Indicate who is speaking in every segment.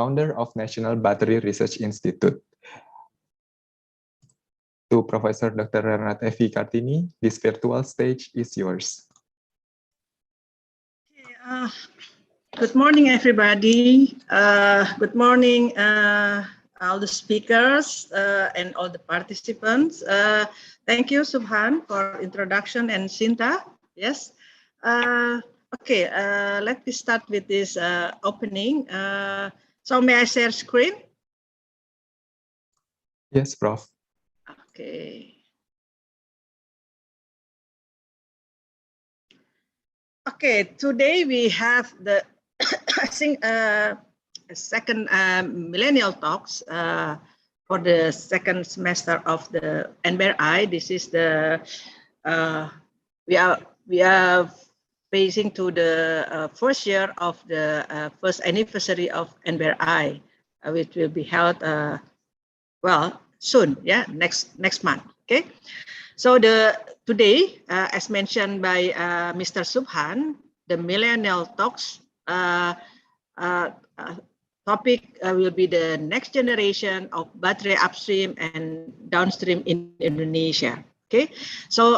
Speaker 1: founder of National Battery Research Institute. To Professor Dr. Evie Cartini, this virtual stage is yours.
Speaker 2: Good morning, everybody. Good morning, all the speakers and all the participants. Thank you, Subhan, for introduction, and Sinta. Yes. Okay, let me start with this opening. So may I share screen?
Speaker 1: Yes, Prof.
Speaker 2: Okay. Okay, today we have the, I think, second Millennial Talks for the second semester of the NBRI. This is the, we are facing to the first year of the first anniversary of NBRI, which will be held, well, soon, yeah, next month, okay? So today, as mentioned by Mr. Subhan, the Millennial Talks topic will be the next generation of battery upstream and downstream in Indonesia. Okay, so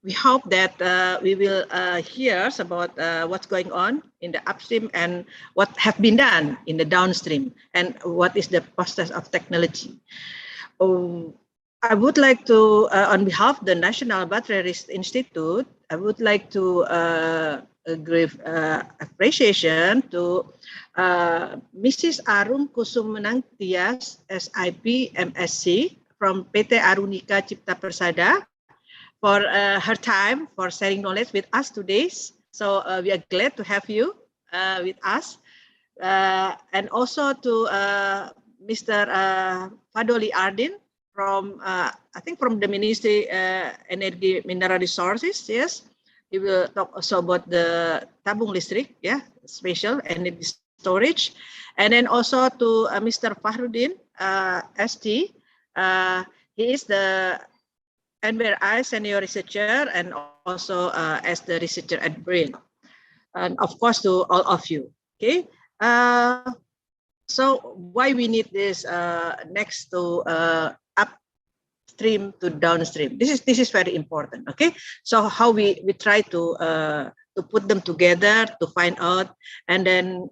Speaker 2: we hope that we will hear about what's going on in the upstream and what have been done in the downstream and what is the process of technology. I would like to, on behalf of the National Battery Research Institute, I would like to give appreciation to Mrs. Arum Kusumenang Tias, SIP MSc from PT Arunika Cipta Persada for her time for sharing knowledge with us today. So we are glad to have you with us. And also to Mr. Fahrudin from, I think from the Ministry Energy Mineral Resources, yes. He will talk also about the tabung listrik, yeah, special energy storage. And then also to Mr. Fahrudin, ST. He is the NBRI senior researcher and also as the researcher at BRIN. And of course to all of you, okay. So why we need this next to upstream to downstream? This is very important. Okay, so how we try to put them together to find out, and then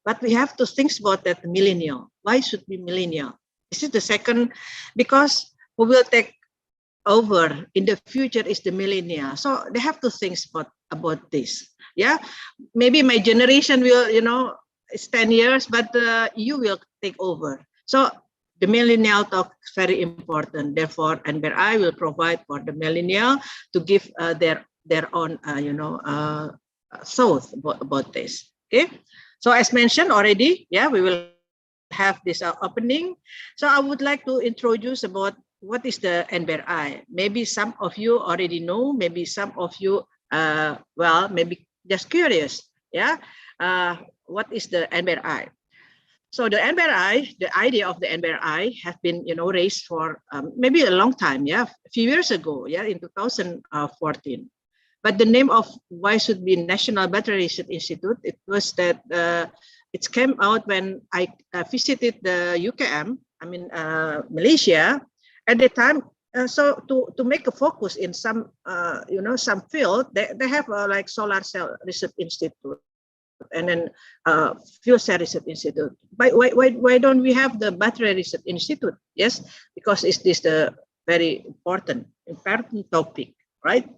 Speaker 2: but we have to think about that millennial. Why should be millennial? This is the second, because who will take over in the future is the millennial. So they have to think about this. Yeah, maybe my generation will, you know, it's 10 years, but you will take over. So the Millennial Talk is very important. Therefore, NBRI will provide for the millennial to give their own, you know, thoughts about this. Okay. So as mentioned already, yeah, we will have this opening. So I would like to introduce about what is the NBRI. Maybe some of you already know. Maybe some of you, well, maybe just curious. Yeah. What is the NBRI? So the NBRI, the idea of the NBRI has been, you know, raised for maybe a long time, yeah, a few years ago, yeah, in 2014. But the name of why should be National Battery Research Institute, it was that it came out when I visited the ICAM, I mean Malaysia, at the time. So to make a focus in some, you know, some field, they have like solar cell research institute, and then fuel cell research institute. Why don't we have the battery research institute? Yes, because it's this the very important topic, right?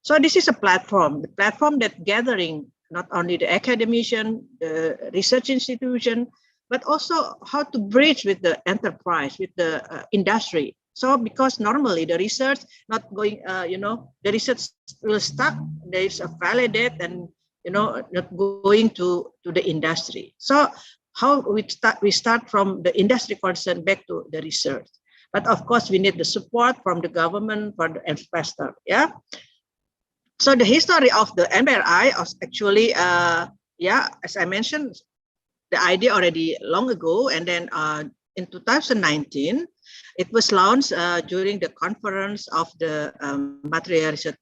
Speaker 2: So this is a platform, the platform that gathering not only the academician, the research institution, but also how to bridge with the enterprise, with the industry. So because normally the research not going, you know, the research will stuck. There is a validate and, you know, not going to the industry. So how we start from the industry concern back to the research. But of course, we need the support from the government, for the investor. Yeah. So the history of the NBRI was actually, yeah, as I mentioned, the idea already long ago, and then in 2019, it was launched during the conference of the Battery Research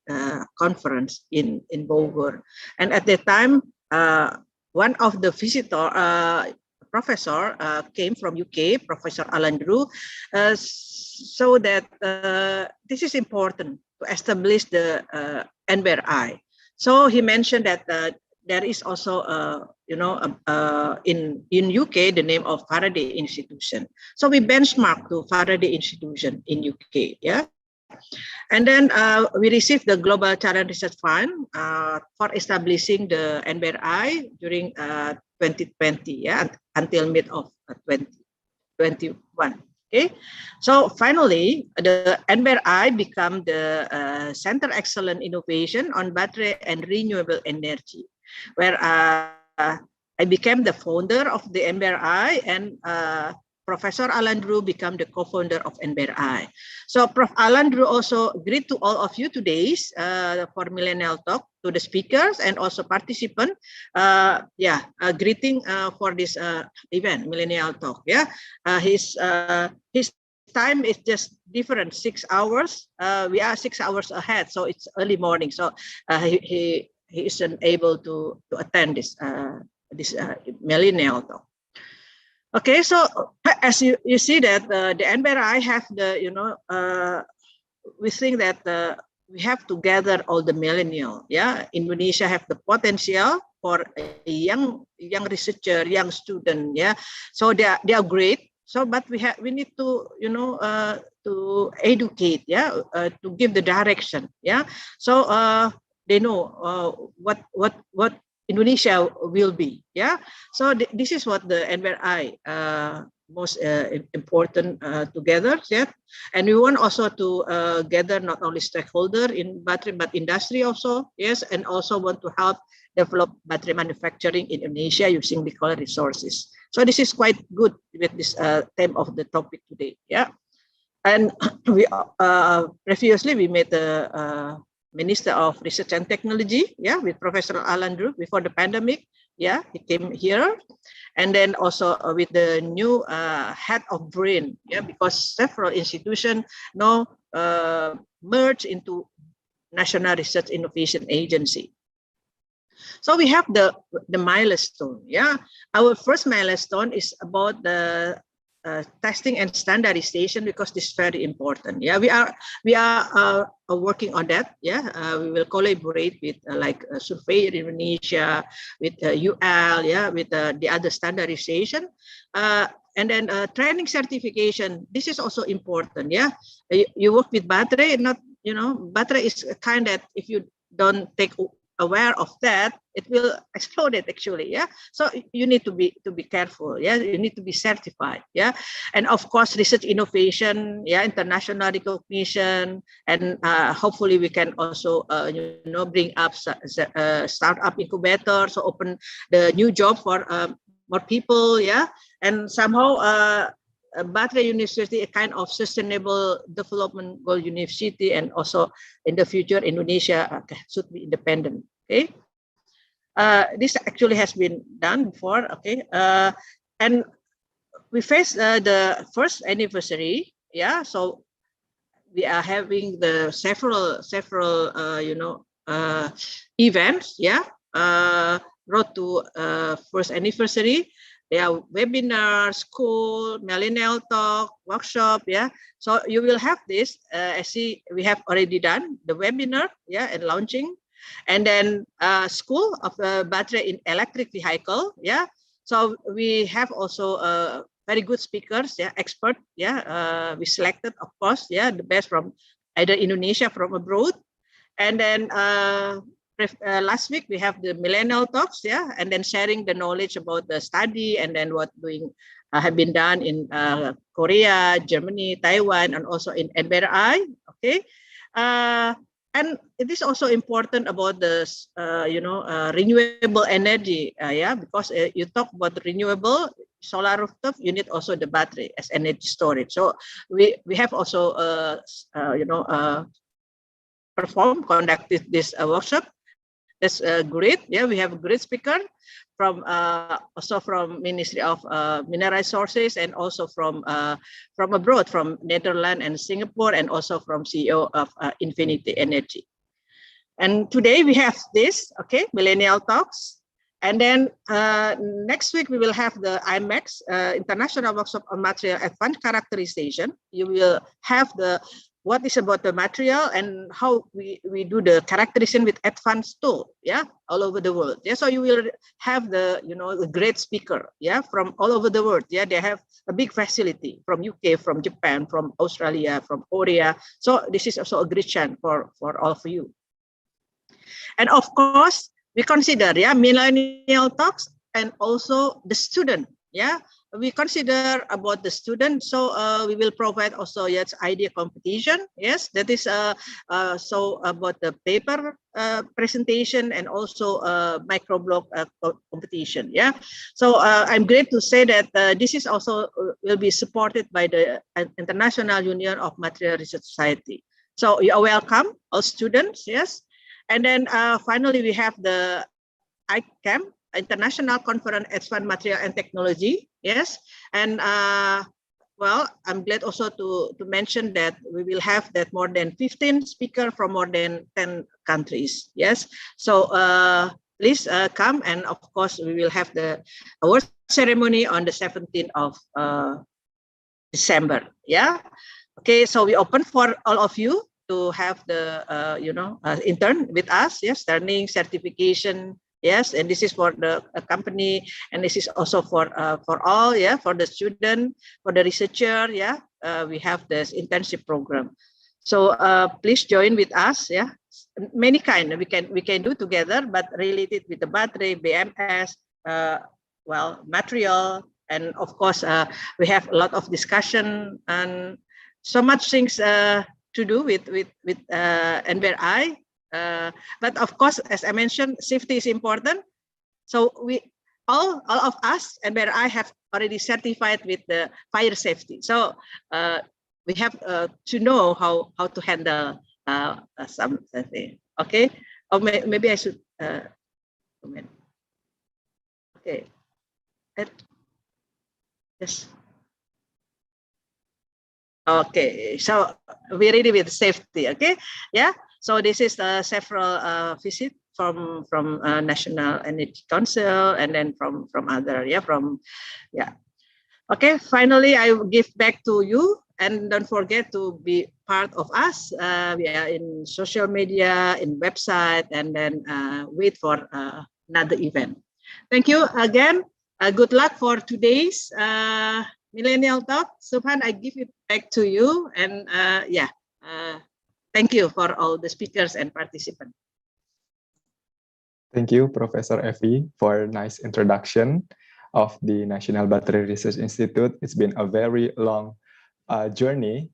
Speaker 2: Conference in Bogor. And at that time, one of the visitor, professor came from UK, Professor Alan Drew, so that this is important to establish the NBRI. So he mentioned that there is also, in UK, the name of Faraday Institution. So we benchmark to Faraday Institution in UK, yeah. And then we received the Global Talent Research Fund for establishing the NBRI during 2020, yeah, until mid of 2021. Okay, so finally, the NBRI became the Center Excellent Innovation on Battery and Renewable Energy, where I became the founder of the NBRI, and Professor Alan Drew became the co-founder of NBRI. So Prof. Alan Drew also greet to all of you today for Millennial Talk, to the speakers and also participants. Greeting for this event, Millennial Talk. Yeah, his time is just different, 6 hours. We are 6 hours ahead, so it's early morning. So he isn't able to attend this Millennial Talk. Okay, so as you see that the NBRI have the, we think that we have to gather all the millennial. Yeah, Indonesia have the potential for a young researcher, young student. Yeah, so they are great. So, but we need to to educate. Yeah, to give the direction. Yeah, so they know what Indonesia will be, yeah. So this is what the NBRI most important together, yeah. And we want also to gather not only stakeholder in battery but industry also, yes, and also want to help develop battery manufacturing in Indonesia using local resources. So this is quite good with this theme of the topic today, yeah. And we previously we made the Minister of Research and Technology, yeah, with Professor Alan Drew before the pandemic, yeah, he came here, and then also with the new head of BRAIN, yeah, because several institutions now merge into National Research Innovation Agency. So we have the milestone, yeah. Our first milestone is about the testing and standardization, because this is very important. Yeah, we are working on that. Yeah, we will collaborate with like Surveyor Indonesia, with UL, yeah, with the other standardization, and then training certification. This is also important. Yeah, you work with battery, not battery is a kind that if you don't take aware of that, it will explode it actually, yeah. So you need to be careful, yeah. You need to be certified, yeah. And of course, research innovation, yeah, international recognition, and hopefully we can also bring up startup incubators, so open the new job for more people, yeah. And somehow battery university, a kind of sustainable development goal university, and also in the future Indonesia should be independent. Okay, this actually has been done before. Okay, and we face the first anniversary. Yeah, so we are having the several events. Yeah, road to first anniversary. There are webinars, school, Millennial Talk, workshop, yeah. So you will have this. I see we have already done the webinar, yeah, and launching, and then school of battery in electric vehicle, yeah. So we have also very good speakers, yeah, expert, yeah. We selected, of course, yeah, the best from either Indonesia, from abroad, and then. Last week we have the Millennial Talks, yeah, and then sharing the knowledge about the study and then what have been done in Korea, Germany, Taiwan, and also in NBRI. Okay, and it is also important about the renewable energy, yeah, because you talk about renewable solar rooftop, you need also the battery as energy storage. So we have also conducted this workshop. That's great. Yeah, we have a great speaker from also from Ministry of Mineral Resources, and also from abroad, from Netherlands and Singapore, and also from CEO of Infinity Energy. And today we have this, okay, Millennial Talks, And then next week, we will have the IMAX, International Workshop on Material Advanced Characterization. You will have what is about the material and how we do the characterization with advanced tool, yeah, all over the world. Yeah, so you will have the great speaker, yeah, from all over the world. Yeah, they have a big facility from UK, from Japan, from Australia, from Korea. So this is also a great chance for all of you. And of course, we consider, yeah, Millennial Talks and also the student, yeah. We consider about the student, so we will provide also yes idea competition. Yes, that is so about the paper presentation and also microblog competition. Yeah, so I'm glad to say that this is also will be supported by the International Union of Material Research Society. So you are welcome, all students. Yes, and then finally we have the ICAM, International Conference Advanced Material and Technology. Yes, and well, I'm glad also to mention that we will have that more than 15 speakers from more than 10 countries. Yes, so please come, and of course we will have the award ceremony on the 17th of December. Yeah, okay, so we open for all of you to have the intern with us. Yes, learning certification. Yes, and this is for the company, and this is also for all, yeah, for the student, for the researcher, yeah. We have this internship program, so please join with us, yeah. Many kind we can do together, but related with the battery, BMS, well, material, and of course we have a lot of discussion and so much things to do with NBRI. But of course, as I mentioned, safety is important. So we all of us and NBRI have already certified with the fire safety. So we have to know how to handle something. Okay, or maybe I should comment. Okay, yes. Okay, so we're ready with safety. Okay, yeah. So this is several visit from National Energy Council, and then from other, yeah, Okay, finally I will give back to you, and don't forget to be part of us. We are in social media, in website, and then wait for another event. Thank you again. Good luck for today's Millennial Talk. Subhan, I give it back to you, and yeah. Thank you for all the speakers and participants.
Speaker 1: Thank you, Professor Evie, for a nice introduction of the National Battery Research Institute. It's been a very long journey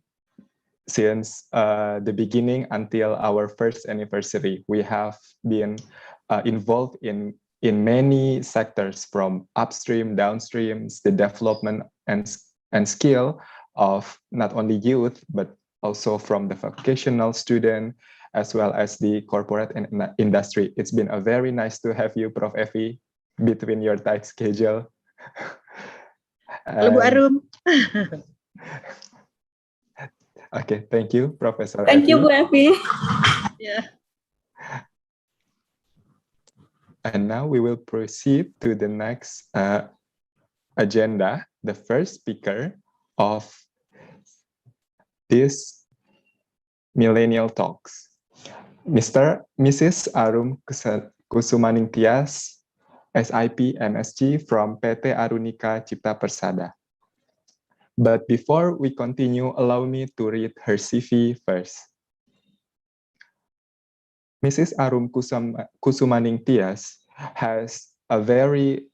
Speaker 1: since the beginning until our first anniversary. We have been involved in many sectors, from upstream, downstreams, the development and skill of not only youth, but also from the vocational student, as well as the corporate and industry. It's been a very nice to have you, Prof. Evie, between your tight schedule.
Speaker 2: Halo Bu Arum.
Speaker 1: Okay, thank you, Professor
Speaker 3: Thank
Speaker 1: Evie.
Speaker 3: you, Bu Evie.
Speaker 2: Yeah.
Speaker 1: And now we will proceed to the next agenda, the first speaker of this Millennial Talks, Mrs. Arum Kusumaning Tias, SIP MSc from PT Arunika Cipta Persada. But before we continue, allow me to read her CV first. Mrs. Arum Kusumaning Tias has a various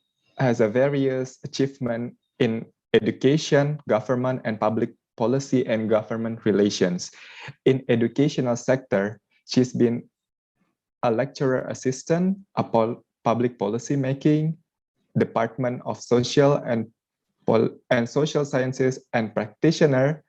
Speaker 1: achievement in education, government, and public policy and government relations. In educational sector, she's been a lecturer assistant, public policy making, Department of Social and Social Sciences and practitioner,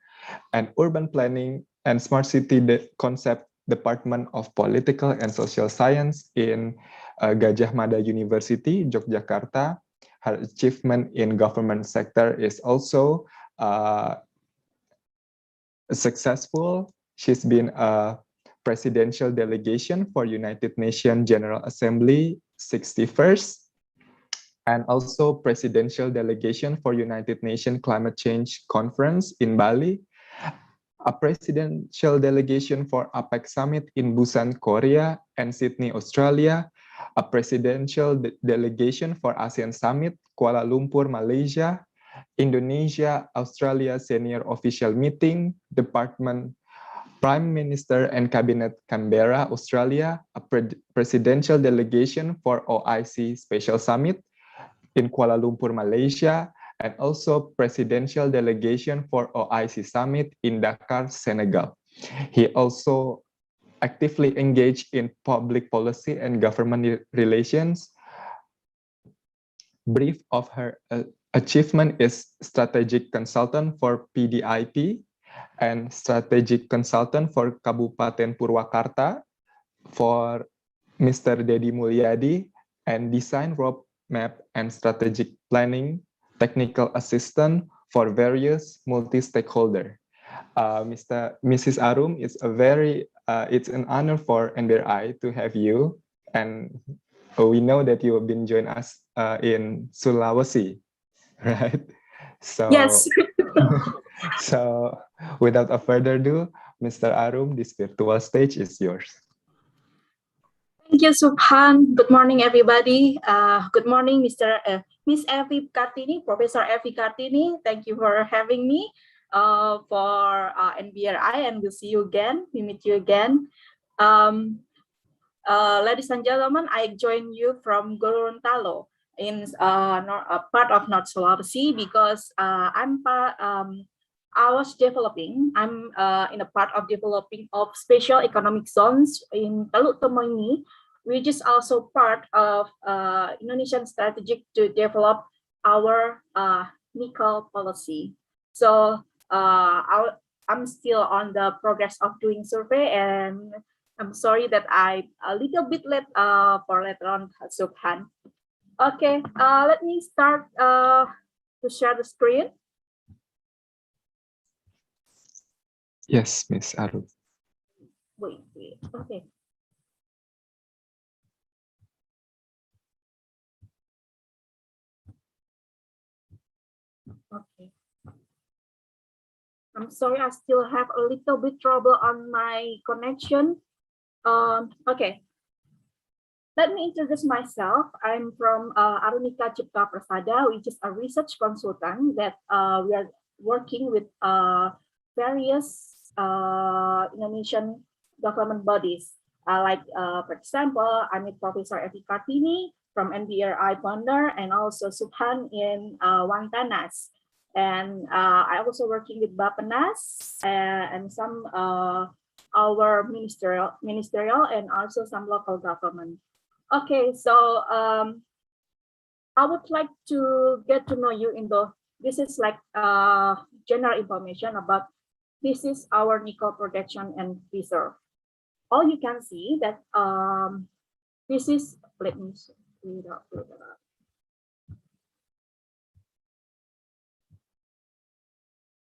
Speaker 1: and urban planning and smart city concept Department of Political and Social Science in Gajah Mada University, Yogyakarta. Her achievement in government sector is also successful. She's been a presidential delegation for United Nations General Assembly 61st, and also presidential delegation for United Nations Climate Change Conference in Bali, a presidential delegation for APEC Summit in Busan, Korea, and Sydney, Australia, a presidential delegation for ASEAN Summit, Kuala Lumpur, Malaysia, Indonesia, Australia Senior Official Meeting, Department Prime Minister and Cabinet Canberra, Australia, a presidential delegation for OIC Special Summit in Kuala Lumpur, Malaysia, and also presidential delegation for OIC Summit in Dakar, Senegal. He also actively engaged in public policy and government relations. Brief of her achievement is strategic consultant for PDIP and strategic consultant for Kabupaten Purwakarta for Mr. Dedi Mulyadi, and design roadmap and strategic planning technical assistant for various multi-stakeholder. Mrs. Arum, it's an honor for NBRI to have you, and we know that you have been joining us in Sulawesi, right? So
Speaker 3: yes.
Speaker 1: so without a further ado, Mr. Arum, this virtual stage is yours.
Speaker 3: Thank you, Subhan. Good morning, everybody. Good morning, Miss Evie Cartini, Professor Evie Cartini. Thank you for having me for NBRI, and we'll see you again. We meet you again. Ladies and gentlemen, I join you from Gorontalo in part of North Sulawesi because I'm in a part of developing of special economic zones in Teluk Tomoni, which is also part of Indonesian strategy to develop our nickel policy. So I'm still on the progress of doing survey, and I'm sorry that I'm a little bit late for later on, Subhan. Okay, let me start to share the screen.
Speaker 1: Yes, Miss Arum.
Speaker 3: Wait, okay. Okay. I'm sorry, I still have a little bit trouble on my connection. Okay. Let me introduce myself. I'm from Arunika Cipta Prasada, which is a research consultant that we are working with various Indonesian government bodies. For example, I'm with Professor Evie Cartini from NBRI Founder, and also Subhan in Wantanas. And I also working with Bapenas and some our ministerial and also some local government. Okay, so I would like to get to know you this is like general information about this is our nickel production and reserve. All you can see that this is, let me read out.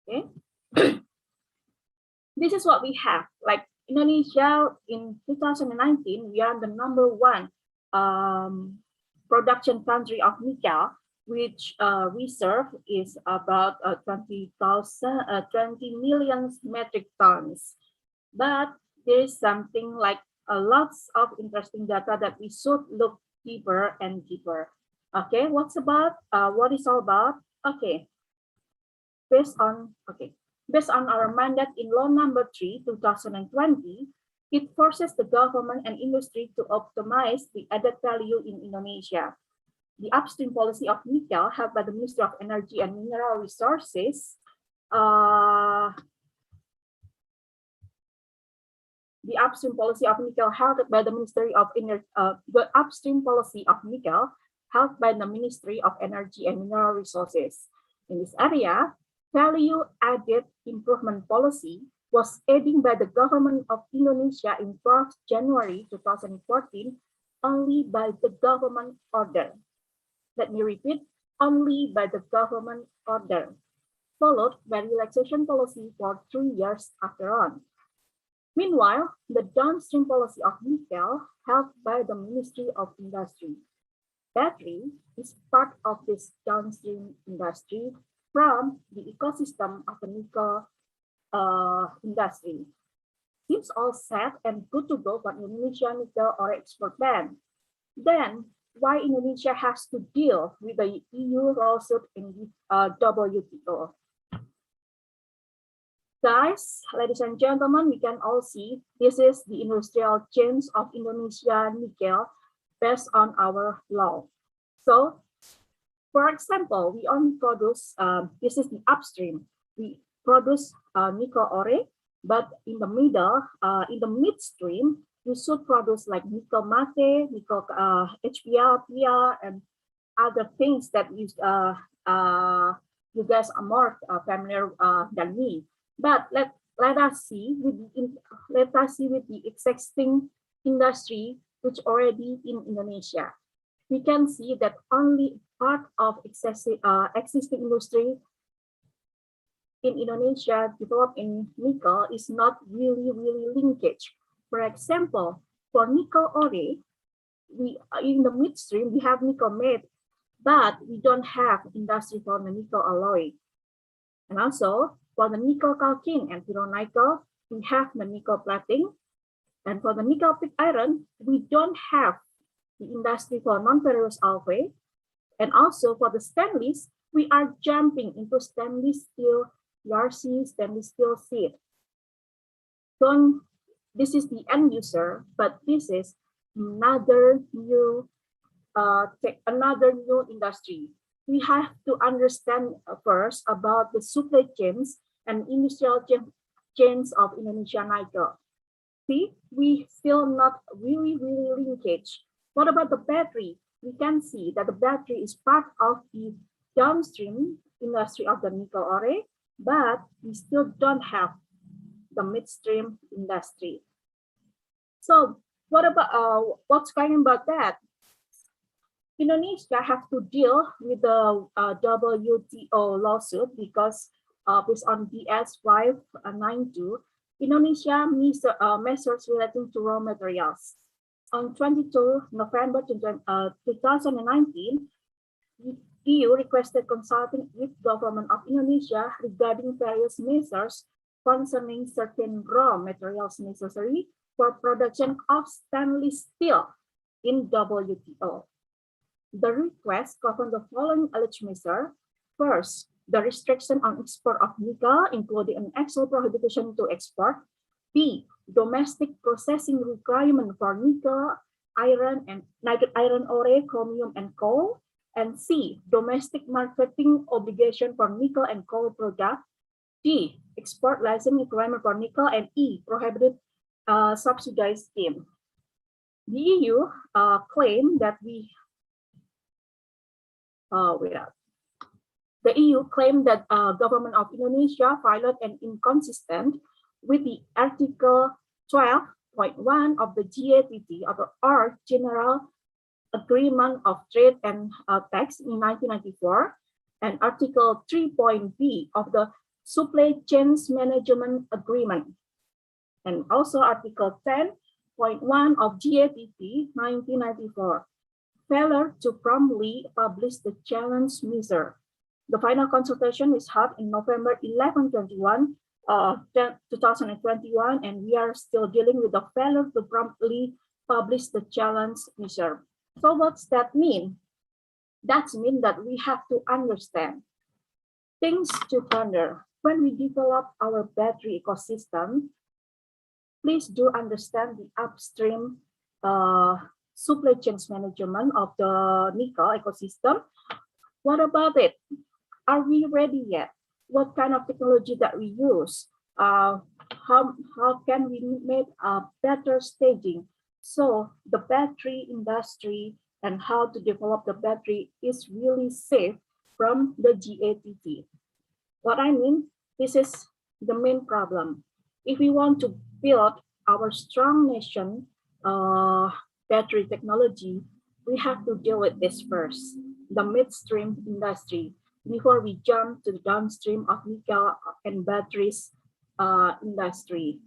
Speaker 3: Okay. This is what we have. Like Indonesia in 2019, we are the #1 production country of nickel, which reserve is about 20 million metric tons. But there is something like lots of interesting data that we should look deeper and deeper. Okay, what is all about? Okay, based on our mandate in Law Number 3, 2020, it forces the government and industry to optimize the added value in Indonesia. The upstream policy of nickel, held by the Ministry of Energy and Mineral Resources, the upstream policy of nickel held by the Ministry of the upstream policy of nickel held by the Ministry of Energy and Mineral Resources. In this area, value added improvement policy was aided by the government of Indonesia in 12 January 2014 only by the government order. Let me repeat, only by the government order, followed by relaxation policy for 3 years after on. Meanwhile, the downstream policy of nickel held by the Ministry of Industry. battery is part of this downstream industry from the ecosystem of the nickel industry. Seems all set and good to go for Indonesia nickel or export ban. Then why Indonesia has to deal with the EU lawsuit in the WTO? Guys, ladies and gentlemen, we can all see this is the industrial chains of Indonesia nickel based on our law. So, for example, we only produce, this is the upstream. We produce nickel ore, but in the middle, in the midstream, we should produce like nickel mate, nickel HPR, PR, and other things that you guys are more familiar than me. But let us see with the existing industry which already in Indonesia. We can see that only part of existing industry in Indonesia developed in nickel is not really linkage. For example, for nickel ore, we in the midstream we have nickel made, but we don't have industry for the nickel alloy. And also for the nickel calcine and ferronickel, we have the nickel plating. And for the nickel pig iron, we don't have the industry for non-ferrous alloy. And also for the stainless, we are jumping into stainless steel, YRC, stainless steel sheet. So this is the end user, but this is another new industry. We have to understand first about the supply chains and industrial chains of Indonesia nickel. See, we still not really linkage. What about the battery? We can see that the battery is part of the downstream industry of the nickel ore, but we still don't have the midstream industry. So what about what's going about that? Indonesia have to deal with the WTO lawsuit because based on DS 592, Indonesia measures relating to raw materials. On 22 November 2019, the EU requested consulting with government of Indonesia regarding various measures concerning certain raw materials necessary for production of stainless steel in WTO. The request covered the following alleged measures. First, the restriction on export of nickel, including an actual prohibition to export. B, domestic processing requirement for nickel, iron, and iron ore, chromium, and coal. And C, domestic marketing obligation for nickel and coal products. D, export license requirement for nickel, and E, prohibited subsidized scheme. The EU claimed that the EU claimed that government of Indonesia filed an inconsistent with the Article 12.1 of the GATT or General Agreement of Trade and Tax in 1994 and Article 3.b of the Supply Chains Management Agreement and also Article 10.1 of GATT 1994. Failure to promptly publish the challenge measure. The final consultation is held in November 2021, and we are still dealing with the failure to promptly publish the challenge measure. So what's that mean? That means that we have to understand things to ponder. When we develop our battery ecosystem, please do understand the upstream supply chains management of the nickel ecosystem. What about it? Are we ready yet? What kind of technology that we use? How can we make a better staging? So the battery industry and how to develop the battery is really safe from the GATT. What I mean, this is the main problem. If we want to build our strong nation battery technology, we have to deal with this first, the midstream industry, before we jump to the downstream of nickel and batteries industry.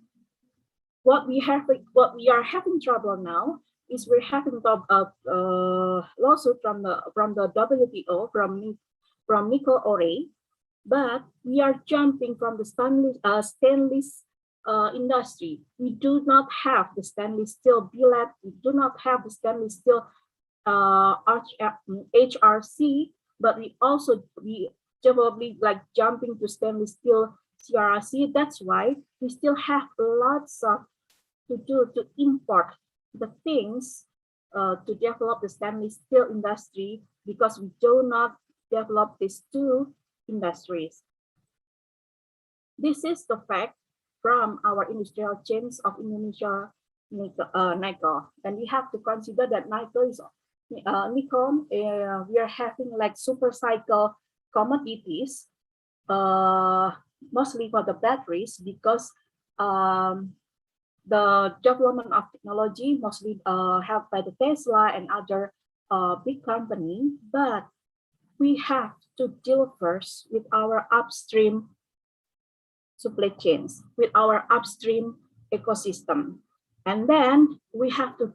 Speaker 3: What we are having trouble now is we're having a lawsuit from the WTO from nickel ore, but we are jumping from the stainless industry. We do not have the stainless steel billet. We do not have the stainless steel HRC, but we probably like jumping to stainless steel CRC. That's why we still have lots of to do to import the things to develop the stainless steel industry, because we do not develop these two industries. This is the fact from our industrial chains of Indonesia nickel, and we have to consider that nickel is nickel. We are having like super cycle commodities, mostly for the batteries, because the development of technology mostly helped by the Tesla and other big company, but we have to deal first with our upstream supply chains, with our upstream ecosystem. And then we have to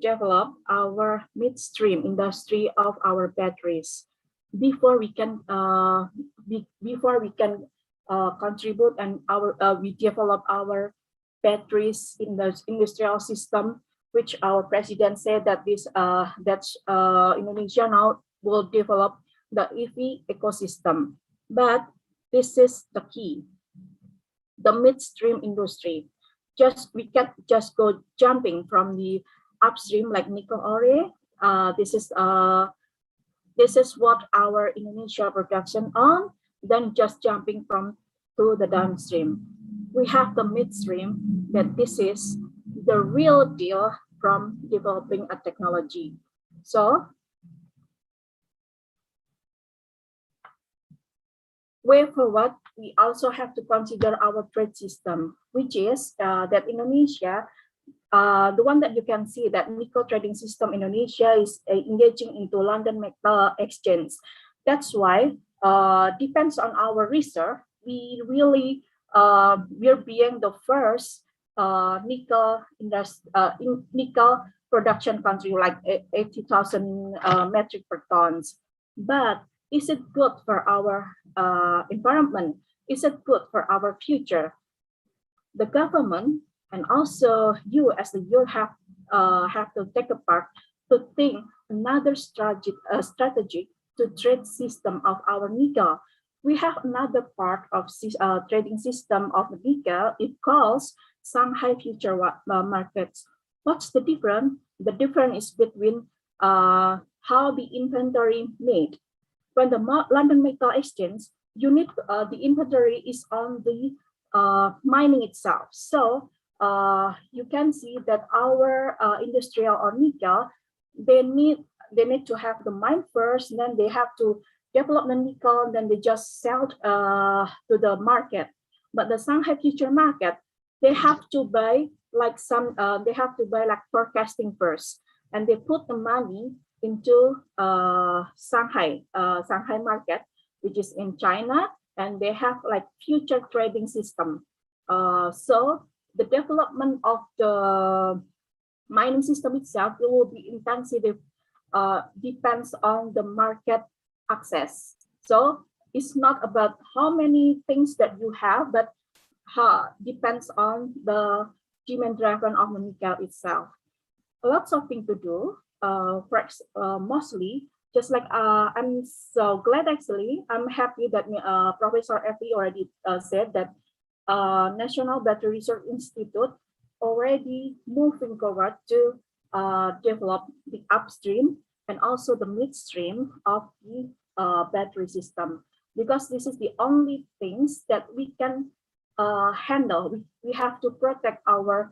Speaker 3: develop our midstream industry of our batteries before we can contribute and we develop our batteries in the industrial system, which our president said that Indonesia now will develop the Evie ecosystem. But this is the key, the midstream industry. We can't just go jumping from the upstream like nickel ore. This is what our Indonesia production on, then just jumping to the downstream. We have the midstream, that this is the real deal from developing a technology. So way forward, we also have to consider our trade system, which is that Indonesia, the one that you can see that nickel trading system Indonesia is engaging into London Metal Exchange. That's why depends on our research, we're being the first nickel production country, like 80,000 metric per tons. But is it good for our environment? Is it good for our future? The government and also you as the youth have to take a part to think another strategy to trade system of our nickel. We have another part of trading system of nickel. It calls Shanghai Future Markets. What's the difference? The difference is between how the inventory made. When the London Metal Exchange, you need the inventory is on the mining itself. So you can see that our industrial or nickel, they need to have the mine first, then they have to develop the nickel, and then they just sell to the market. But the Shanghai Future Market, they have to buy like forecasting first, and they put the money into Shanghai market, which is in China, and they have like future trading system. So the development of the mining system itself, it will be intensive, depends on the market access. So it's not about how many things that you have, but depends on the demand driven of the nickel itself. Lots of things to do. Mostly, just like I'm so glad actually, I'm happy that Professor Evie already said that National Battery Research Institute already moving forward to develop the upstream and also the midstream of the battery system, because this is the only things that we can handle. We have to protect our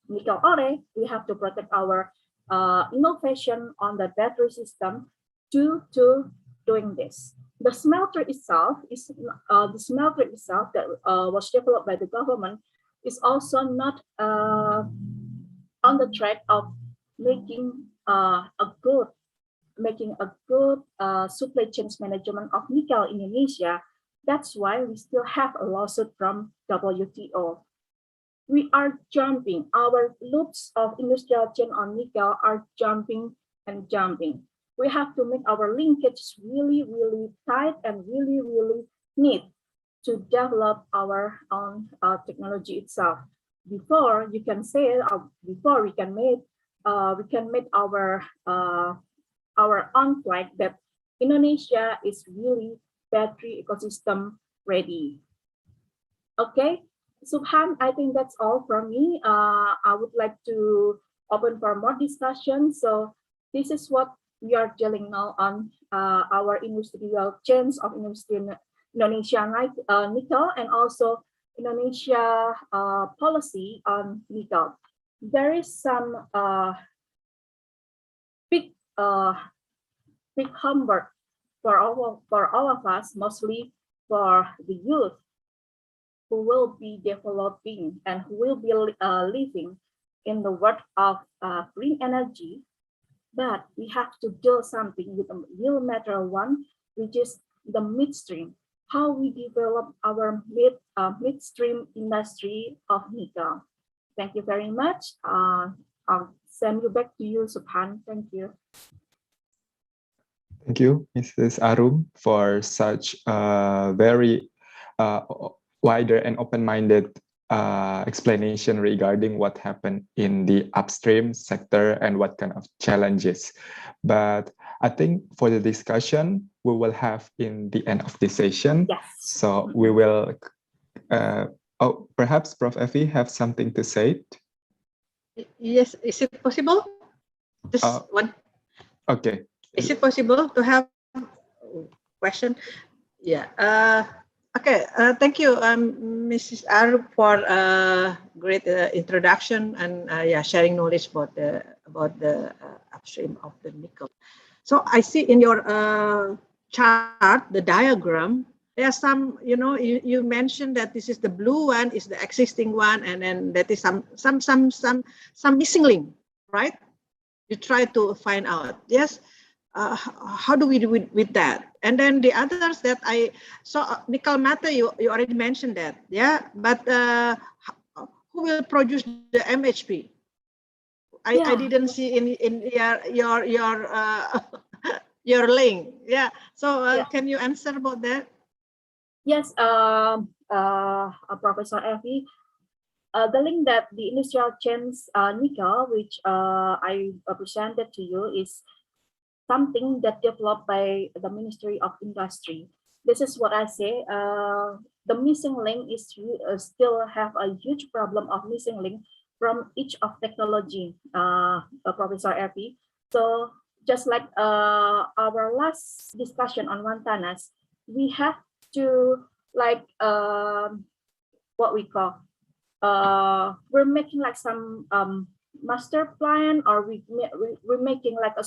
Speaker 3: nickel ore, we have to protect our innovation on the battery system to doing this. The smelter itself that was developed by the government is also not on the track of making a good supply chain management of nickel in Indonesia. That's why we still have a lawsuit from WTO. we are jumping. Our loops of industrial chain on nickel are jumping and jumping. We have to make our linkage really, really tight and really, really neat to develop our own technology itself. Before you can say, before we can make our own flag that Indonesia is really battery ecosystem ready. Okay, Subhan, I think that's all from me. I would like to open for more discussion. So this is what we are dealing now on our industrial chains of Indonesia nickel and also Indonesia policy on nickel. There is some big homework for all of us, mostly for the youth who will be developing and who will be living in the world of green energy. But we have to do something with the real matter one, which is the midstream. How we develop our midstream industry of nickel. Thank you very much. I'll send you back to you, Subhan. Thank you.
Speaker 1: Thank you, Mrs. Arum, for such a very wider and open-minded explanation regarding what happened in the upstream sector and what kind of challenges. But I think for the discussion, we will have in the end of this session.
Speaker 3: Yes.
Speaker 1: So we will, perhaps Prof. Evie have something to say?
Speaker 2: Yes, is it possible? Just one.
Speaker 1: Okay.
Speaker 2: Is it possible to have a question? Yeah. Okay. Thank you, Mrs. Arum, for a great introduction and sharing knowledge about the upstream of the nickel. So I see in your chart, the diagram, there are some, you mentioned that this is the blue one, is the existing one, and then that is some missing link, right? You try to find out. Yes. How do we do with that? And then the others that I saw, nickel matter, you already mentioned that, yeah. But who will produce the MHP? I didn't see in your link, yeah. So can you answer about that?
Speaker 3: Yes, Professor Evie. The link that the industrial chains nickel, which I presented to you, is something that developed by the Ministry of Industry. This is what I say. The missing link is still have a huge problem of missing link from each of technology, Professor Evie. So just like our last discussion on Wantanas, we have to like what we call we're making like some master plan, or we're making like a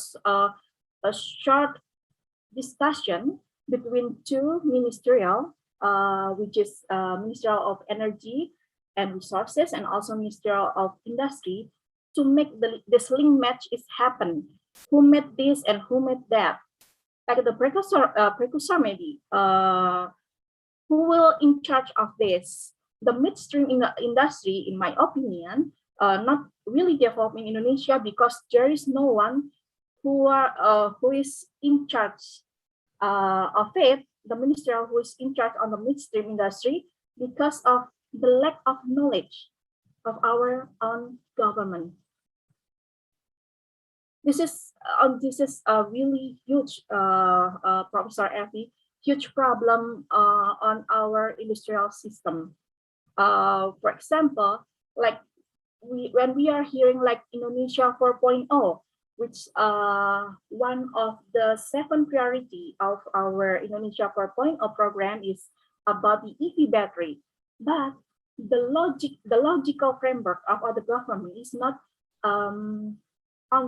Speaker 3: short discussion between two ministerial, which is Ministerial of Energy and Resources and also Ministerial of Industry, to make this link match is happen. Who made this and who made that? Like the precursor maybe. Who will in charge of this? The midstream in the industry, in my opinion, not really developing Indonesia because there is no one who is in charge of it, the minister who is in charge on the midstream industry, because of the lack of knowledge of our own government. This is a really huge, Professor Evie, huge problem on our industrial system. For example, like when we are hearing like Indonesia 4.0, which one of the 7 priority of our Indonesia 4.0 program is about the EV battery. But the logical framework of other government is not on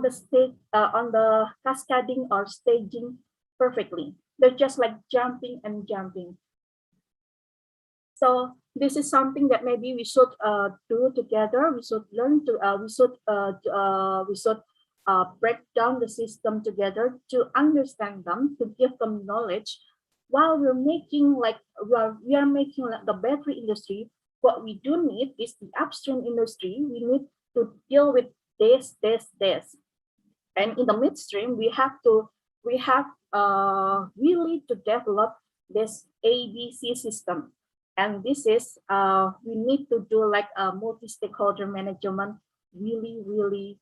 Speaker 3: the cascading or staging perfectly. They're just like jumping and jumping. So this is something that maybe we should do together. We should learn to. We should break down the system together to understand them, to give them knowledge. While we are making like the battery industry, what we do need is the upstream industry. We need to deal with this. And in the midstream, we have really to develop this ABC system. And this is, we need to do like a multi-stakeholder management really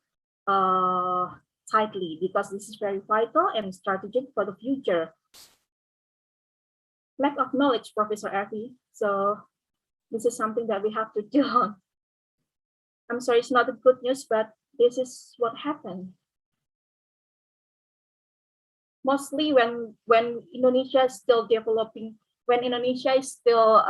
Speaker 3: tightly, because this is very vital and strategic for the future. Lack of knowledge, Professor Evie. So this is something that we have to deal on. I'm sorry, it's not the good news, but this is what happened. Mostly when Indonesia is still developing, when Indonesia is still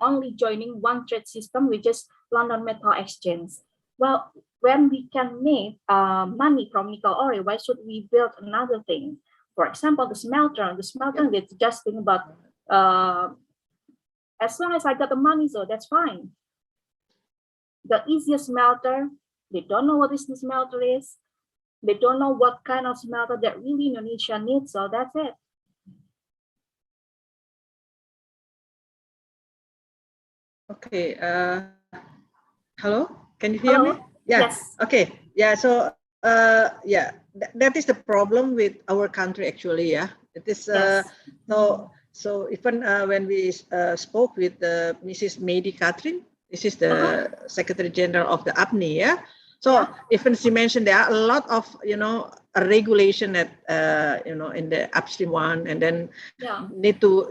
Speaker 3: only joining one trade system, which is London Metal Exchange. Well, when we can make money from nickel ore, why should we build another thing? For example, the smelter. The smelter, they just think about as long as I got the money, so that's fine. The easiest smelter, they don't know what this smelter is. They don't know what kind of smelter that really Indonesia needs, so that's it.
Speaker 2: Okay. Hello, can you hear me? Yeah.
Speaker 3: Yes.
Speaker 2: Okay. Yeah. So yeah, that is the problem with our country actually. Yeah. It is.
Speaker 3: Yes.
Speaker 2: So even when we spoke with Mrs. Medi Catherine, this is the Secretary General of the APNI. Yeah. So even she mentioned there are a lot of a regulation that in the upstream one, and then need to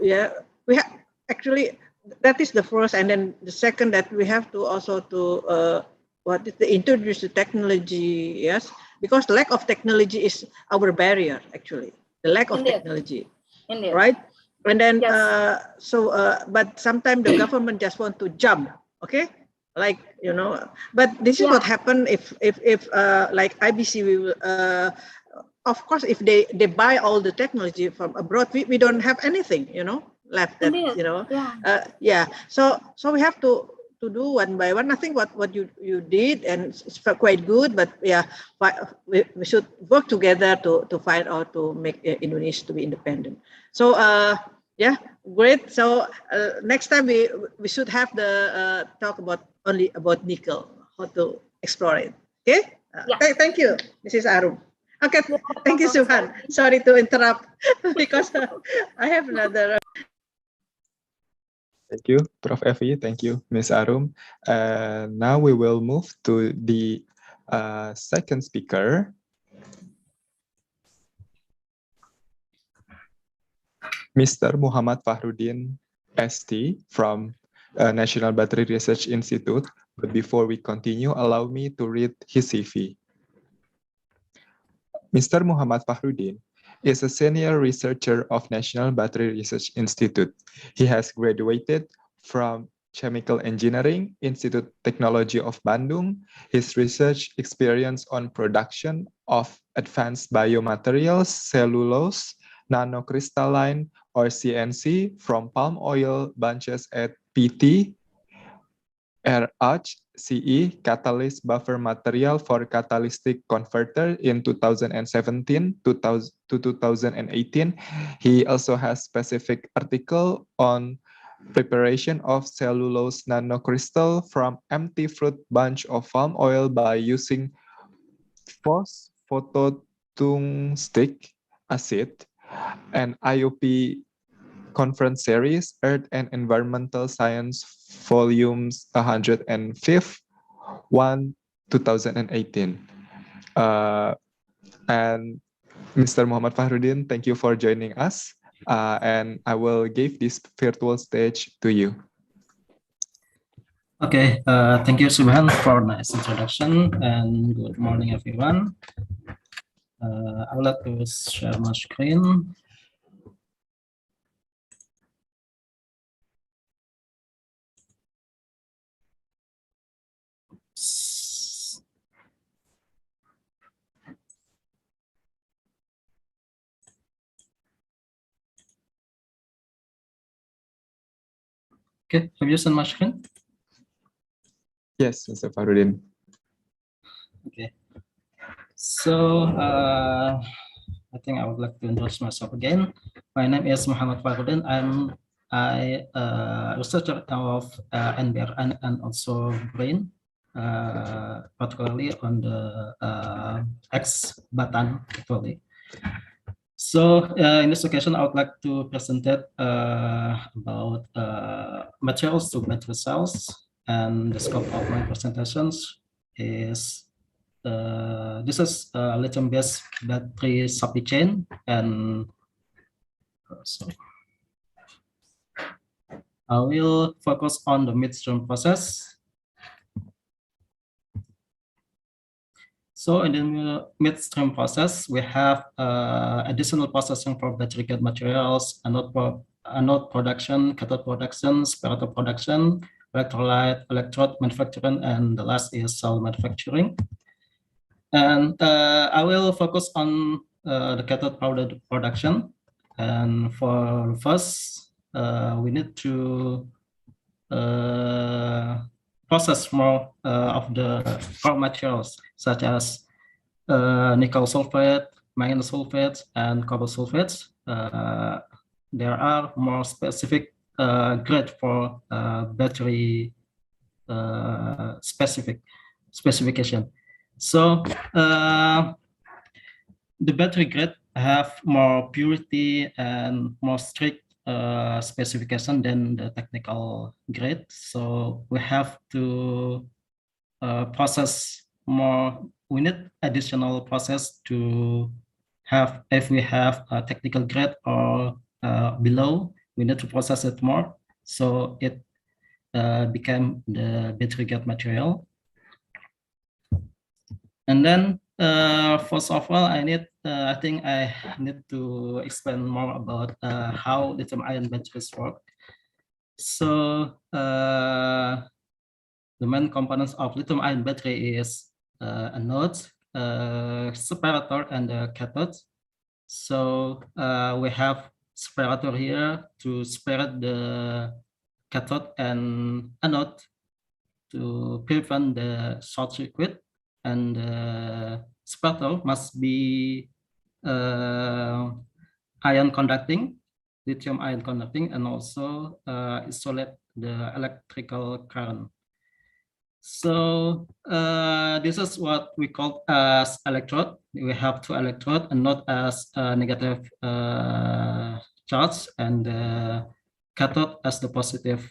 Speaker 2: we have actually, that is the first, and then the second, that we have to also to introduce the technology. Yes, because lack of technology is our barrier actually. The lack of technology.
Speaker 3: Indeed.
Speaker 2: Right? And then but sometimes the government just want to jump. Okay. Like but this is what happened if like IBC, we will of course if they buy all the technology from abroad, we don't have anything left that so we have to do one by one. I think what you did, and it's quite good, but we should work together to find out to make Indonesia to be independent. So great. So next time we should have the talk only about nickel, how to explore it. Okay. Thank you, Mrs. Arum. Okay. Thank you, Suhan. Sorry to interrupt because I have another.
Speaker 1: Thank you, Prof. Evie. Thank you, Ms. Arum. Now we will move to the second speaker. Mr. Muhammad Fahrudin, ST, from National Battery Research Institute. But before we continue, allow me to read his CV. Mr. Muhammad Fahrudin is a senior researcher of National Battery Research Institute. He has graduated from Chemical Engineering Institute Technology of Bandung. His research experience on production of advanced biomaterials, cellulose, nanocrystalline, or CNC from palm oil bunches at PT, RH, CE, catalyst buffer material for catalytic converter in 2017 to 2018. He also has specific article on preparation of cellulose nanocrystal from empty fruit bunch of palm oil by using phosphotungstic acid, and IOP conference series, Earth and Environmental Science, volumes 105, 2018. And Mr. Muhammad Fahrudin, thank you for joining us. And I will give this virtual stage to you.
Speaker 4: Okay, thank you, Subhan, for nice introduction, and good morning, everyone. I would like to share my screen. Okay, have you seen my screen?
Speaker 1: Yes, Mr. Fahrudin.
Speaker 4: Okay, so I think I would like to introduce myself again. My name is Muhammad Fahrudin. I'm researcher of NBRI and also Brain, particularly on the X button actually. So in this occasion, I would like to present about materials to battery cells, and the scope of my presentations is this is a lithium-based battery supply chain, and sorry. I will focus on the midstream process. So in the midstream process, we have additional processing for battery-grade materials, anode production, cathode production, separator production, electrolyte, electrode manufacturing, and the last is cell manufacturing. And I will focus on the cathode powder production. And for first, we need to process more of the raw materials, such as nickel sulfate, manganese sulfate, and copper sulfates. There are more specific grade for battery specification. So the battery grade have more purity and more strict specification than the technical grade. So we have to process more. We need additional process to have, if we have a technical grade or below, we need to process it more. So it became the battery grade material. And then first of all, I think I need to explain more about how lithium-ion batteries work. So the main components of lithium-ion battery is anode, separator, and the cathode. So we have separator here to separate the cathode and anode to prevent the short circuit. And separator must be ion conducting, lithium ion conducting, and also isolate the electrical current. So this is what we call as electrode. We have two electrodes, and not as negative charge, and cathode as the positive.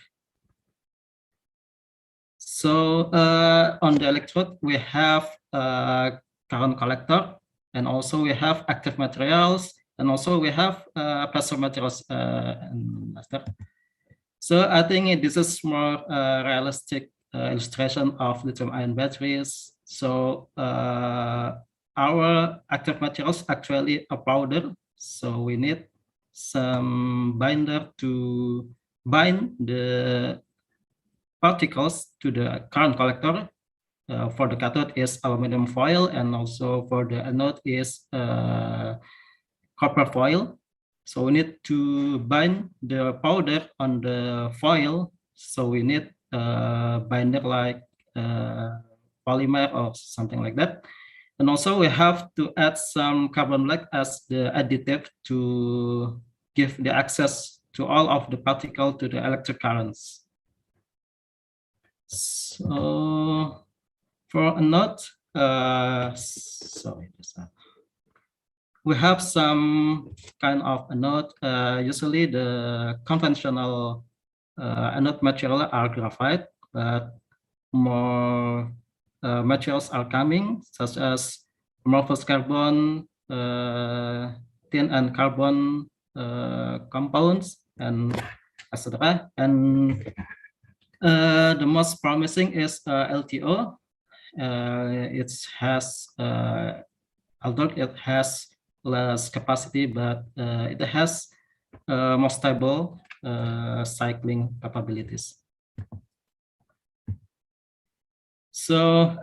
Speaker 4: So on the electrode, we have current collector, and also we have active materials, and also we have passive materials. So I think this is more realistic illustration of lithium-ion batteries. So our active materials actually a powder. So we need some binder to bind the particles to the current collector. For the cathode is aluminum foil, and also for the anode is copper foil. So we need to bind the powder on the foil. So we need binder like polymer or something like that. And also we have to add some carbon black as the additive to give the access to all of the particles to the electric currents. So for anode, we have some kind of anode. Usually the conventional anode material are graphite, but more materials are coming, such as amorphous carbon, tin and carbon compounds, and etc. And the most promising is LTO. It has, although it has less capacity, but it has more stable cycling capabilities. So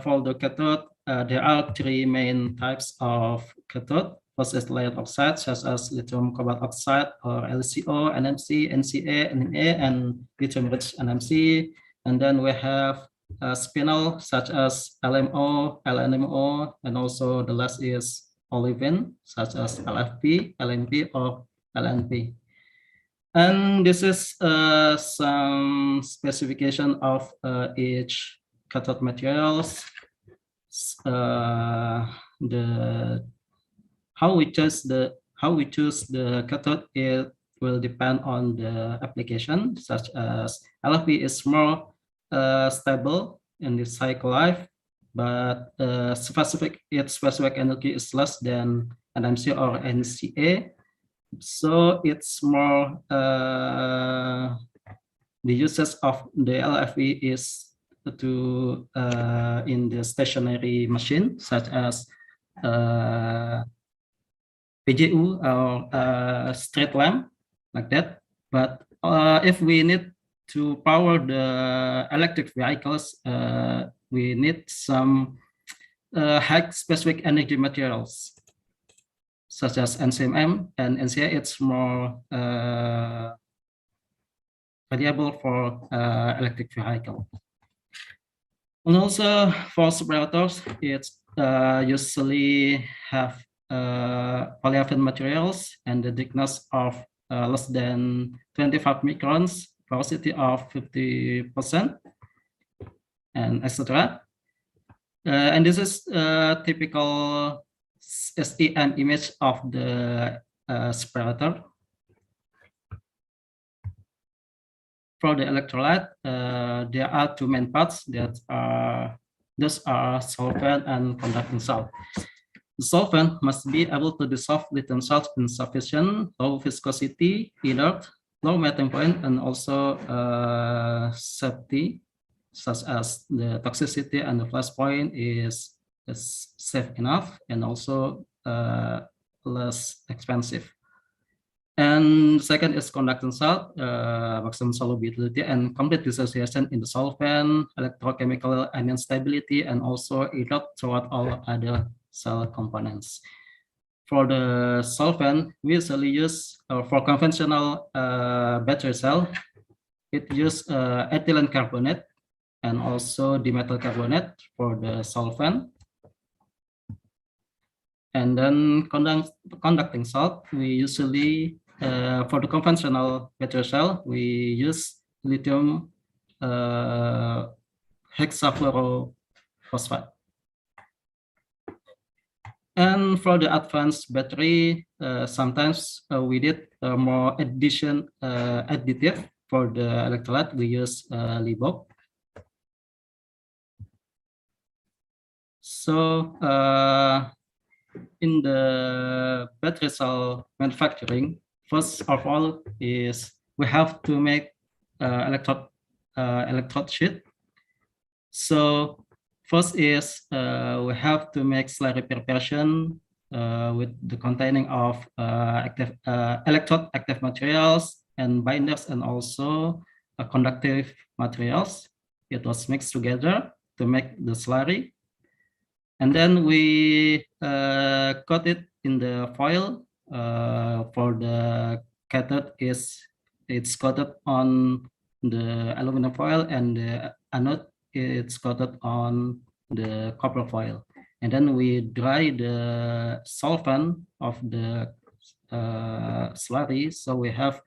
Speaker 4: for the cathode, there are three main types of cathode. First is layered oxide, such as lithium cobalt oxide or LCO, NMC, NCA, NA, and lithium-rich NMC. And then we have spinel, such as LMO, LNMO, and also the last is olivine, such as LFP, LNP, or LNP. And this is some specification of each cathode materials. The how we choose the cathode, it will depend on the application, such as LFP is more stable in the cycle life, but its specific energy is less than NMC or NCA. So it's more the uses of the LFE is to in the stationary machine, such as PJU or street lamp, like that. But if we need to power the electric vehicles, we need some high specific energy materials, such as NCMM and NCA. It's more valuable for electric vehicle. And also for separators, it's usually have polyolefin materials and the thickness of less than 25 microns, porosity of 50%, and etc. And this is a typical SEM image of the separator. For the electrolyte, there are two main parts that those are solvent and conducting salt. The solvent must be able to dissolve lithium salt in sufficient low viscosity, inert, low melting point, and also safety, such as the toxicity and the flash point is safe enough and also less expensive. And second is conducting salt, maximum solubility and complete dissociation in the solvent, electrochemical anion stability, and also inert throughout all other cell components. For the solvent, we usually use for conventional battery cell, it uses ethylene carbonate and also dimethyl carbonate for the solvent. And then conducting salt, we usually for the conventional battery cell, we use lithium hexafluorophosphate. And for the advanced battery, sometimes we did more additive for the electrolyte. We use Libok. So in the battery cell manufacturing, first of all is we have to make electrode sheet. So first is we have to make slurry preparation with the containing of electrode active materials and binders and also conductive materials. It was mixed together to make the slurry. And then we cut it in the foil. For the cathode it's coated on the aluminum foil, and the anode it's coated on the copper foil. And then we dry the solvent of the slurry, so we have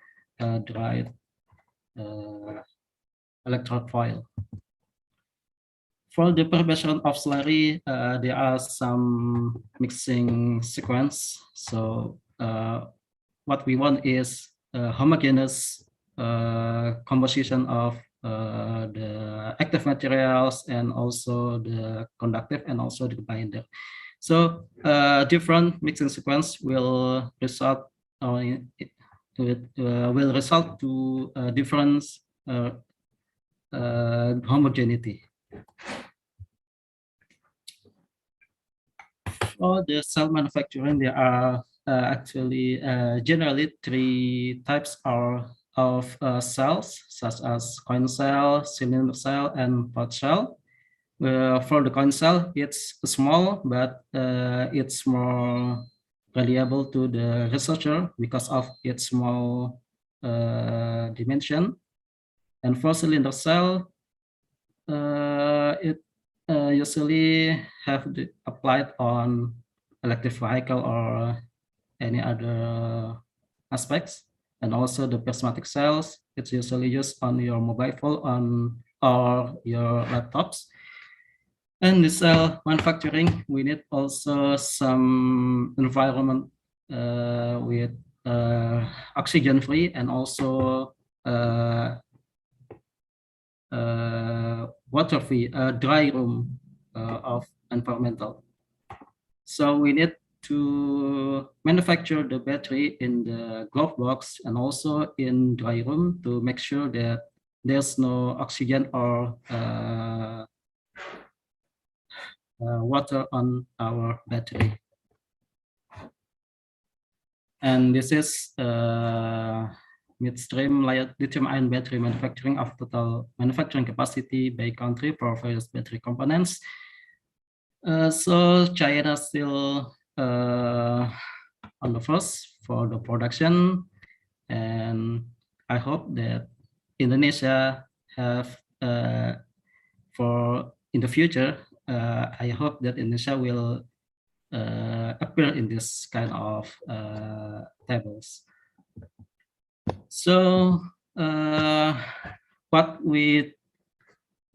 Speaker 4: dried electrode foil. For the preparation of slurry, there are some mixing sequence. So what we want is homogeneous composition of the active materials and also the conductive and also the binder. So different mixing sequence will result to different homogeneity. For the cell manufacturing, there are actually generally three types of cells, such as coin cell, cylinder cell, and pod cell. For the coin cell, it's small, but it's more valuable to the researcher because of its small dimension. And for cylinder cell, it usually have applied on electric vehicle or any other aspects. and also the prismatic cells. It's usually used on your mobile phone or your laptops. And the cell manufacturing, we need also some environment with oxygen free and also water free, dry room of environmental. So we need to manufacture the battery in the glove box and also in dry room to make sure that there's no oxygen or water on our battery. And this is midstream lithium-ion battery manufacturing of total manufacturing capacity by country for various battery components. So China still on the first for the production, and I hope that Indonesia have for in the future. I hope that Indonesia will appear in this kind of tables. So what we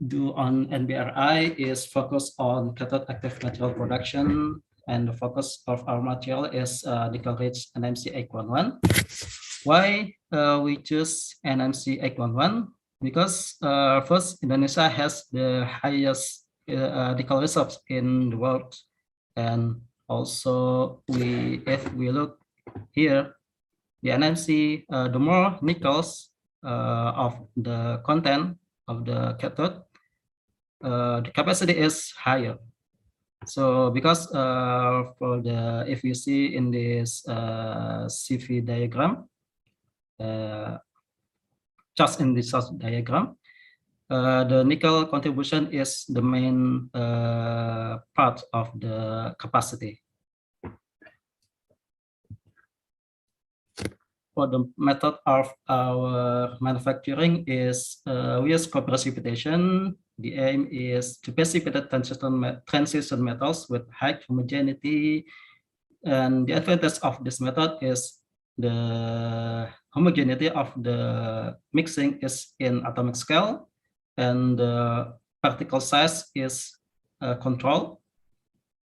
Speaker 4: do on NBRI is focus on cathode active material production, and the focus of our material is nickel-rich NMC 811. Why we choose NMC 811? Because first, Indonesia has the highest nickel reserves in the world, and also if we look here, the NMC, the more nickels of the content of the cathode, the capacity is higher. So because for the, if you see in this CV diagram, just in this diagram, the nickel contribution is the main part of the capacity. For the method of our manufacturing is we use co-precipitation. The aim is to precipitate transition metals with high homogeneity, and the advantage of this method is the homogeneity of the mixing is in atomic scale, and the particle size is controlled.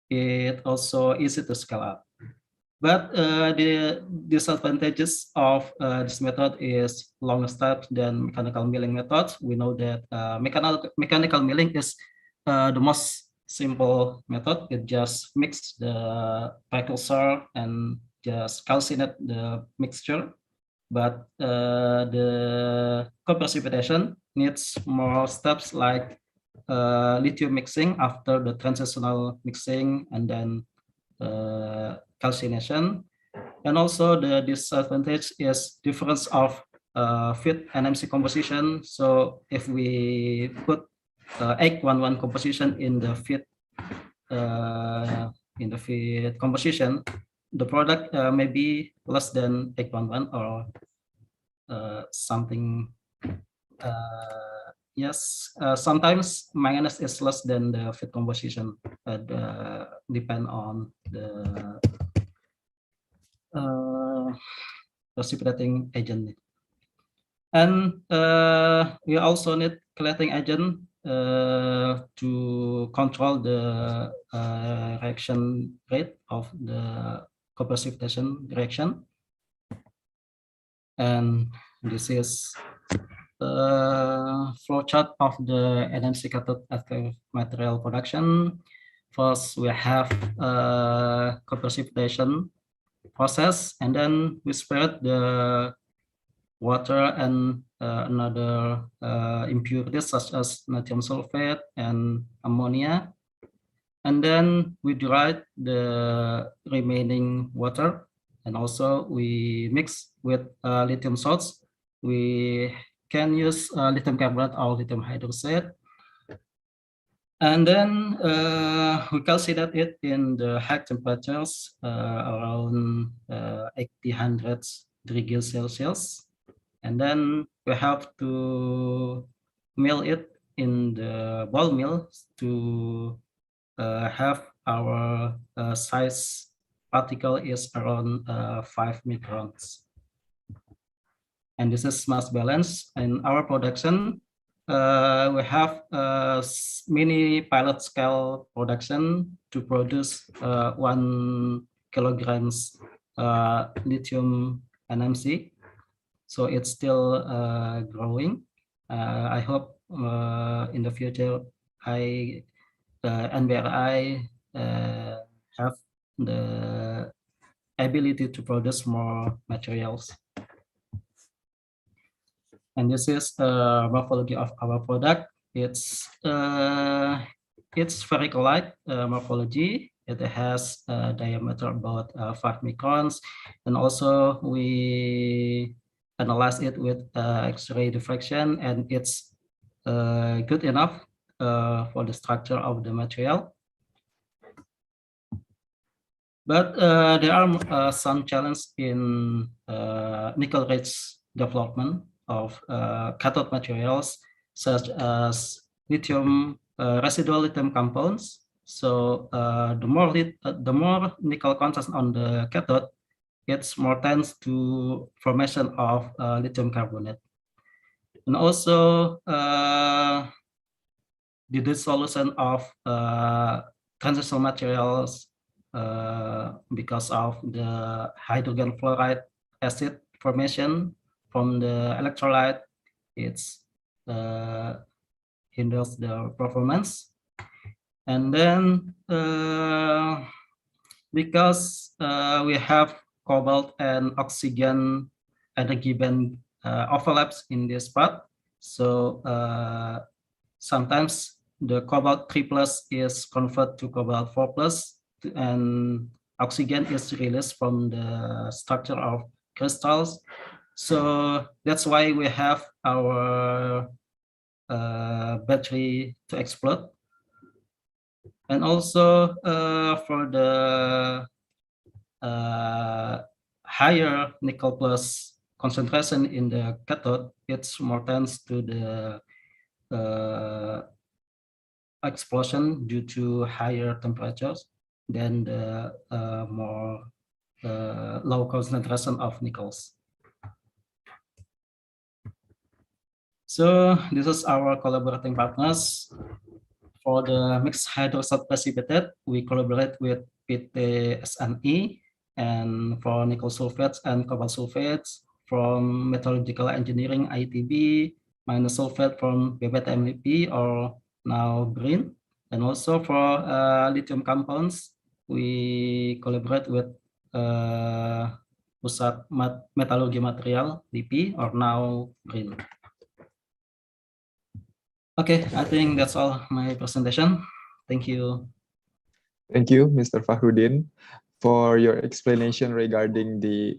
Speaker 4: It also easy to scale up. But the disadvantages of this method is longer steps than mechanical milling methods. We know that mechanical milling is the most simple method. It just mix the precursor and just calcinate the mixture. But the co-precipitation needs more steps like lithium mixing after the transitional mixing and then calcination. And also the disadvantage is difference of feed NMC composition. So if we put 811 composition in the feed composition, the product may be less than 811 or something. Yes, sometimes manganese is less than the feed composition. Depend on the precipitating agent. And we also need chelating agent to control the reaction rate of the co-precipitation reaction. And this is the flowchart of the NMC cathode active material production. First, we have co-precipitation process, and then we spread the water and another impurities such as natrium sulfate and ammonia, and then we dry the remaining water, and also we mix with lithium salts. We can use lithium carbonate or lithium hydroxide. And then we calcinate it in the high temperatures around 800 degrees Celsius. And then we have to mill it in the ball mill to have our size particle is around 5 microns. and this is mass balance. In our production, we have mini pilot scale production to produce 1 kilograms lithium NMC. So it's still growing. I hope in the future, NBRI have the ability to produce more materials. And this is the morphology of our product. It's spherical-like morphology. It has a diameter about 5 microns, and also we analyze it with X-ray diffraction, and it's good enough for the structure of the material. But there are some challenges in nickel-rich development of cathode materials, such as lithium, residual lithium compounds. So the more nickel content on the cathode, it's more tends to formation of lithium carbonate. And also the dissolution of transitional materials because of the hydrogen fluoride acid formation from the electrolyte, it's hinders the performance. And then because we have cobalt and oxygen energy band overlaps in this part, so sometimes the cobalt 3+ is converted to cobalt 4+, and oxygen is released from the structure of crystals. So that's why we have our battery to explode. And also for the higher nickel plus concentration in the cathode, it's more tends to the explosion due to higher temperatures than the more low concentration of nickels. So this is our collaborating partners. For the mixed hydroxide precipitate, we collaborate with PT-SNI, and for nickel sulfates and cobalt sulfates from metallurgical engineering ITB, minus sulfate from BPTMLP or now green. And also for lithium compounds, we collaborate with Pusat Metallurgi Material (DP) or now green. Okay, I think that's all my presentation. Thank you.
Speaker 1: Thank you, Mr. Fahrudin, for your explanation regarding the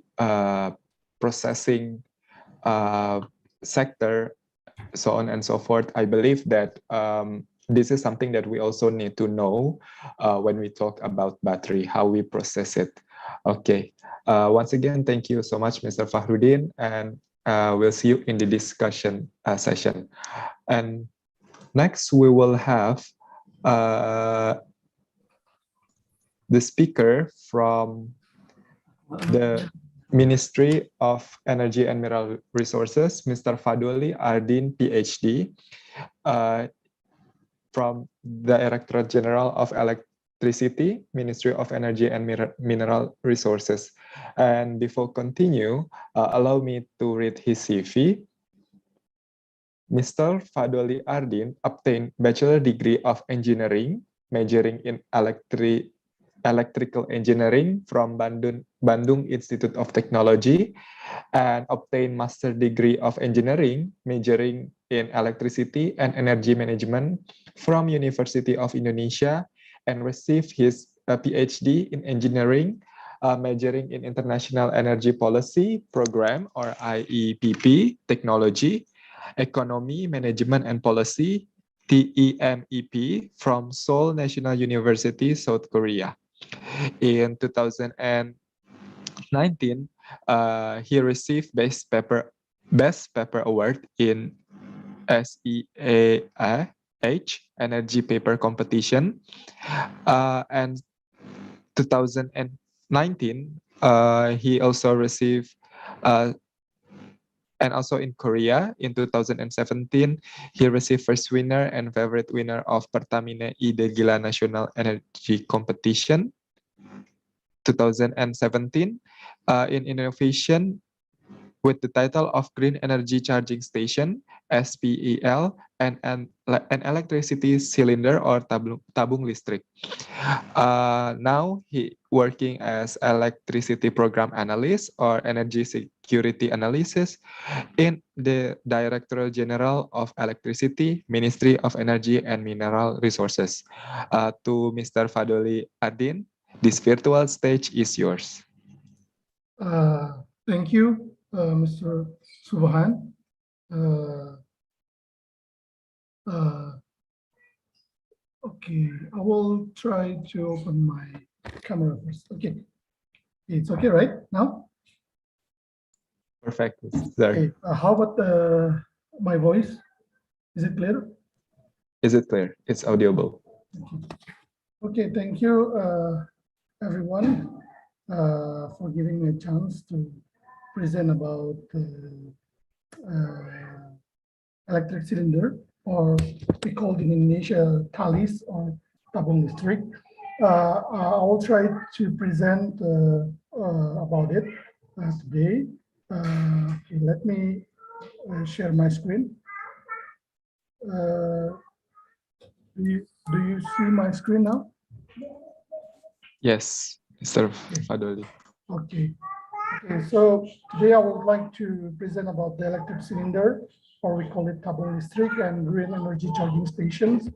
Speaker 1: processing sector, so on and so forth. I believe that this is something that we also need to know when we talk about battery, how we process it. Okay, once again, thank you so much, Mr. Fahrudin, and we'll see you in the discussion session. And next, we will have the speaker from the Ministry of Energy and Mineral Resources, Mr. Fadoli Ardin, PhD, from the Directorate General of Electricity, Ministry of Energy and Mineral Resources. And before continue, allow me to read his CV. Mr. Fadoli Ardin obtained Bachelor degree of Engineering, majoring in Electrical Engineering from Bandung Institute of Technology, and obtained Master degree of Engineering, majoring in Electricity and Energy Management from University of Indonesia, and received his PhD in Engineering, majoring in International Energy Policy Program or IEPP Technology, Economy, Management and Policy, TEMEP, from Seoul National University, South Korea. In 2019, he received Best Paper Award in SEAH Energy Paper Competition. And 2019, he also received And also in Korea in 2017, he received first winner and favorite winner of Pertamina Ide Gila National Energy Competition 2017 in innovation with the title of Green Energy Charging Station, SPEL, and an electricity cylinder or tabung listrik. Now he working as electricity program analyst or energy security analysis in the Directorate General of Electricity, Ministry of Energy and Mineral Resources. To Mr. Fahrudin, this virtual stage is yours.
Speaker 5: Thank you, Mr. Subhan. Okay, I will try to open my camera first. Okay, it's okay, right now?
Speaker 1: Perfect, sir.
Speaker 5: Okay. How about my voice? Is it clear?
Speaker 1: Is it clear? It's audible.
Speaker 5: Okay, thank you, everyone, for giving me a chance to present about electric cylinder, or we call it in Indonesia talis or tabung listrik. I will try to present about it today. Okay, let me share my screen. Do you see my screen now?
Speaker 1: Yes, Mr. Fahrudin.
Speaker 5: Okay. Okay, so today I would like to present about the electric cylinder, or we call it tabung listrik, and green energy charging stations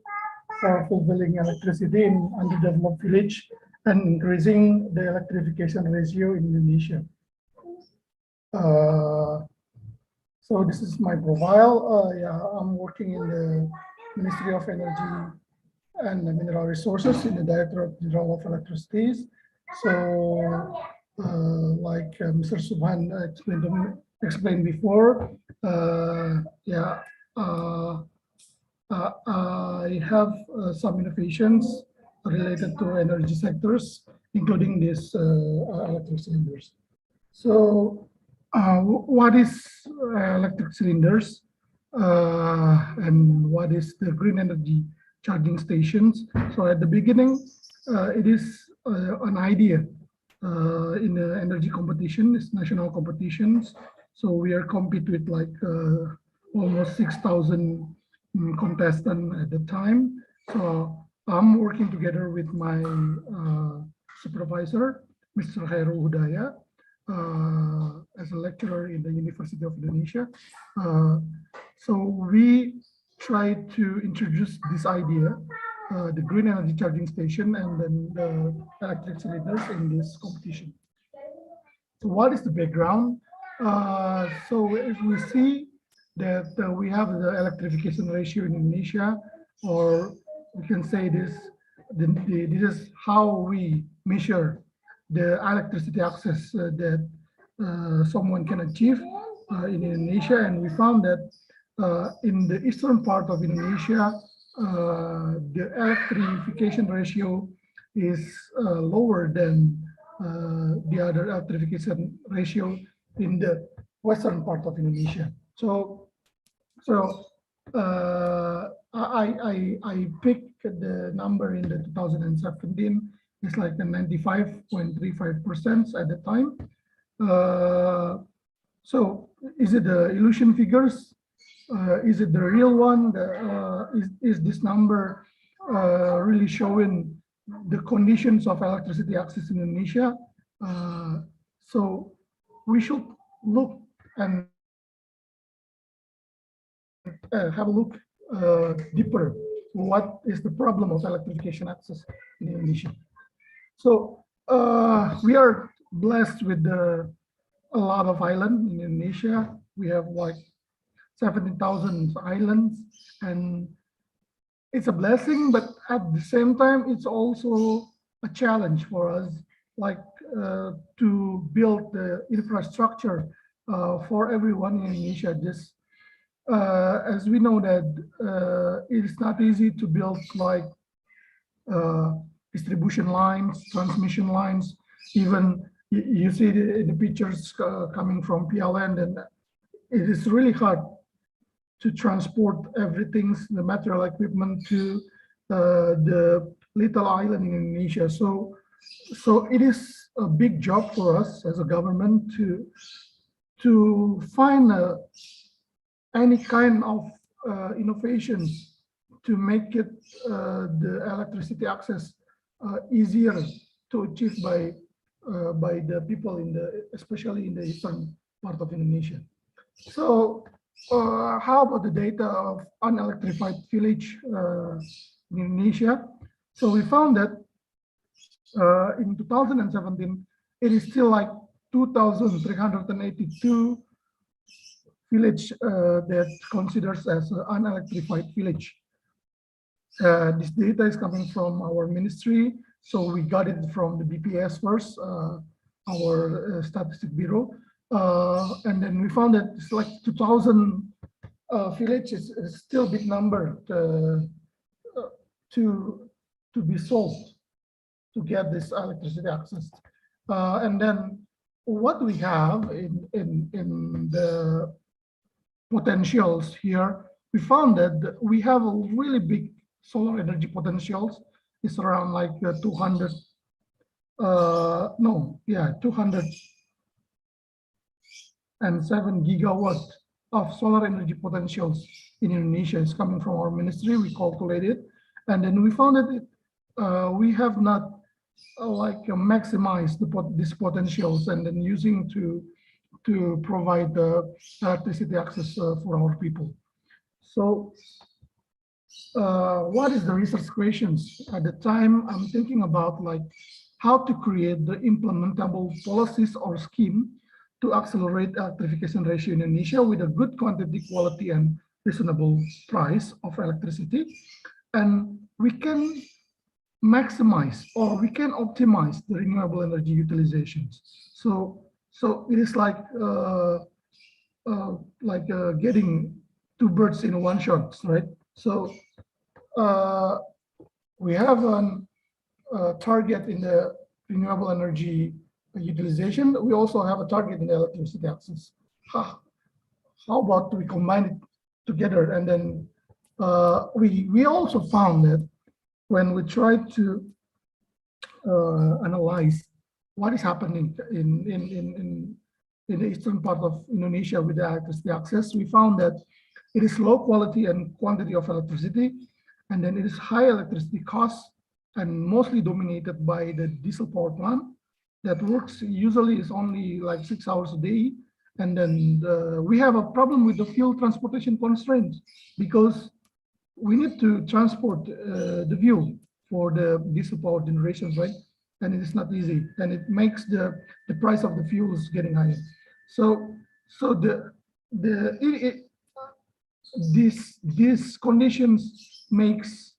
Speaker 5: for fulfilling electricity in underdeveloped village and increasing the electrification ratio in Indonesia. So this is my profile. Yeah, I'm working in the Ministry of Energy and Mineral Resources in the Directorate General of Electricity. So like Mr. Subhan explained before, yeah, I have some innovations related to energy sectors, including these electric cylinders. So what is electric cylinders and what is the green energy charging stations? So at the beginning, it is an idea in the energy competition, it's national competitions. So we are compete with like almost 6,000 contestants at the time. So I'm working together with my supervisor, Mr. Fahrudin, as a lecturer in the University of Indonesia. So we try to introduce this idea, the green energy charging station and then the electric cylinders in this competition. So what is the background? So if we see that we have the electrification ratio in Indonesia, or we can say this is how we measure the electricity access that someone can achieve in Indonesia, and we found that in the eastern part of Indonesia, the electrification ratio is lower than the other electrification ratio in the western part of Indonesia. So I picked the number in the 2017. It's like the 95.35% at the time. So is it the illusion figures? Is it the real one? Is this number really showing the conditions of electricity access in Indonesia? So we should look and have a look deeper. What is the problem of electrification access in Indonesia? So we are blessed with a lot of islands in Indonesia. We have like 17,000 islands, and it's a blessing, but at the same time, it's also a challenge for us, like to build the infrastructure for everyone in Indonesia. Just as we know that it is not easy to build like distribution lines, transmission lines. Even you see the pictures coming from PLN, and it is really hard to transport everything, the material equipment to the little island in Indonesia. So it is a big job for us as a government to find any kind of innovations to make it the electricity access easier to achieve by the people especially in the eastern part of Indonesia. So how about the data of unelectrified village in Indonesia? So we found that in 2017, it is still like 2,382 village that considers as an unelectrified village. This data is coming from our ministry, so we got it from the BPS first, our statistic bureau, and then we found that it's like 2,000 villages is still a big number to be solved to get this electricity access. And then what we have in the potentials here, we found that we have a really big solar energy potentials. It's around like 207 gigawatts of solar energy potentials in Indonesia. Is coming from our ministry. We calculated, and then we found that we have not maximized these potentials and then using to provide the electricity access for our people. So what is the research questions? At the time, I'm thinking about like how to create the implementable policies or scheme to accelerate electrification ratio in Indonesia with a good quantity, quality, and reasonable price of electricity. And we can maximize or we can optimize the renewable energy utilizations. So it is like getting two birds in one shot, right? So we have a target in the renewable energy utilization. We also have a target in the electricity access. How about we combine it together? And then we also found that when we tried to analyze what is happening in the eastern part of Indonesia with the electricity access, we found that it is low quality and quantity of electricity, and then it is high electricity costs and mostly dominated by the diesel power plant that works usually is only like 6 hours a day. And then we have a problem with the fuel transportation constraints because we need to transport the fuel for the diesel power generations, right? And it is not easy, and it makes the price of the fuels getting higher. So these conditions makes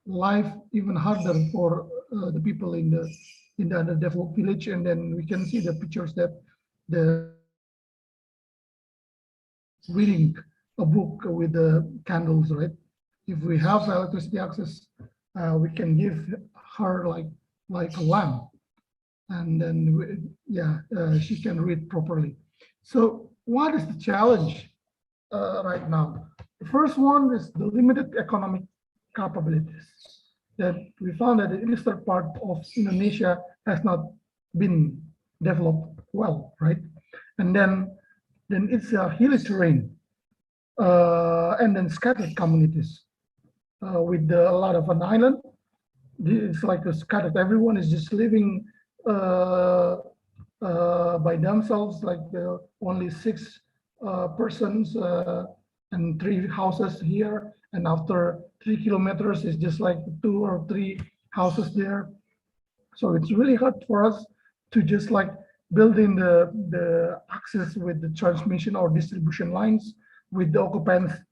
Speaker 5: life even harder for the people in the underdeveloped village. And then we can see the pictures that the reading a book with the candles, right? If we have electricity access, we can give her like a lamp, and then she can read properly. So what is the challenge right now? The first one is the limited economic capabilities that we found that the eastern part of Indonesia has not been developed well, right? And then it's a hilly terrain, and then scattered communities with a lot of an island. It's like a scattered. Everyone is just living by themselves, like only 6 persons and 3 houses here. And after 3 kilometers, it's just like 2 or 3 houses there. So it's really hard for us to just like building the access with the transmission or distribution lines with the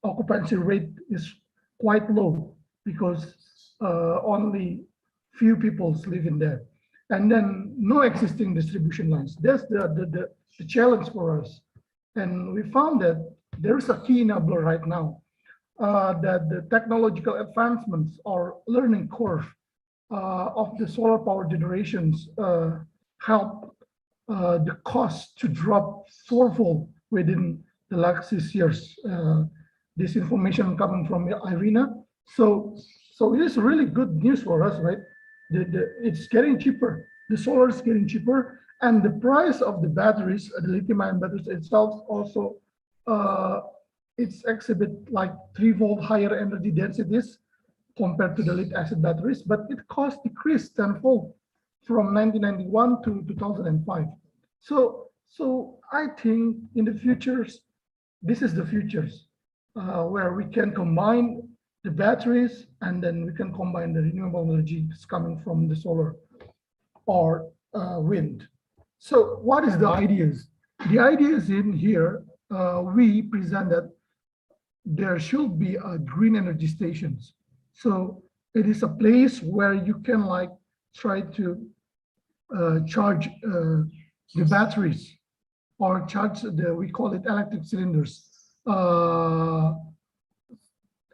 Speaker 5: occupancy rate is quite low because only few people live in there, and then no existing distribution lines. That's the challenge for us. And we found that there is a key enabler right now, that the technological advancements or learning curve of the solar power generations help the cost to drop 4-fold within the last 6 years. This information coming from Irina. So it is really good news for us, right? It's getting cheaper. The solar is getting cheaper, and the price of the batteries, the lithium-ion batteries itself, also it's exhibit like 3-fold higher energy densities compared to the lead-acid batteries, but it cost decreased tenfold from 1991 to 2005. So I think in the futures, this is the futures where we can combine the batteries, and then we can combine the renewable energy coming from the solar or wind. So what is the ideas? The ideas in here, we present that there should be green energy stations. So it is a place where you can like try to charge the batteries or charge we call it electric cylinders.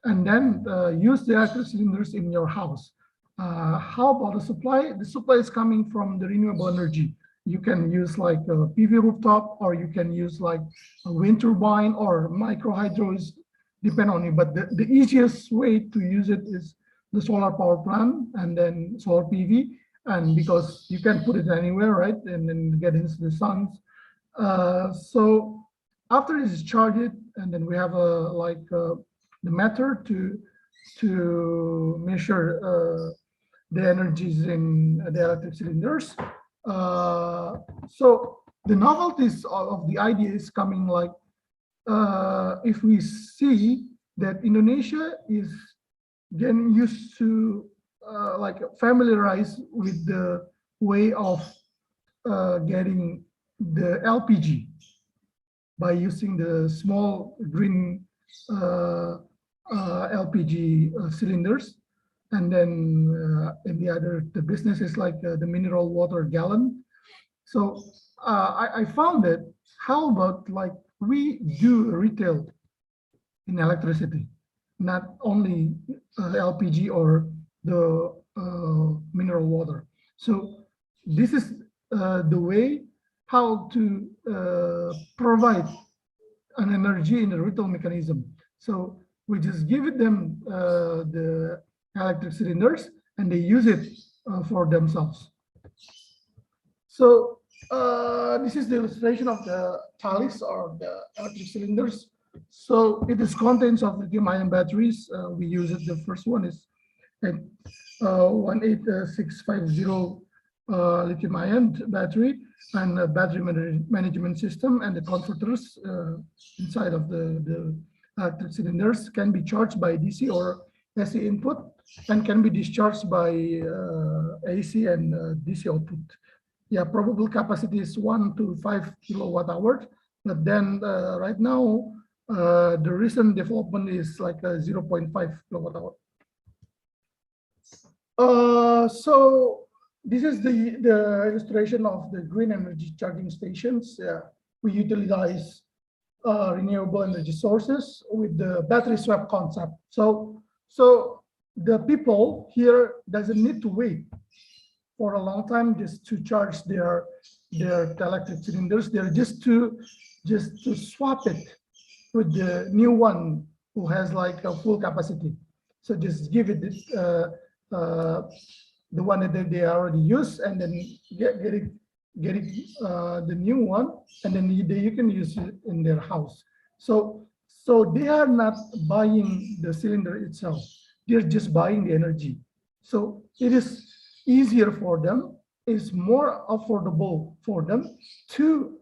Speaker 5: And then use the electric cylinders in your house. How about the supply? The supply is coming from the renewable energy. You can use like a PV rooftop, or you can use like a wind turbine or micro hydros, depend on you. But the easiest way to use it is the solar power plant and then solar PV. And because you can put it anywhere, right? And then get into the sun. So after it is charged, and then we have the method to measure the energies in the electric cylinders. So the novelties of the idea is coming like if we see that Indonesia is getting used to like familiarized with the way of getting the LPG by using the small green LPG cylinders, and then in the business is like the mineral water gallon. So I found that how about like we do retail in electricity, not only LPG or the mineral water. So this is the way how to provide an energy in the retail mechanism. So we just give them the electric cylinders, and they use it for themselves. So this is the illustration of the talis or the electric cylinders. So it is contents of lithium-ion batteries. We use it. The first one is 18650 lithium-ion battery, and a battery management system, and the converters inside of the electric cylinders can be charged by DC or AC input, and can be discharged by AC and DC output. Yeah, probable capacity is 1 to 5 kilowatt hours, but then right now the recent development is like 0.5 kilowatt hour. So this is the illustration of the green energy charging stations. We utilize renewable energy sources with the battery swap concept. So the people here doesn't need to wait for a long time just to charge their electric cylinders. They're just to swap it with the new one who has like a full capacity. So just give it this, the one that they already use, and then get it the new one, and then you can use it in their house. So they are not buying the cylinder itself. They're just buying the energy. So it is easier for them. It's more affordable for them to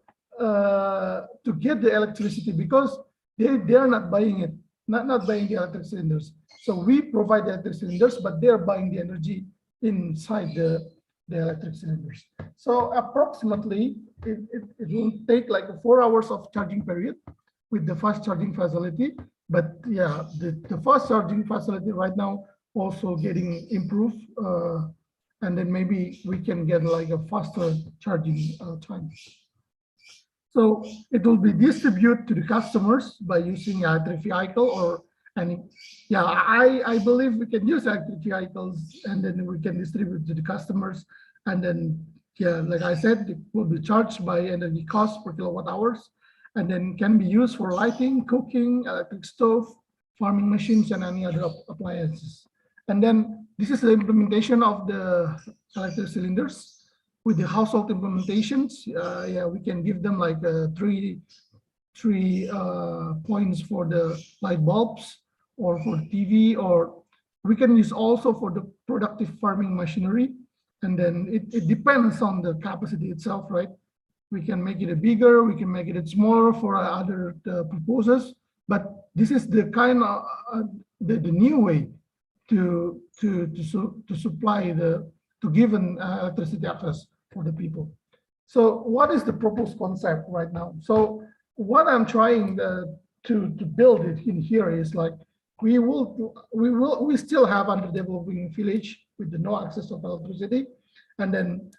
Speaker 5: get the electricity, because they are not buying it, not buying the electric cylinders. So we provide the electric cylinders, but they're buying the energy inside the electric cylinders. So approximately it will take like 4 hours of charging period with the fast charging facility. But yeah, the fast charging facility right now also getting improved, and then maybe we can get like a faster charging time. So it will be distributed to the customers by using electric vehicle or any. Yeah, I believe we can use electric vehicles, and then we can distribute to the customers, and then yeah, like I said, it will be charged by energy cost per kilowatt hours, and then can be used for lighting, cooking, electric stove, farming machines, and any other appliances. And then this is the implementation of the electric cylinders. With the household implementations, yeah, we can give them like three points for the light bulbs or for TV, or we can use also for the productive farming machinery. And then it depends on the capacity itself, right? We can make it bigger, we can make it smaller for other purposes, but this is the kind of the new way to supply to give an electricity access for the people. So what is the proposed concept right now? So what I'm trying to build it in here is like we still have underdeveloping village with the no access to electricity, and then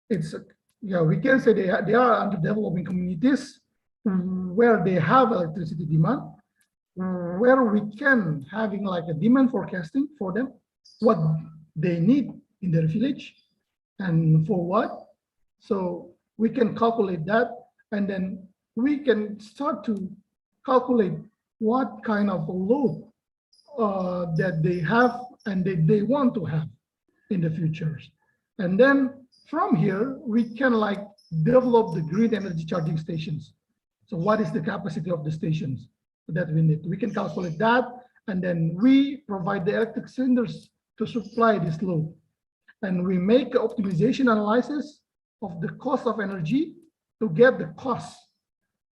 Speaker 5: it's we can say they are underdeveloping communities where they have electricity demand, where we can having like a demand forecasting for them, what they need in their village and for what. So we can calculate that, and then we can start to calculate what kind of load that they have and they want to have in the future. And then from here, we can like develop the grid energy charging stations. So what is the capacity of the stations that we need? We can calculate that, and then we provide the electric cylinders to supply this load. And we make optimization analysis of the cost of energy to get the cost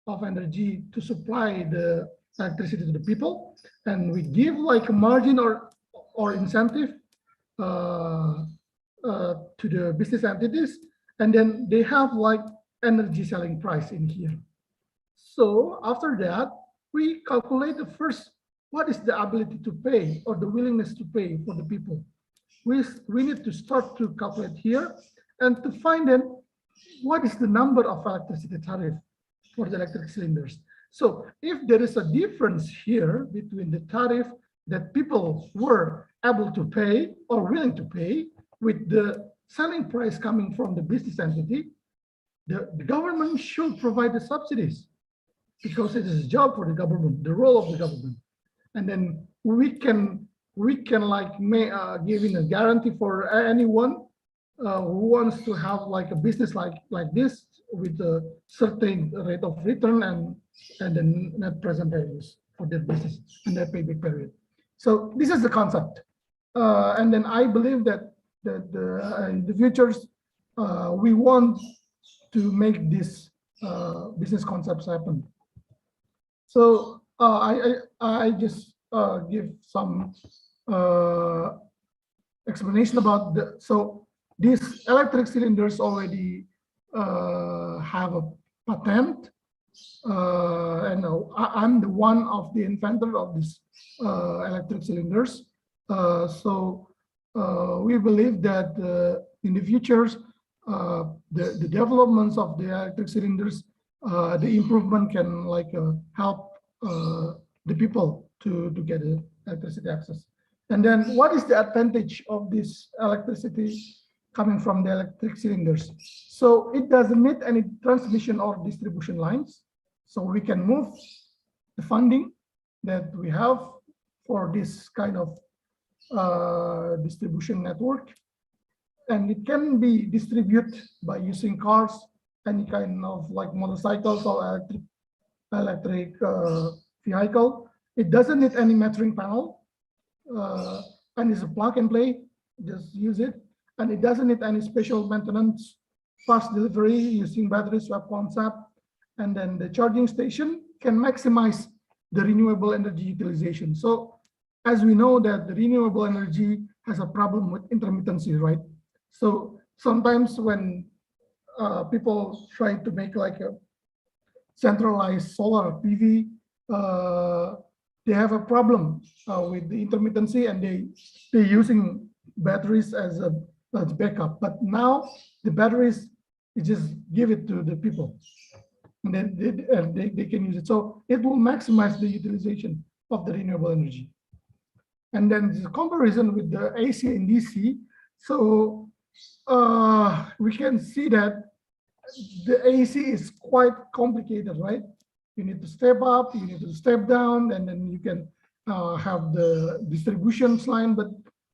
Speaker 5: of energy to supply the electricity to the people. And we give like a margin or incentive to the business entities, and then they have like energy selling price in here. So after that, we calculate the first, what is the ability to pay or the willingness to pay for the people. We need to start to calculate here and to find then what is the number of electricity tariff for the electric cylinders. So if there is a difference here between the tariff that people were able to pay or willing to pay with the selling price coming from the business entity, the government should provide the subsidies, because it is a job for the government, the role of the government. And then we can like giving a guarantee for anyone who wants to have like a business like this with a certain rate of return and the net present values for their business and their payback period. So this is the concept. And then I believe that in the futures, we want to make these business concepts happen. So I just give some explanation about so these electric cylinders already have a patent, and I'm the one of the inventor of these electric cylinders. So we believe that in the futures, the developments of the electric cylinders, the improvement can like help the people to get electricity access. And then what is the advantage of this electricity coming from the electric cylinders? So it doesn't need any transmission or distribution lines. So we can move the funding that we have for this kind of distribution network, and it can be distributed by using cars, any kind of like motorcycles or electric vehicle. It doesn't need any metering panel, and it's a plug and play, just use it. And it doesn't need any special maintenance, fast delivery using battery swap concept. And then the charging station can maximize the renewable energy utilization. So as we know that the renewable energy has a problem with intermittency, right? So sometimes when people try to make like a centralized solar PV, they have a problem with the intermittency, and they're using batteries as a backup. But now the batteries, you just give it to the people, and then they can use it. So it will maximize the utilization of the renewable energy. And then the comparison with the AC and DC. So we can see that the AC is quite complicated, right? you need to step up, you need to step down, and then you can have the distributions line. But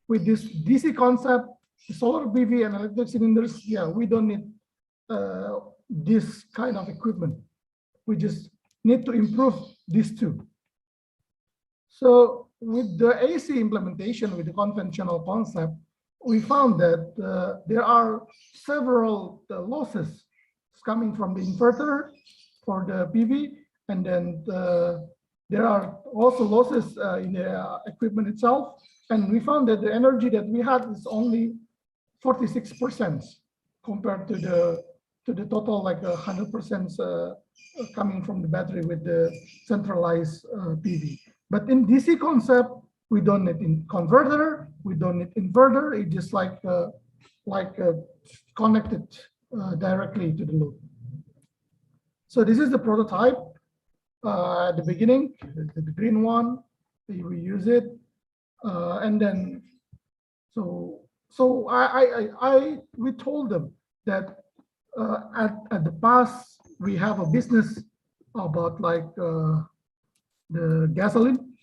Speaker 5: with this DC concept, the solar PV and electric cylinders, yeah, we don't need this kind of equipment. We just need to improve these two. So with the AC implementation, with the conventional concept, we found that there are several losses coming from the inverter for the PV, and then there are also losses in the equipment itself. And we found that the energy that we had is only 46% compared to the total, like 100% coming from the battery with the centralized PV. But in DC concept, we don't need converter, we don't need inverter. It's just like connected directly to the load. So this is the prototype at the beginning, the green one. We use it, and then we told them that at the past we have a business about like the gasoline,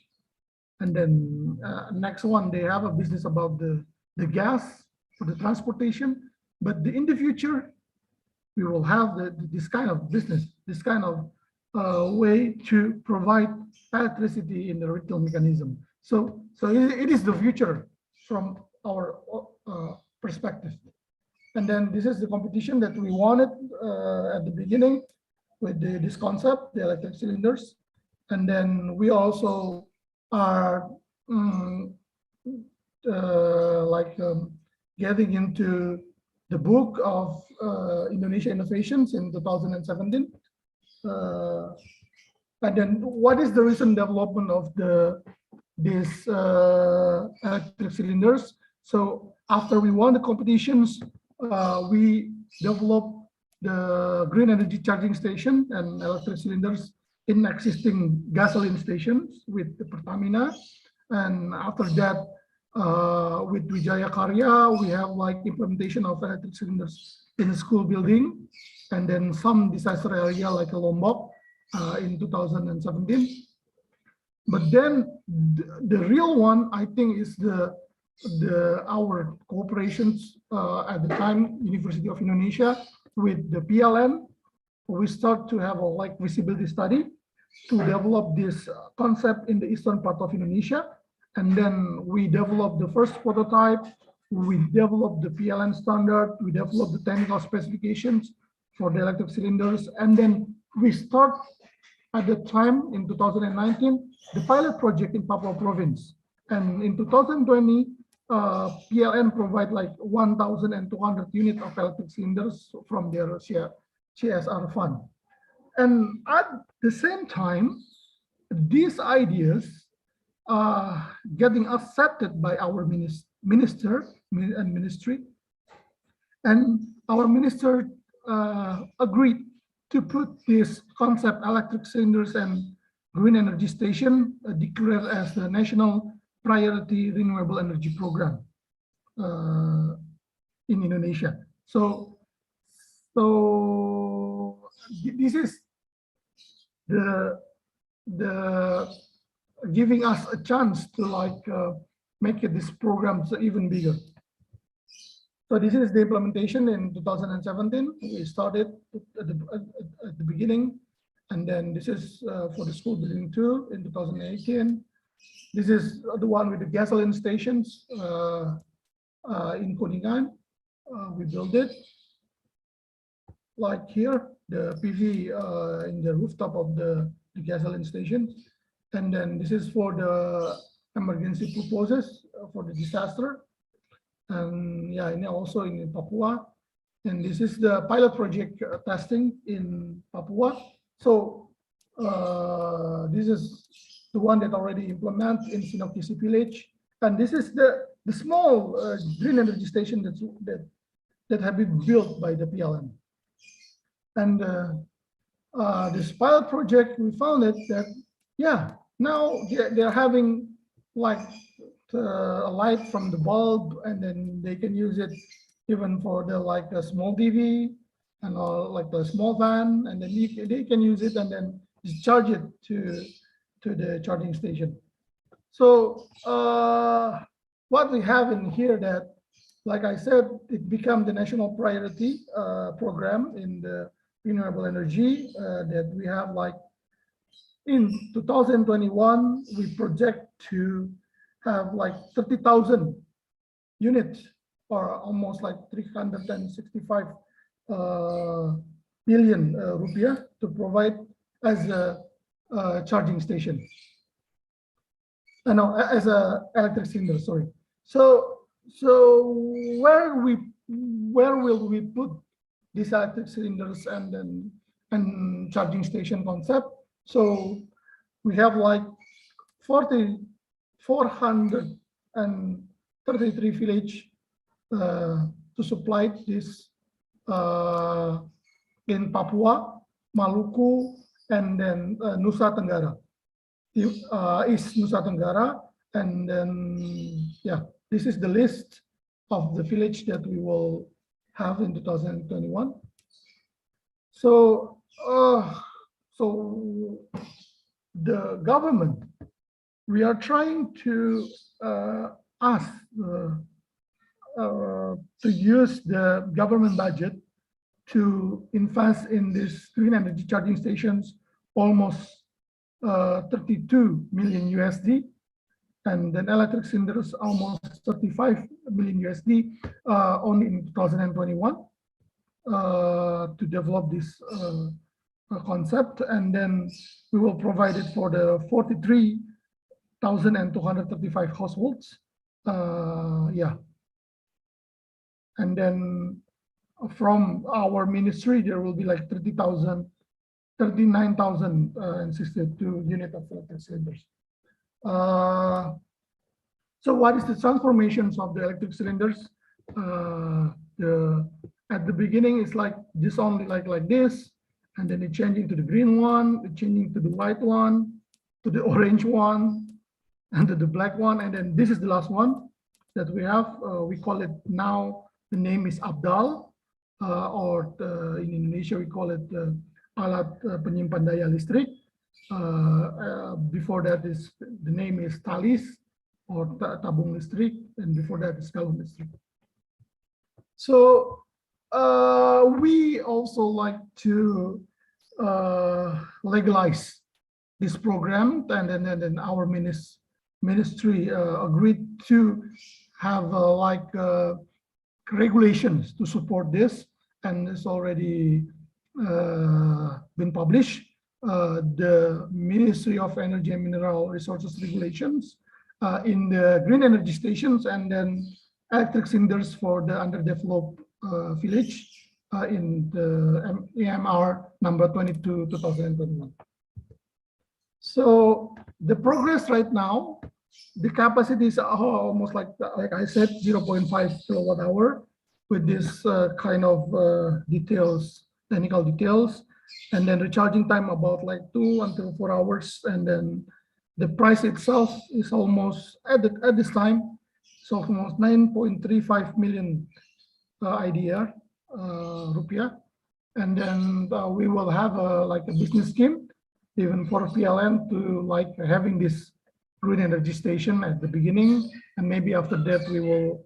Speaker 5: and then next one they have a business about the gas for the transportation. But in the future we will have this kind of business, this kind of way to provide electricity in the retail mechanism. So it is the future from our perspective. And then this is the competition that we wanted at the beginning with this concept, the electric cylinders. And then we also are getting into the book of Indonesia innovations in 2017. And then what is the recent development of these electric cylinders? So after we won the competitions, we developed the green energy charging station and electric cylinders in existing gasoline stations with the Pertamina. And after that, with Wijaya Karya, we have like implementation of electric cylinders in a school building, and then some disaster area like Lombok in 2017. But then the real one, I think, is our cooperations at the time, University of Indonesia with the PLN. We start to have a like visibility study to develop this concept in the eastern part of Indonesia. And then we developed the first prototype, we developed the PLN standard, we developed the technical specifications for the electric cylinders. And then we start at the time in 2019, the pilot project in Papua province. And in 2020, PLN provide like 1,200 units of electric cylinders from their CSR fund. And at the same time, these ideas are getting accepted by our minister and ministry. And our minister agreed to put this concept, electric cylinders and green energy station, declared as the national priority renewable energy program in Indonesia. So this is the giving us a chance to like make this program even bigger. So this is the implementation in 2017. We started at the beginning, and then this is for the school building 2 in 2018. This is the one with the gasoline stations in Kuningan. We built it like here, the PV in the rooftop of the gasoline station. And then this is for the emergency purposes for the disaster. And yeah, and also in Papua. And this is the pilot project testing in Papua. So this is the one that already implemented in Sinokisi village. And this is the small green energy station that have been built by the PLN. And this pilot project, we found it that, yeah, now they're having like a light from the bulb, and then they can use it even for the like a small TV and like the small van, and then they can use it, and then discharge it to the charging station. So what we have in here that, like I said, it became the national priority program in the renewable energy that we have. Like in 2021, we project to have like 30,000 units, or almost like 365 billion rupiah to provide as a charging station. No, as a electric cylinder. Sorry. So where will we put these electric cylinders and charging station concept? So we have like 433 village to supply this in Papua, Maluku, and then Nusa Tenggara, East Nusa Tenggara, and then yeah, this is the list of the village that we will have in 2021. So so the government, we are trying to ask to use the government budget to invest in this green energy charging stations, almost 32 million USD, and then electric cylinders almost 35 million USD only in 2021 to develop this concept, and then we will provide it for the 43,235 households. Yeah, and then from our ministry there will be like 39,062 units of electric cylinders. So what is the transformations of the electric cylinders? At the beginning it's like this, only like this, and then it changing to the green one, it changing to the white one, to the orange one, and to the black one, and then this is the last one that we have. We call it now, the name is Abdal, or in Indonesia we call it alat penyimpan daya listrik. Before that is the name is Talis or tabung listrik, and before that is galon listrik. So we also like to legalize this program, and then our ministry agreed to have regulations to support this, and it's already been published. The Ministry of Energy and Mineral Resources regulations in the green energy stations, and then electric cylinders for the underdeveloped village in the AMR number 22/2021. So the progress right now, the capacity is almost like I said, 0.5 kilowatt hour with this kind of details, technical details, and then recharging time about like 2 until 4 hours, and then the price itself is almost at this time, it's almost 9.35 million IDR rupiah, and then we will have like a business scheme even for PLN to like having this green energy station at the beginning, and maybe after that we will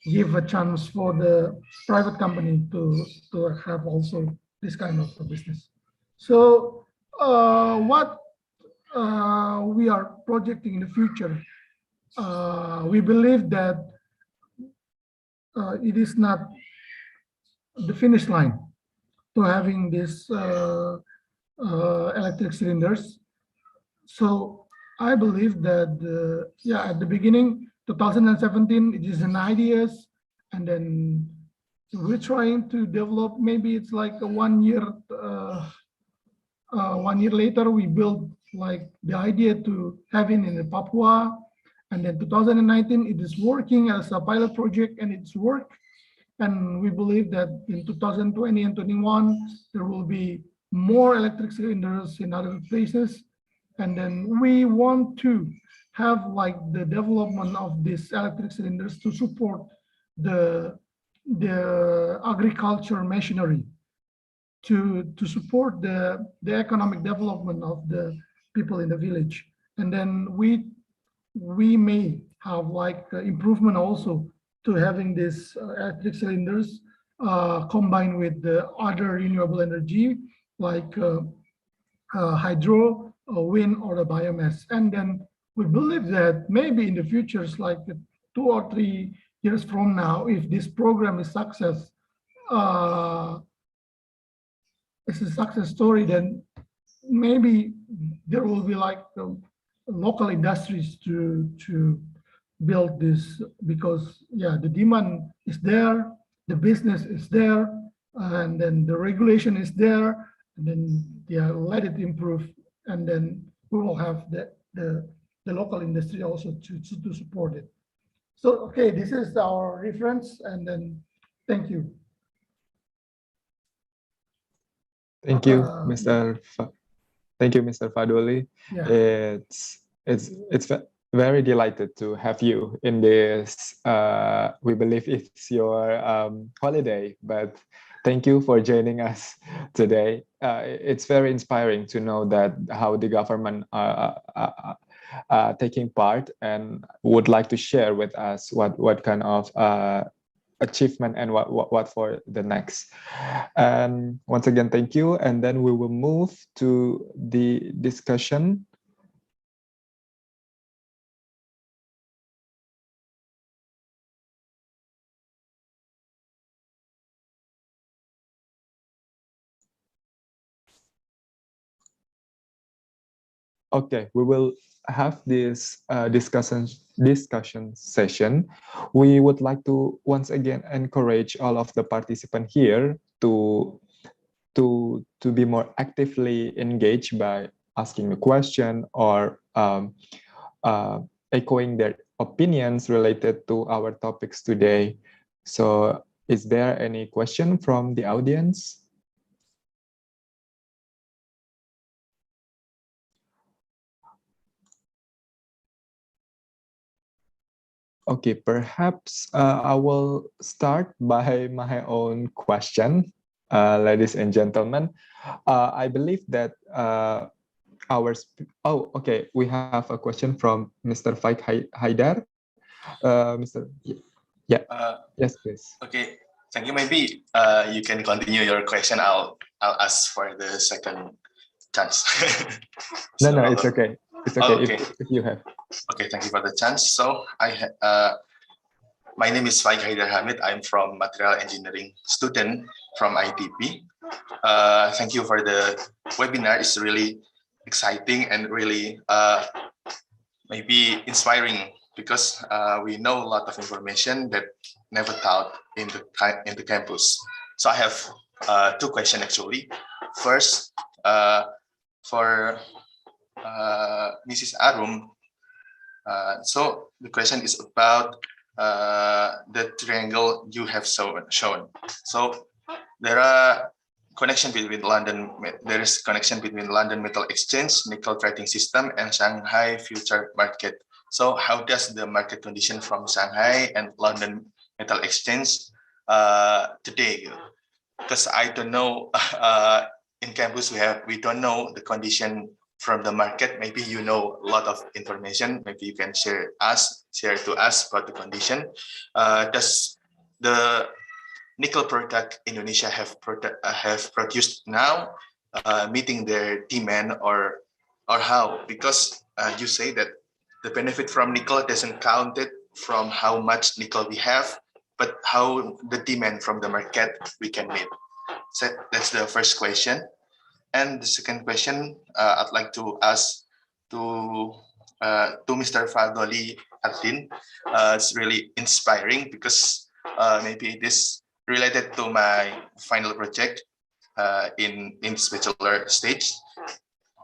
Speaker 5: give a chance for the private company to have also this kind of business. So what we are projecting in the future, we believe that it is not the finish line to having this electric cylinders. So I believe that yeah, at the beginning 2017 it is an ideas, and then we're trying to develop, maybe it's like a 1 year 1 year later we build like the idea to having in the Papua, and then 2019 it is working as a pilot project and it's work, and we believe that in 2020 and 21 there will be more electric cylinders in other places, and then we want to have like the development of these electric cylinders to support the agriculture machinery to support the economic development of the people in the village. And then we may have like improvement also to having this electric cylinders combined with the other renewable energy like hydro, wind, or the biomass. And then we believe that maybe in the future, like 2 or 3 years from now, if this program is it's a success story, then maybe there will be like local industries to build this, because yeah, the demand is there, the business is there, and then the regulation is there, and then yeah, let it improve, and then we will have the local industry also to support it. So okay, this is our reference, and then thank you.
Speaker 1: Thank you, Mr. Thank you, Mr. Fadoli.
Speaker 5: Yeah.
Speaker 1: It's very delighted to have you in this. We believe it's your holiday, but thank you for joining us today. It's very inspiring to know that how the government are taking part and would like to share with us what kind of achievement and what for the next. And once again, thank you. And then we will move to the discussion. Okay, we will have this discussion session. We would like to once again encourage all of the participants here to be more actively engaged by asking a question or echoing their opinions related to our topics today. So, is there any question from the audience? Okay, perhaps I will start by my own question, ladies and gentlemen. I believe that okay, we have a question from Mr. Faik Haidar. Mr. Yeah, yes, please.
Speaker 6: Okay, thank you. Maybe you can continue your question. I'll ask for the second chance.
Speaker 1: So, no, it's okay. It's okay,
Speaker 6: okay.
Speaker 1: If you have.
Speaker 6: Okay, thank you for the chance. So my name is Faik Haidar Hamid. I'm from Material Engineering student from ITP. Thank you for the webinar. It's really exciting and really maybe inspiring, because we know a lot of information that never taught in the campus. So I have 2 questions actually. First, for Mrs. Arum. So the question is about the triangle you have shown. So there are connection between London. There is connection between London Metal Exchange, nickel trading system, and Shanghai future market. So how does the market condition from Shanghai and London Metal Exchange today? Because I don't know. In campus we don't know the condition from the market. Maybe you know a lot of information. Maybe you can share to us about the condition. Does the nickel product Indonesia have produced now meeting their demand, or how? Because you say that the benefit from nickel doesn't count it from how much nickel we have, but how the demand from the market we can meet. So that's the first question. And the second question I'd like to ask to Mr. Fadoli Artin. It's really inspiring, because maybe it is related to my final project in this bachelor stage.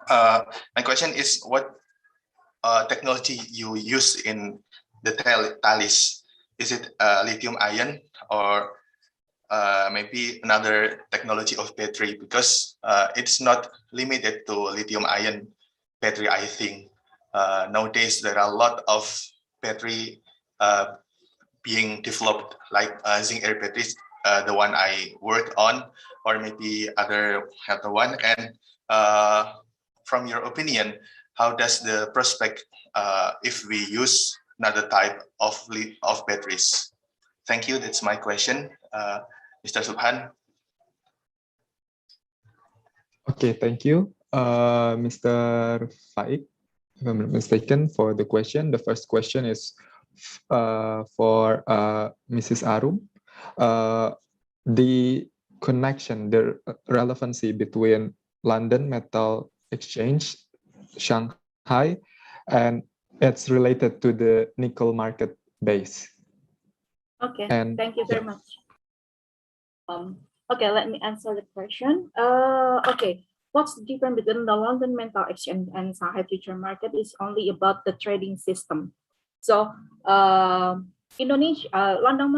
Speaker 6: My question is, what technology you use in the Thalys? Is it lithium ion, or maybe another technology of battery? Because it's not limited to lithium ion battery, I think. Nowadays, there are a lot of battery being developed, like zinc air batteries, the one I worked on, or maybe other one? And from your opinion, how does the prospect if we use another type of batteries? Thank you. That's my question, Mr. Subhan.
Speaker 1: Okay, thank you, Mr. Faik, if I'm not mistaken, for the question. The first question is for Mrs. Arum. The connection, the relevancy between London Metal Exchange, Shanghai, and it's related to the nickel market base.
Speaker 3: Okay,
Speaker 1: And
Speaker 3: thank you very much. Okay, let me answer the question. Okay, what's the difference between the London Metal Exchange and Shanghai Future Market is only about the trading system. So, Indonesia, London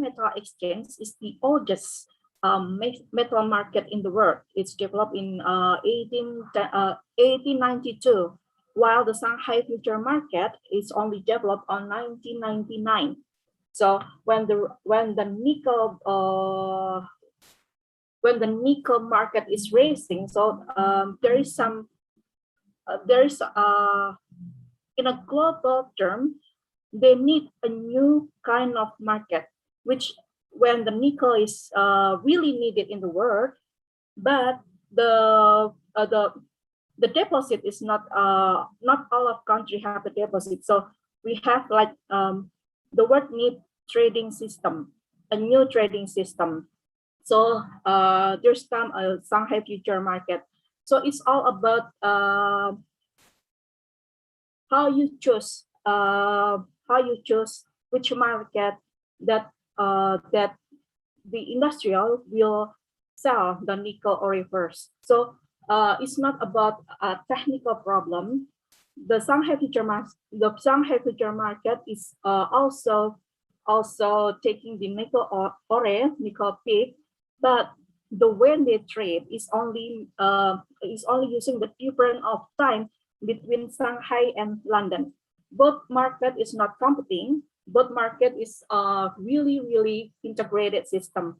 Speaker 3: Metal Exchange is the oldest metal market in the world. It's developed in 1892, while the Shanghai Future Market is only developed on 1999. So when the nickel market is rising, so there is in a global term, they need a new kind of market, which when the nickel is really needed in the world, but the deposit is not all of country have the deposit. So we have like the world need trading system, a new trading system. So there's come a Shanghai Future Market. So it's all about how you choose which market that the industrial will sell the nickel or reverse. So it's not about a technical problem. The Shanghai Future Market is also taking the nickel ore, nickel pig, but the way they trade is only using the difference of time between Shanghai and London. Both market is not competing. Both market is a really integrated system.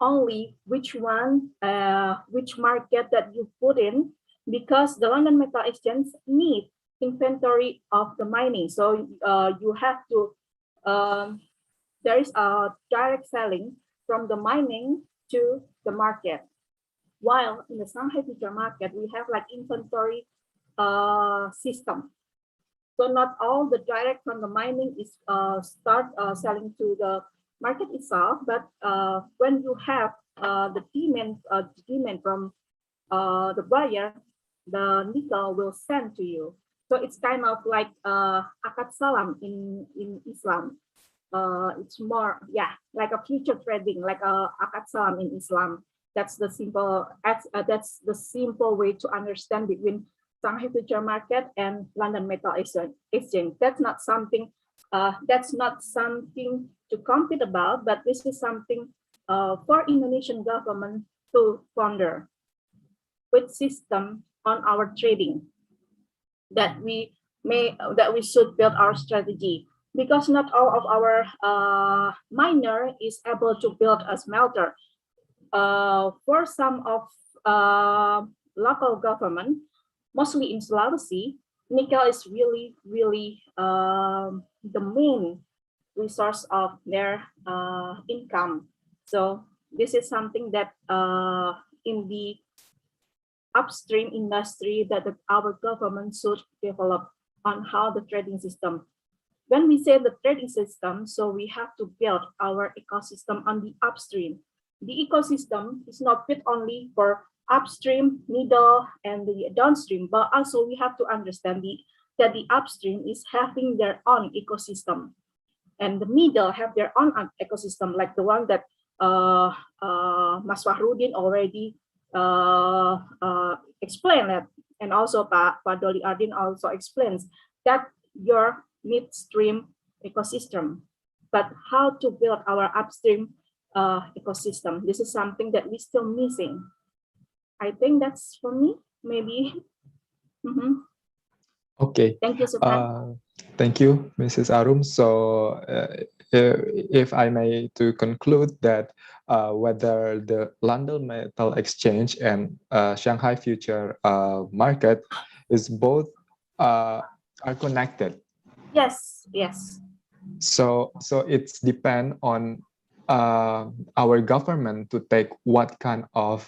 Speaker 3: Only which market that you put in, because the London Metal Exchange need inventory of the mining. So you have to there is a direct selling from the mining to the market. While in the Shanghai Future Market, we have like inventory system. So not all the direct from the mining is start selling to the market itself, but when you have the demand from the buyer, the nickel will send to you. So it's kind of like akad salam in Islam. It's more, yeah, like a future trading, like a akad salam in Islam. That's the simple way to understand between Shanghai Future Market and London Metal Exchange. That's not something to compete about, but this is something for Indonesian government to ponder with system on our trading that we should build our strategy, because not all of our miner is able to build a smelter. For some of local government, mostly in Sulawesi, nickel is really the main resource of their income. So this is something that in the upstream industry that our government should develop on how the trading system. When we say the trading system, so we have to build our ecosystem on the upstream. The ecosystem is not fit only for upstream, middle, and the downstream, but also we have to understand that the upstream is having their own ecosystem, and the middle have their own ecosystem, like the one that Mas Fahrudin already explained it, and also Pak Doli Ardin also explains that your midstream ecosystem. But how to build our upstream ecosystem? This is something that we're still missing. I think that's for me, maybe.
Speaker 1: Okay.
Speaker 3: Thank you, Subhan.
Speaker 1: Thank you, Mrs. Arum. So if I may to conclude that whether the London Metal Exchange and Shanghai Future Market is both are connected.
Speaker 3: Yes, yes.
Speaker 1: So it's depend on our government to take what kind of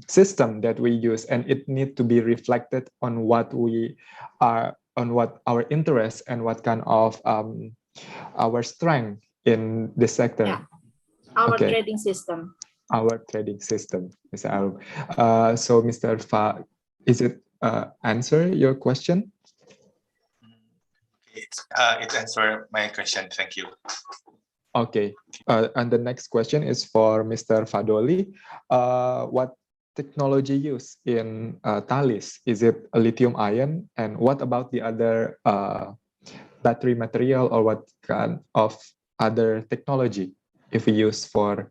Speaker 1: system that we use, and it need to be reflected on what we are, on what our interests and what kind of our strength in this sector.
Speaker 3: Yeah. Our trading system.
Speaker 1: Our trading system, Mr. Arum. So Mr. Fa, is it answer your question?
Speaker 6: It answered my question. Thank you.
Speaker 1: Okay. And the next question is for Mr. Fadoli. What technology used in Thales? Is it a lithium ion? And what about the other battery material, or what kind of other technology if we use for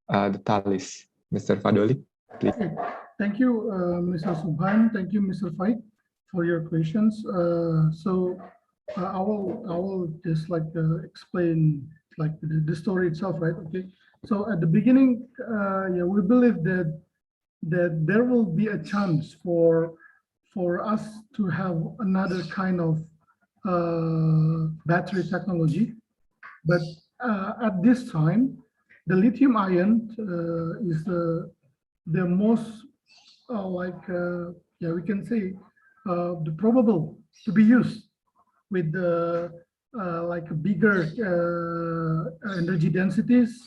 Speaker 1: the Thales? Mr. Fadoli, please.
Speaker 5: Okay. Thank you, Mr. Subhan. Thank you, Mr. Faik, for your questions. I will just like explain like the story itself, right? Okay. So at the beginning, yeah, we believe that there will be a chance for us to have another kind of battery technology, but at this time, the lithium ion is the most yeah, we can say the probable to be used with the like bigger energy densities,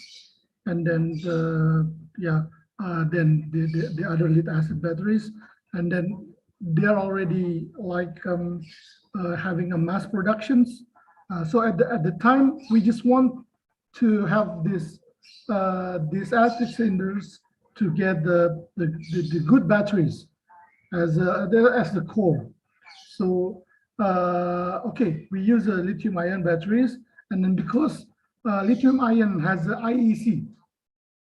Speaker 5: and then then the other lead acid batteries, and then they're already like having a mass productions. So at the time, we just want to have these acid cylinders to get the good batteries as the core. So okay, we use lithium ion batteries, and then because lithium ion has the IEC,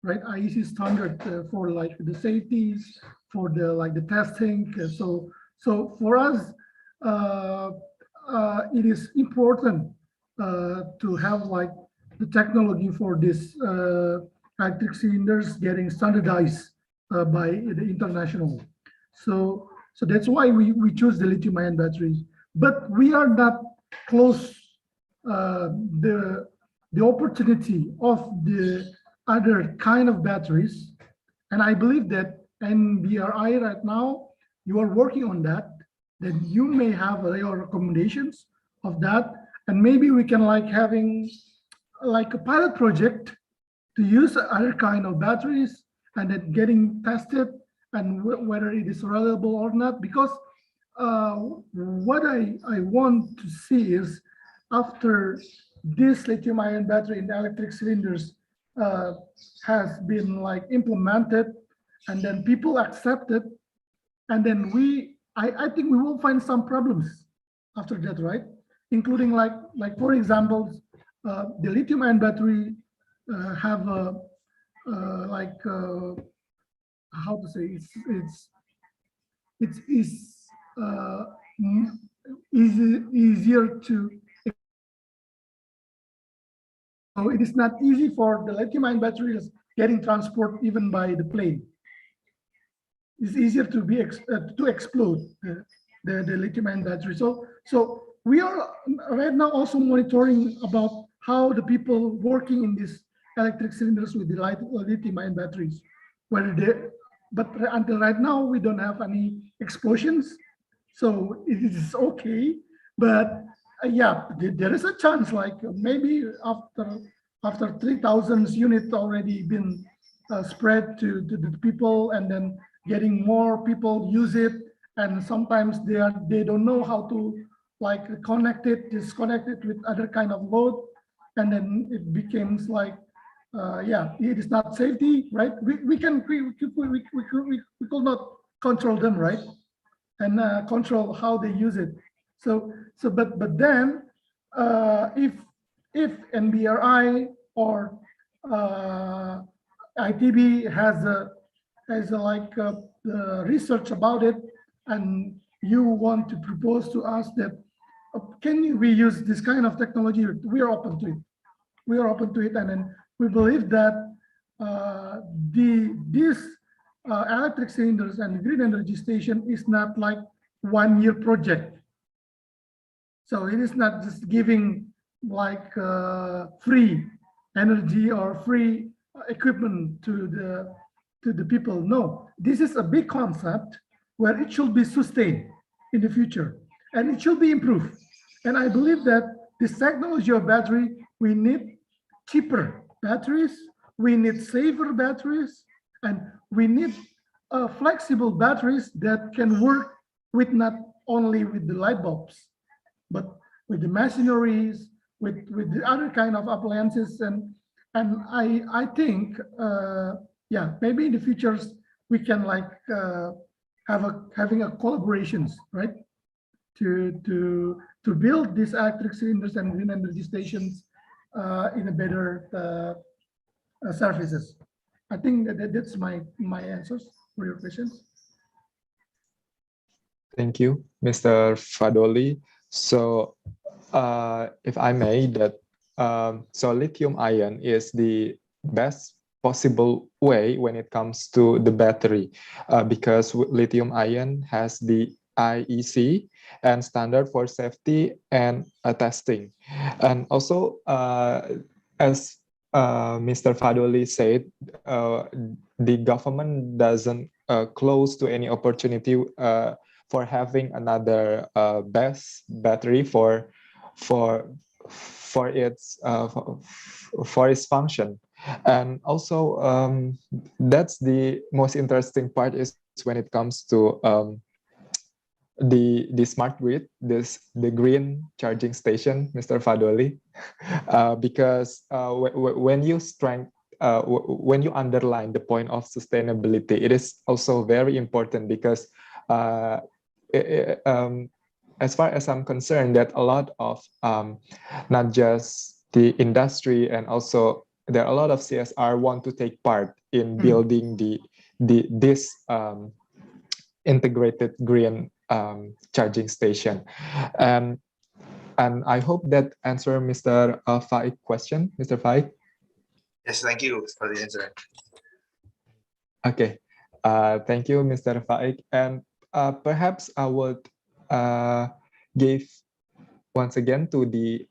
Speaker 5: right? IEC standard for like the safeties, for the testing. So for us, it is important to have like the technology for this electric cylinders getting standardized by the international. So that's why we choose the lithium ion batteries. But we are not close the opportunity of the other kind of batteries, and I believe that NBRI right now, you are working on that. Then you may have your recommendations of that, and maybe we can like having like a pilot project to use other kind of batteries and then getting tested and whether it is reliable or not. Because what I want to see is after this lithium ion battery in the electric cylinders has been like implemented, and then people accept it, and then I think we will find some problems after that, right? Including like for example, the lithium ion battery have a like how to say, it's easier to. So it is not easy for the lithium ion batteries getting transport even by the plane. It's easier to be to explode the lithium ion battery. So we are right now also monitoring about how the people working in these electric cylinders with the lithium ion batteries, whether they, but until right now we don't have any explosions, so it is okay. But yeah, there is a chance, like maybe after 3,000 units already been spread to the people, and then getting more people use it, and sometimes they don't know how to like connect it, disconnect it with other kind of load, and then it becomes like yeah, it is not safety, right? We could not control them, right? And control how they use it. But then if NBRI or ITB has like research about it, and you want to propose to us that can we use this kind of technology? We are open to it. We are open to it, and then we believe that these electric cylinders and green energy station is not like 1-year project. So it is not just giving like free energy or free equipment to the people. No, this is a big concept where it should be sustained in the future and it should be improved. And I believe that this technology of battery, we need cheaper batteries, we need safer batteries, and we need flexible batteries that can work with not only with the light bulbs, but with the machineries, with the other kind of appliances. And I think, yeah, maybe in the futures we can like having a collaborations, right? To build these electric cylinders and green energy stations in a better services. I think that's my answers for your questions.
Speaker 1: Thank you, Mr. Fadoli. So, if I may, that so lithium ion is the best possible way when it comes to the battery, because lithium ion has the IEC and standard for safety and testing, and also as Mr. Fadoli said, the government doesn't close to any opportunity for having another best battery for its function. And also that's the most interesting part is when it comes to the smart grid, the green charging station, Mr. Fadoli, because when you underline the point of sustainability, it is also very important because as far as I'm concerned, that a lot of not just the industry and also there are a lot of CSR want to take part in building this integrated green charging station, and I hope that answer Mr. Faik's question, Mr. Faik.
Speaker 6: Yes, thank you for the answer.
Speaker 1: Okay, thank you, Mr. Faik, and perhaps I would give once again to the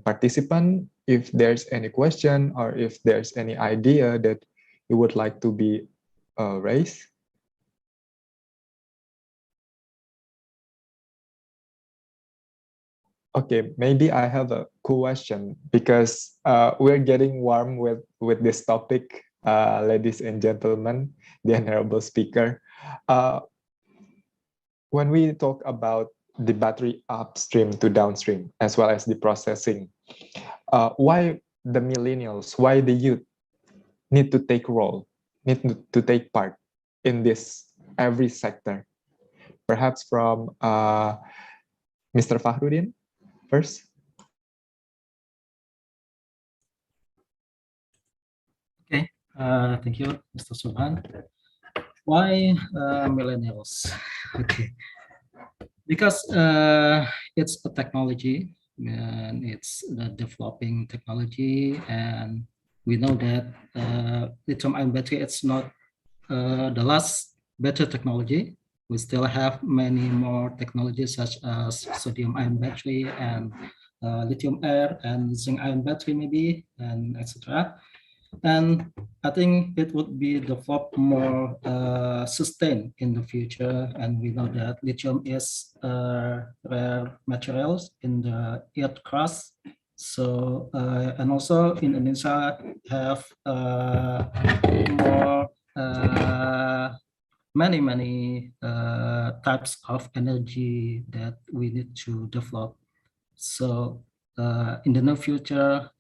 Speaker 1: participant if there's any question or if there's any idea that you would like to be raised. Okay, maybe I have a question because we're getting warm with this topic, ladies and gentlemen, the honorable speaker. When we talk about the battery upstream to downstream, as well as the processing, why the millennials, why the youth need to take part in this every sector? Perhaps from Mr. Fahrudin first.
Speaker 4: Okay, thank you, Mr. Subhan. Why millennials? Okay, because it's a technology and it's the developing technology, and we know that lithium-ion battery it's not the last better technology. We still have many more technologies such as sodium-ion battery and lithium air and zinc-ion battery maybe, and etc. And I think it would be developed more sustained in the future. And we know that lithium is rare materials in the earth crust. So and also in Indonesia have more many types of energy that we need to develop. So in the near future,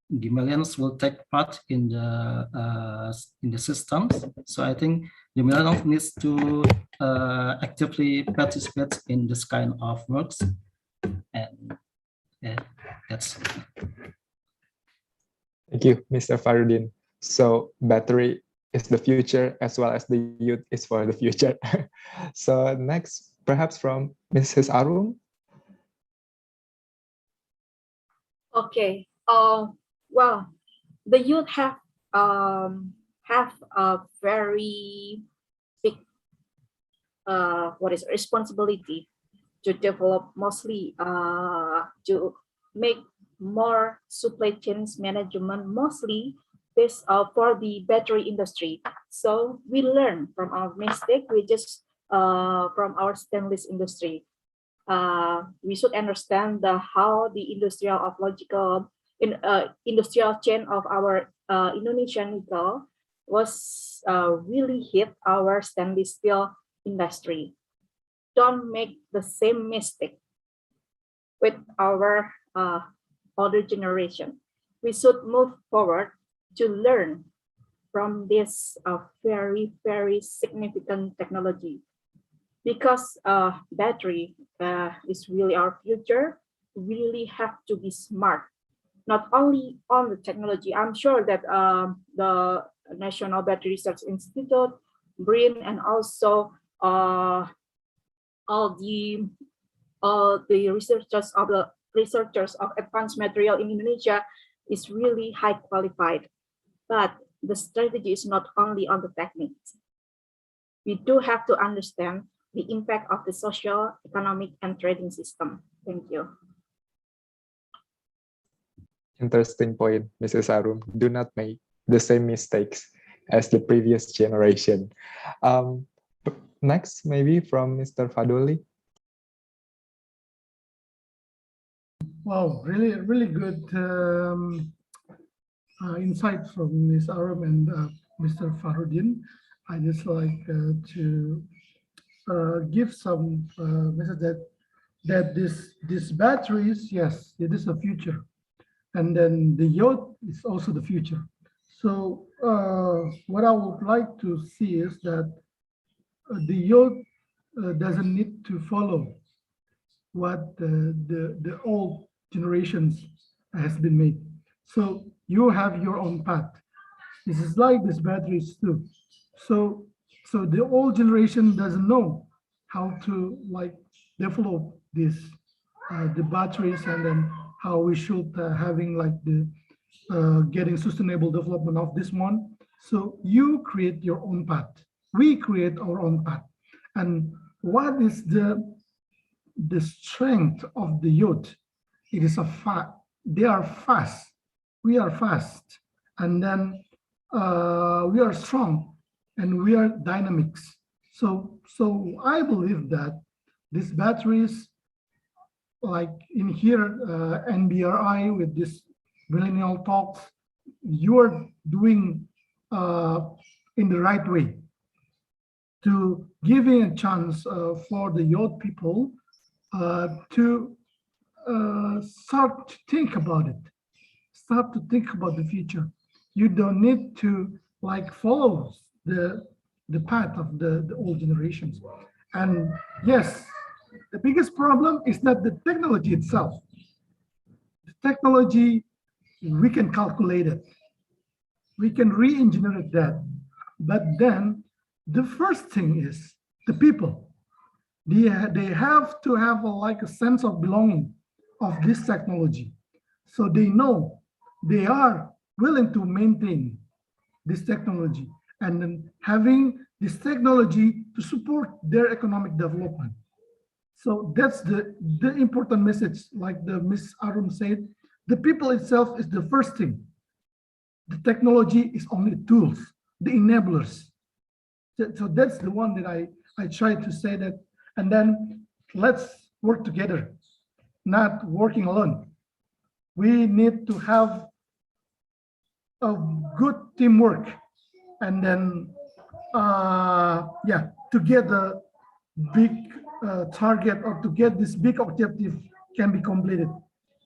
Speaker 4: the millennials will take part in the systems. So I think the millennials needs to actively participate in this kind of works, and that's.
Speaker 1: Thank you, Mr. Fahrudin. So battery is the future as well as the youth is for the future. So next, perhaps from Mrs. Arum,
Speaker 3: Okay. Well, the youth have a very big responsibility to develop mostly to make more supply chains management mostly this for the battery industry. So we learn from our mistake. We just from our stainless industry. We should understand how the industrial chain of our Indonesian nickel was really hit our stainless steel industry. Don't make the same mistake with our older generation. We should move forward to learn from this very, very significant technology, because battery is really our future. We really have to be smart, not only on the technology. I'm sure that the National Battery Research Institute, BRIN, and also all the researchers of advanced material in Indonesia is really high qualified. But the strategy is not only on the techniques. We do have to understand the impact of the social, economic, and trading system. Thank you.
Speaker 1: Interesting point, Mrs. Arum. Do not make the same mistakes as the previous generation. Next, maybe from Mr. Fadoli.
Speaker 5: Wow, really good insight from Ms. Arum and Mr. Fahrudin. I just like to give some message that these batteries, yes, it is the future, and then the youth is also the future. So what I would like to see is that the youth doesn't need to follow what the old generations has been made. So you have your own path. This is like these batteries too. So the old generation doesn't know how to like develop this the batteries, and then how we should having like the getting sustainable development of this one. So you create your own path. We create our own path. And what is the strength of the youth? It is a fact. They are fast. We are fast, and then we are strong, and we are dynamics. So I believe that these batteries, like in here, NBRI with this Millennial Talks, you are doing in the right way to giving a chance for the young people to start to think about it, start to think about the future. You don't need to like follow the path of the old generations. And yes, the biggest problem is not the technology itself. The technology, we can calculate it, we can re-engineer that, but then the first thing is the people. They have to have like a sense of belonging of this technology, so they know they are willing to maintain this technology, and then having this technology to support their economic development. So that's the important message. Like the Ms. Arum said, the people itself is the first thing. The technology is only tools, the enablers. So that's the one that I try to say that, and then let's work together, not working alone. We need to have a good teamwork, and then yeah, to get the big target, or to get this big objective can be completed,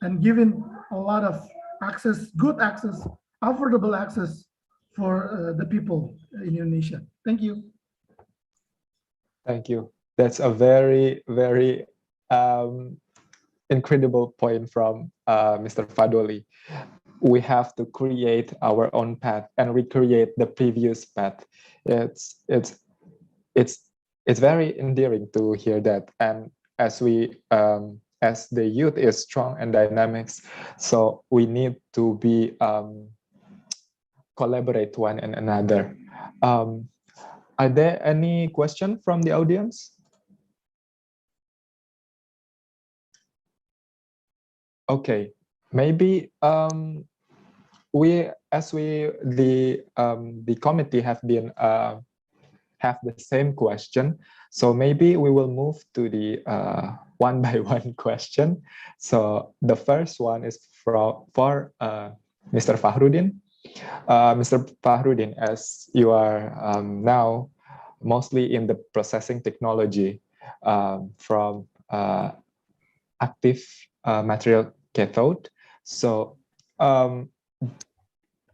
Speaker 5: and given a lot of access, good access, affordable access for the people in Indonesia. Thank you.
Speaker 1: Thank you. That's a very, very incredible point from Mr. Fadoli. We have to create our own path and recreate the previous path. It's very endearing to hear that. And as we as the youth is strong and dynamics, so we need to be collaborate one and another. Are there any question from the audience? Okay, maybe the committee have been have the same question, so maybe we will move to the one by one question. So the first one is for Mr. Fahrudin. Mr. Fahrudin, as you are now mostly in the processing technology from active material cathode. So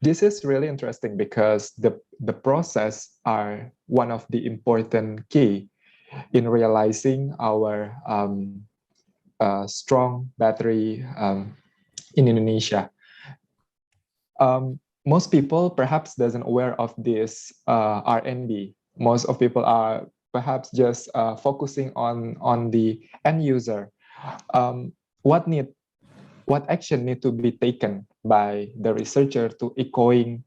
Speaker 1: this is really interesting because the process are one of the important key in realizing our strong battery in Indonesia. Most people perhaps doesn't aware of this R&D. Most of people are perhaps just focusing on the end user. What action need to be taken by the researcher to echoing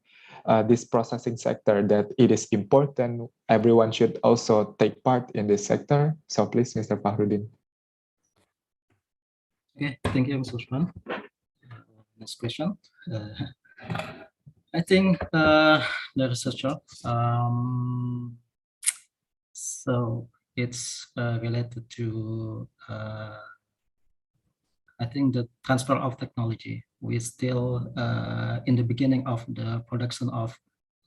Speaker 1: this processing sector, that it is important, everyone should also take part in this sector? So please, Mr. Fahrudin.
Speaker 4: Okay, thank you, Mr. Usman. Next question. I think the researcher, so it's related to I think the transfer of technology. We're still in the beginning of the production of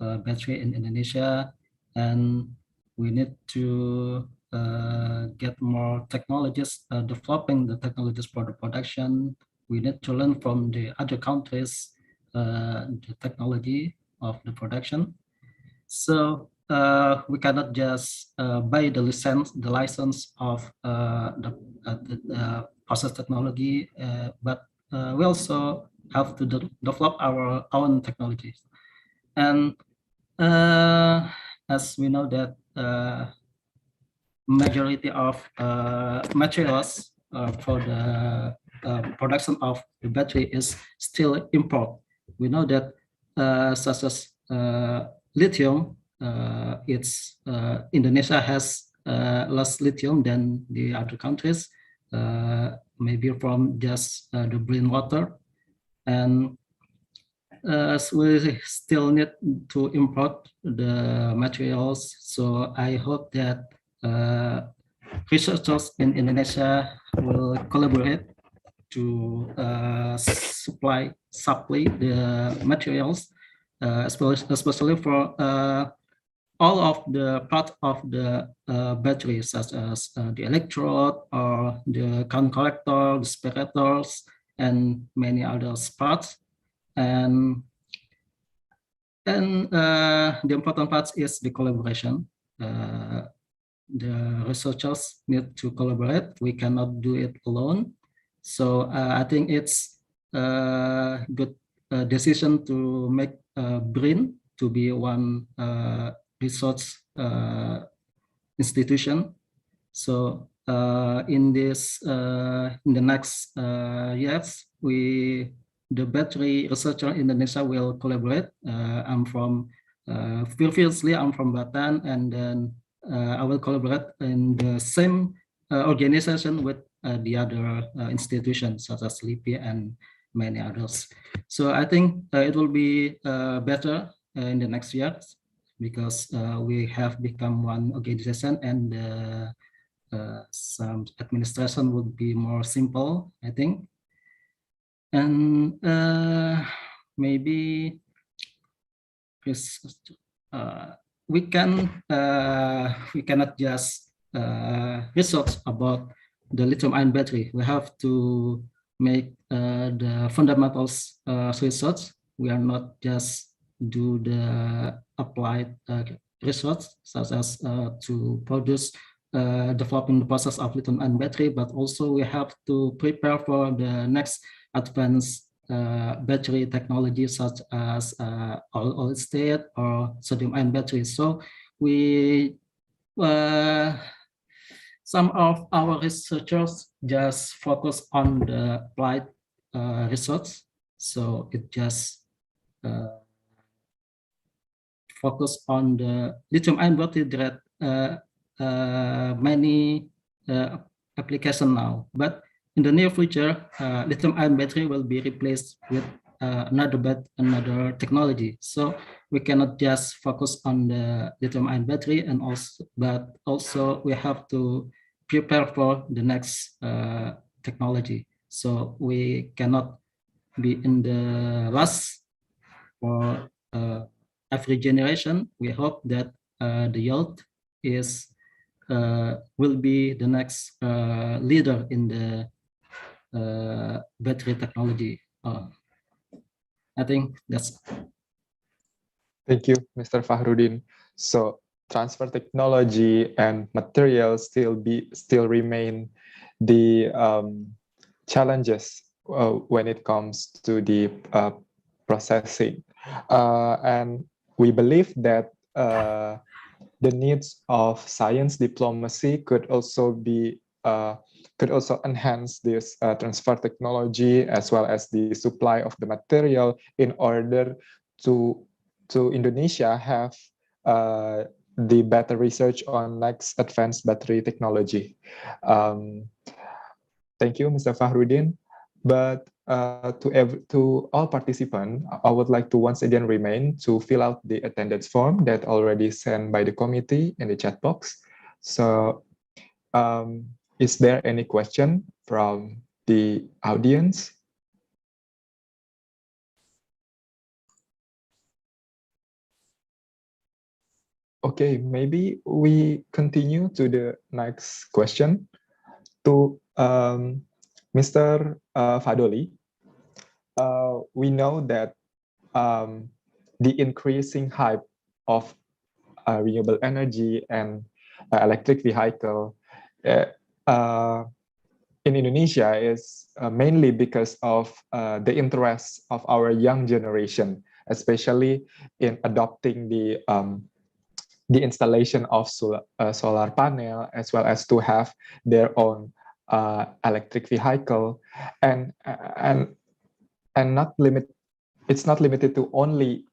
Speaker 4: battery in Indonesia, and we need to get more technologists developing the technologies for the production. We need to learn from the other countries the technology of the production. So we cannot just buy the license of the process technology, but we also have to develop our own technologies. And as we know that majority of materials for the production of the battery is still import. We know that such as lithium, Indonesia has less lithium than the other countries, maybe from just the green water, and so we still need to import the materials. So I hope that researchers in Indonesia will collaborate to supply the materials, especially for all of the parts of the battery, such as the electrode or the current collector, the separators, and many other parts. And the important part is the collaboration. The researchers need to collaborate. We cannot do it alone. So I think it's a good decision to make BRIN to be one research institution. So in the next years, the battery researcher in Indonesia will collaborate. Previously I'm from Batam, and then I will collaborate in the same organization with the other institutions such as LIPI and many others. So I think it will be better in the next years, because we have become one organization, and some administration would be more simple, I think. And maybe we cannot just research about the lithium-ion battery. We have to make the fundamentals research. We are not just do the applied research, such as to produce developing the process of lithium-ion battery, but also we have to prepare for the next advanced battery technology, such as solid state or sodium-ion batteries. So we some of our researchers just focus on the applied research. So it just focus on the lithium-ion battery. There are many application now, but in the near future, lithium-ion battery will be replaced with another technology. So we cannot just focus on the lithium-ion battery, but also we have to prepare for the next technology. So we cannot be in the last for every generation. We hope that the youth will be the next leader in the battery technology. I think that's.
Speaker 1: Thank you, Mr. Fahrudin. So transfer technology and materials still remain the challenges when it comes to the processing, and we believe that the needs of science diplomacy could also enhance this transfer technology as well as the supply of the material in order to Indonesia have the better research on next advanced battery technology. Thank you, Mr. Fahrudin. But to all participants, I would like to once again remind to fill out the attendance form that already sent by the committee in the chat box. So is there any question from the audience? Okay, maybe we continue to the next question to Mr. Fadoli. We know that the increasing hype of renewable energy and electric vehicle in Indonesia is mainly because of the interests of our young generation, especially in adopting the installation of solar panel, as well as to have their own electric vehicle, and it's not limited to only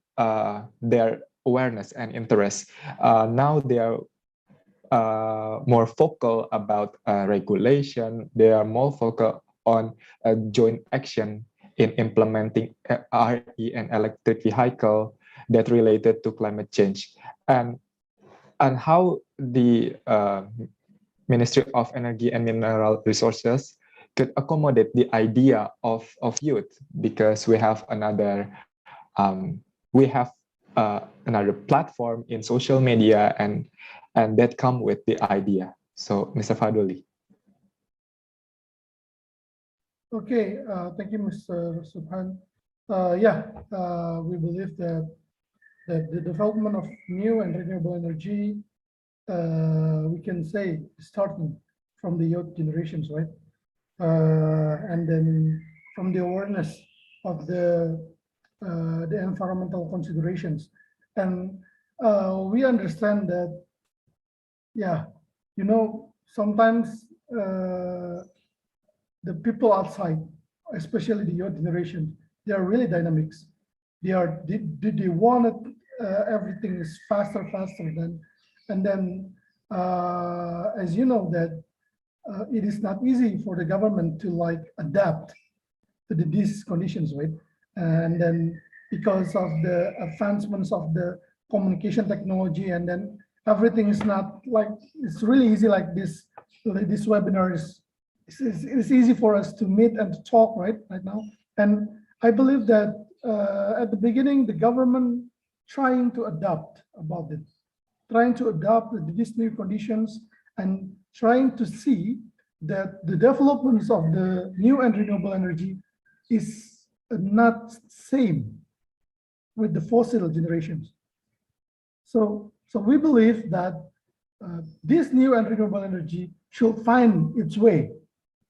Speaker 1: their awareness and interest. Now they are more vocal about regulation. They are more vocal on joint action in implementing RE and electric vehicle that related to climate change, and how the Ministry of Energy and Mineral Resources could accommodate the idea of youth, because we have another platform in social media and that come with the idea. So, Mr. Fadoli.
Speaker 5: Okay, thank you, Mr. Subhan. We believe that the development of new and renewable energy, we can say, starting from the youth generations, right? And then from the awareness of the environmental considerations. And we understand that, sometimes the people outside, especially the youth generation, they are really dynamics. They want it, everything is faster than, and then as you know that it is not easy for the government to adapt to these conditions, right? And then because of the advancements of the communication technology, and then everything is not it's really easy like this webinar is. It's easy for us to meet and to talk right now. And I believe that at the beginning, the government trying to adapt about it, trying to adapt these new conditions, and trying to see that the developments of the new and renewable energy is not same with the fossil generations. So we believe that this new and renewable energy should find its way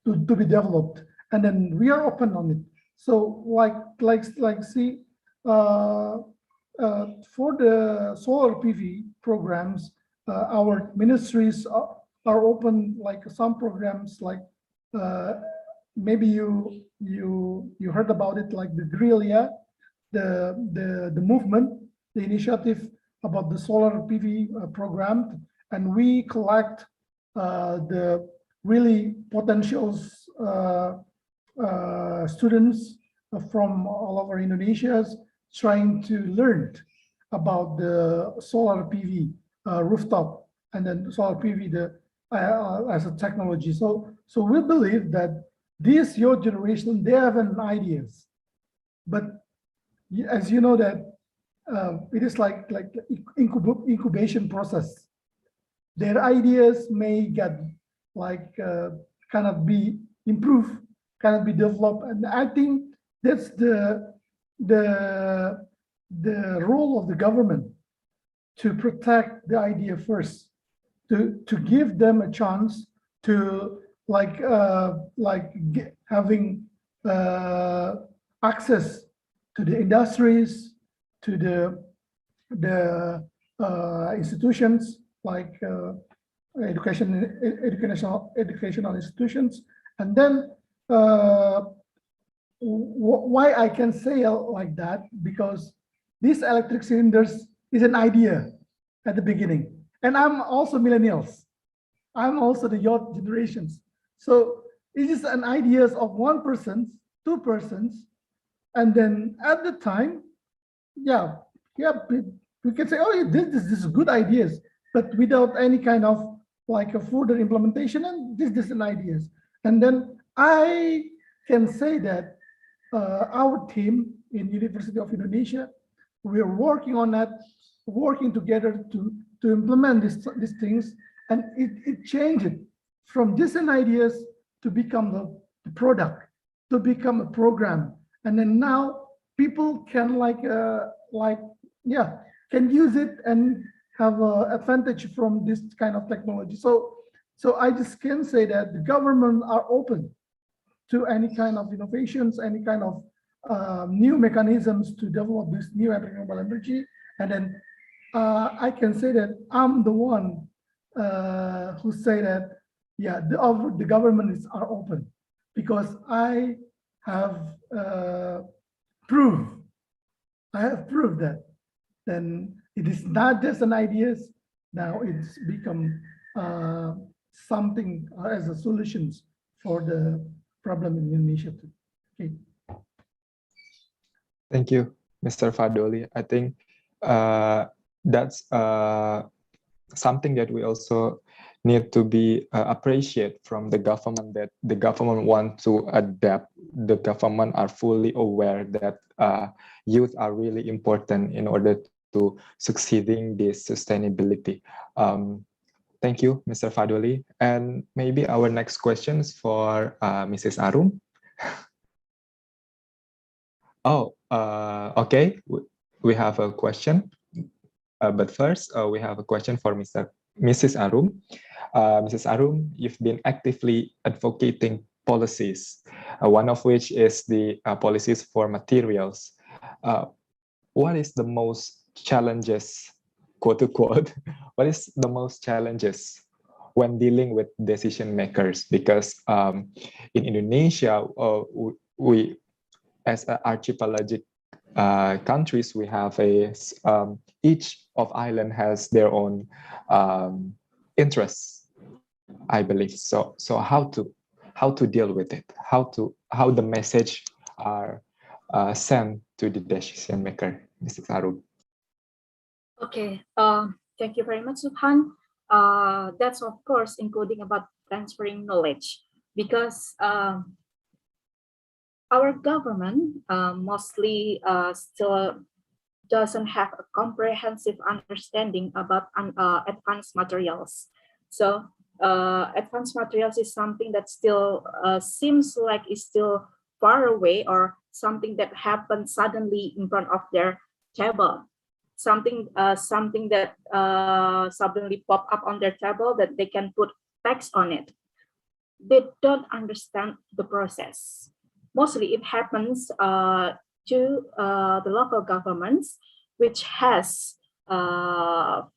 Speaker 5: to be developed, and then we are open on it. So see, for the solar PV programs, our ministries are open, like some programs, like maybe you heard about it, like the Guerrilla, the movement, the initiative about the solar PV program, and we collect the really potentials students from all over Indonesia trying to learn about the solar PV rooftop and then solar PV as a technology. So we believe that this your generation, they have an ideas, but as you know that it is like incubation process. Their ideas may get like cannot be improved, cannot be developed, and I think that's the role of the government to protect the idea first, to give them a chance to having access to the industries, to the institutions like educational institutions, and then why I can say like that, because these electric cylinders is an idea at the beginning, and I'm also millennials. I'm also the youth generations. So it is an ideas of one person, two persons, and then at the time, we can say, oh, this is good ideas, but without any kind of like a further implementation, and this is an ideas. And then I can say that our team in University of Indonesia, we are working on that, working together to implement these things, and it changed from just an ideas to become the product, to become a program, and then now people can can use it and have an advantage from this kind of technology. So I just can say that the government are open to any kind of innovations, any kind of new mechanisms to develop this new renewable energy. And then I can say that I'm the one who say that, the government are open, because I have proved that then it is not just an ideas. Now it's become something as a solutions for the problem in Indonesia too. Okay.
Speaker 1: Thank you, Mr. Fadoli. I think that's something that we also need to be appreciate from the government, that the government want to adapt. The government are fully aware that youth are really important in order to succeeding this sustainability. Thank you, Mr. Fadoli. And maybe our next question is for Mrs. Arum. Oh, okay. We have a question. But first, we have a question for Mrs. Arum. Mrs. Arum, you've been actively advocating policies, one of which is the policies for materials. What is the most challenges, quote unquote, what is the most challenges when dealing with decision makers? Because in Indonesia, we as an archipelagic countries, we have each of island has their own interests, I believe. So how to deal with it? How the message are sent to the decision maker, Mrs. Arum?
Speaker 3: Okay. Thank you very much, Subhan. That's of course including about transferring knowledge, because our government mostly still doesn't have a comprehensive understanding about advanced materials. So advanced materials is something that still seems like is still far away, or something that happened suddenly in front of their table. Something that suddenly pop up on their table that they can put text on it. They don't understand the process. Mostly it happens to the local governments, which has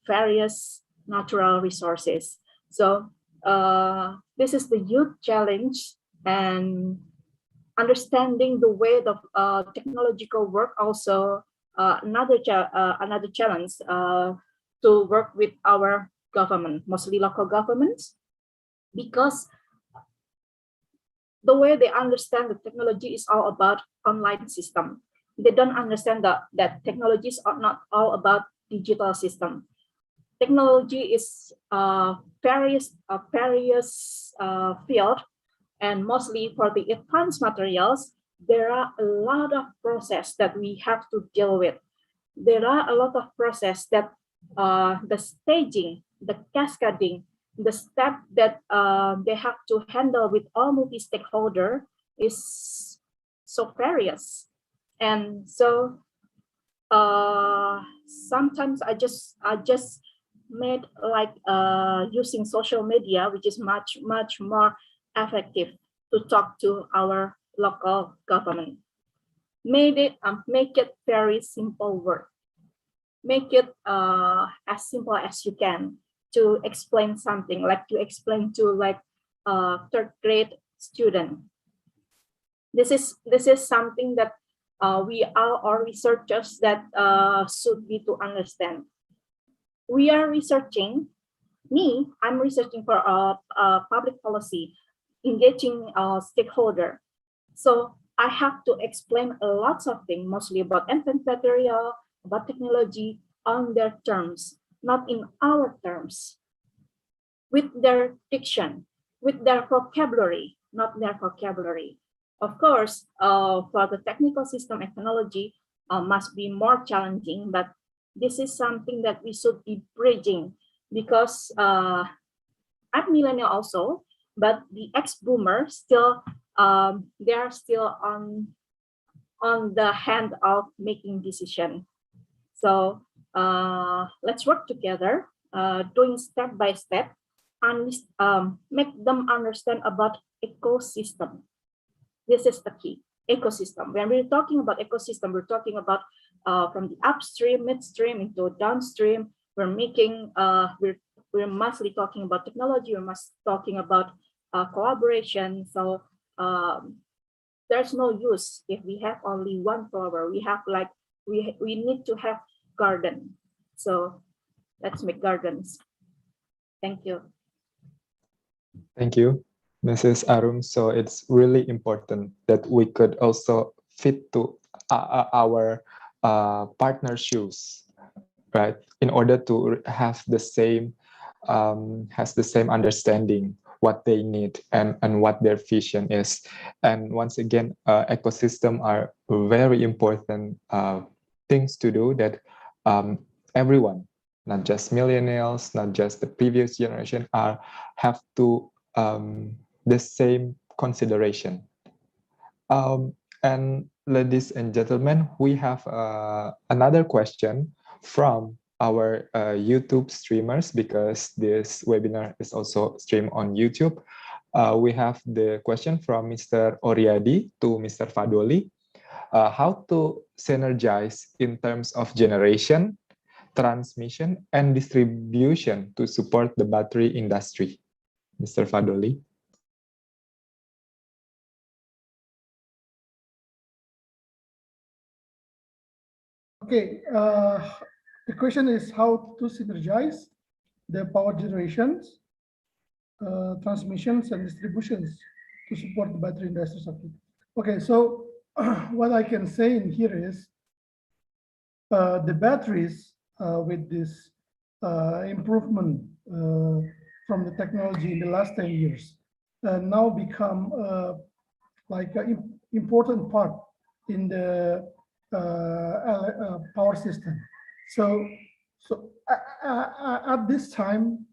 Speaker 3: various natural resources. So this is the youth challenge, and understanding the way the technological work also another challenge to work with our government, mostly local governments, because the way they understand the technology is all about online system. They don't understand that technologies are not all about digital system. Technology is various field, and mostly for the advanced materials, there are a lot of process that we have to deal with. There are a lot of process that the staging, the cascading, the step that they have to handle with all multi-stakeholder is so various. And so sometimes I just made like using social media, which is much more effective to talk to our local government. Make it very simple work. Make it as simple as you can to explain something, like to explain to like third grade student. This is something that we are all researchers that should be to understand. We are researching. I'm researching for public policy, engaging stakeholder. So I have to explain a lot of things, mostly about advanced material, about technology on their terms, not in our terms, with their diction, with their vocabulary, not their vocabulary. Of course, for the technical system and technology must be more challenging, but this is something that we should be bridging, because I'm millennial also, but the ex-boomers still they are still on the hand of making decision. So let's work together, doing step by step, and make them understand about ecosystem. This is the key, ecosystem. When we're talking about ecosystem, we're talking about from the upstream, midstream into downstream. We're making we're mostly talking about technology. We're talking about collaboration. So there's no use if we have only one flower. We have like we need to have garden. So let's make gardens. Thank you.
Speaker 1: Thank you, Mrs. Arum. So it's really important that we could also fit to our partner shoes, right? In order to have the same understanding what they need and what their vision is. And once again, ecosystem are very important things to do that everyone, not just millennials, not just the previous generation, have to the same consideration. And ladies and gentlemen, we have another question from our YouTube streamers, because this webinar is also streamed on YouTube. We have the question from Mr. Oriadi to Mr. Fadoli. How to synergize in terms of generation, transmission, and distribution to support the battery industry? Mr. Fadoli.
Speaker 5: Okay, the question is how to synergize the power generations, transmissions, and distributions to support the battery industry. Okay, so what I can say in here is the batteries with this improvement from the technology in the last 10 years now become like an important part in the power system. So at this time,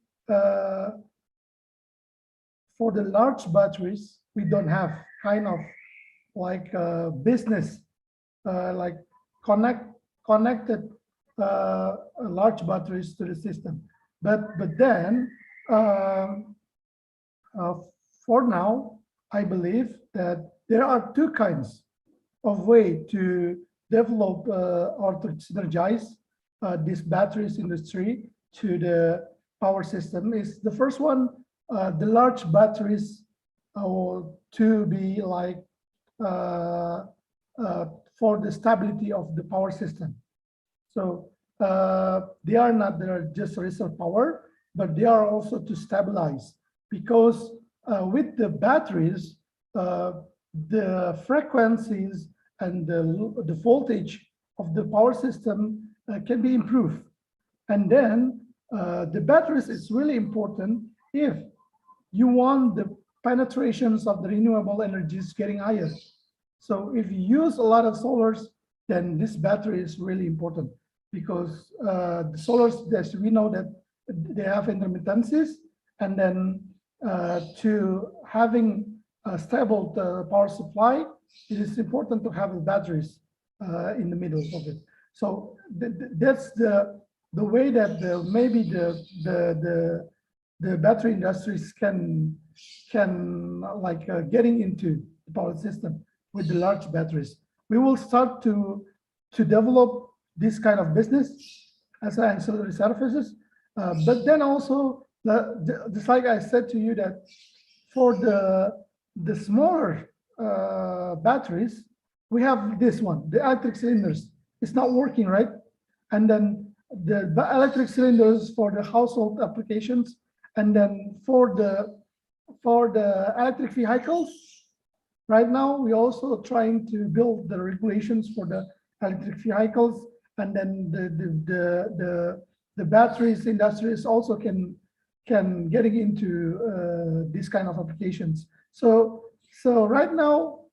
Speaker 5: for the large batteries, we don't have kind of like business like connected large batteries to the system. But then for now, I believe that there are two kinds of way to develop or to synergize this batteries industry to the power system. Is the first one the large batteries to be like for the stability of the power system. So they are not there just reserve power, but they are also to stabilize, because with the batteries, the frequencies and the voltage of the power system can be improved. And then the batteries is really important if you want the penetrations of the renewable energies getting higher. So if you use a lot of solars, then this battery is really important, because the solars, as we know that they have intermittencies, and then to having a stable power supply, it is important to have the batteries in the middle of it. So that's the way that maybe the battery industries can like getting into the power system with the large batteries. We will start to develop this kind of business as ancillary services, but then also just like I said to you, that for the smaller batteries, we have this one, the electric cylinders. It's not working, right? And then the electric cylinders for the household applications, and then for the electric vehicles. Right now, we're also trying to build the regulations for the electric vehicles, and then the batteries industries also can getting into this kind of applications. So right now,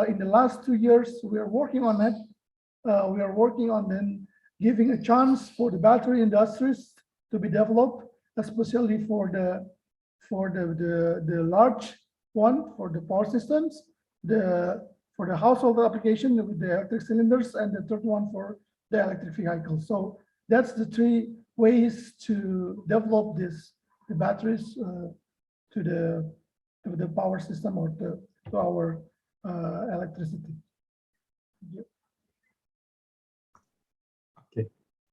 Speaker 5: in the last 2 years, we are working on it. We are working on then giving a chance for the battery industries to be developed, especially for the large one, for the power systems, for the household application with the electric cylinders, and the third one for the electric vehicles. So that's the 3 ways to develop the batteries to the power system, or to our electricity. Yep.
Speaker 1: Okay,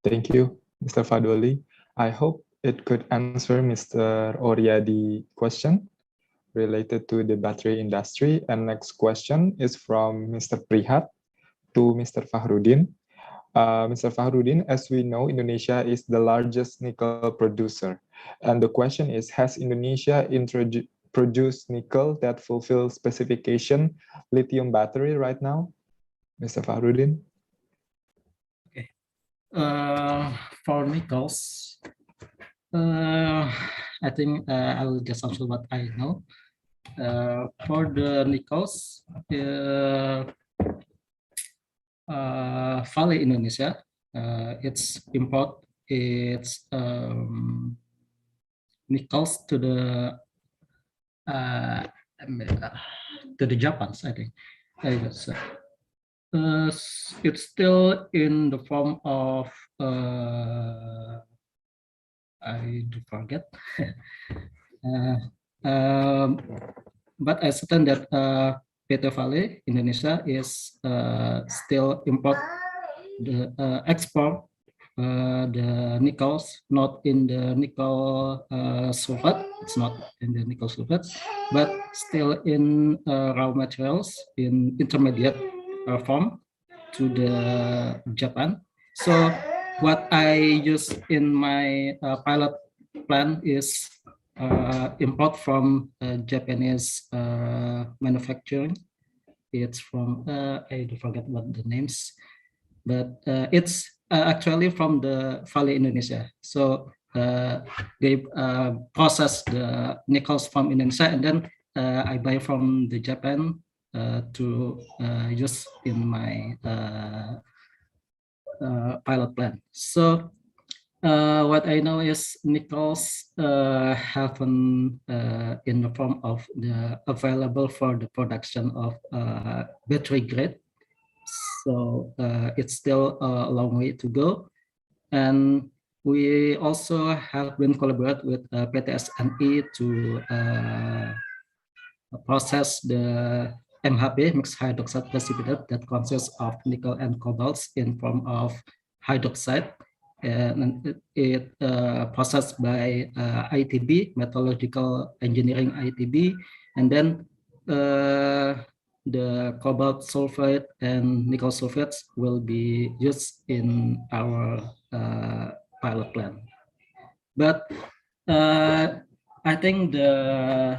Speaker 1: thank you, Mr. Fadoli. I hope it could answer Mr. Oriadi's question related to the battery industry. And next question is from Mr. Prihat to Mr. Fahrudin. Mr. Fahrudin, as we know, Indonesia is the largest nickel producer. And the question is, has Indonesia produced nickel that fulfills specification lithium battery right now? Mr. Fahrudin?
Speaker 4: Okay. For nickels, I think I will just answer what I know. For the nickels, Vale Indonesia, its import its nickels to the Japans, I think. It's still in the form of I do forget. But I certain that PT Vale Indonesia is still export the nickels, not in the nickel sulfate. It's not in the nickel sulfate, but still in raw materials in intermediate form to the Japan. So what I use in my pilot plan is import from Japanese manufacturing. It's from I forget what the names, but it's actually from the Vale Indonesia. So they process the nickels from Indonesia, and then I buy from the Japan to use in my pilot plan. So what I know is nickels happen in the form of the available for the production of battery grade. So it's still a long way to go. And we also have been collaborate with PTSNI to process the MHP, mixed hydroxide precipitate, that consists of nickel and cobalt in form of hydroxide. and it processed by ITB, Metallurgical Engineering ITB, and then the cobalt sulfate and nickel sulfates will be used in our pilot plant. But I think the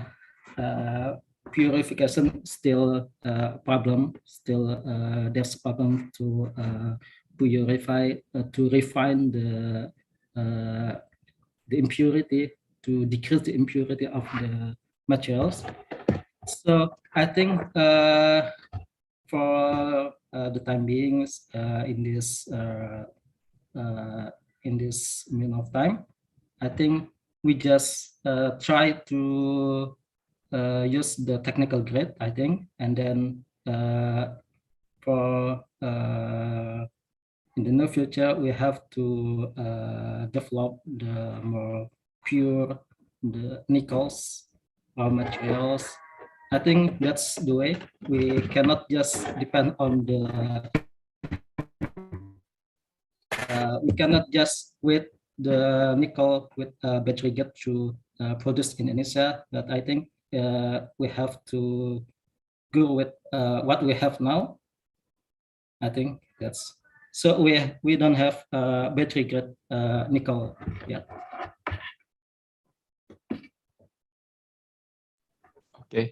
Speaker 4: purification still problem. Still, there's a problem to purify, to refine the impurity, to decrease the impurity of the materials. So I think for the time being, in this minute of time, I think we just try to use the technical grade, I think, and then for in the near future, we have to develop the more pure, the nickels or materials. I think that's the way. We cannot just depend on the, we cannot just wait the nickel with battery get to produce in Indonesia, but I think we have to go with what we have now. I think that's, so we don't have battery grade nickel yet.
Speaker 1: Okay,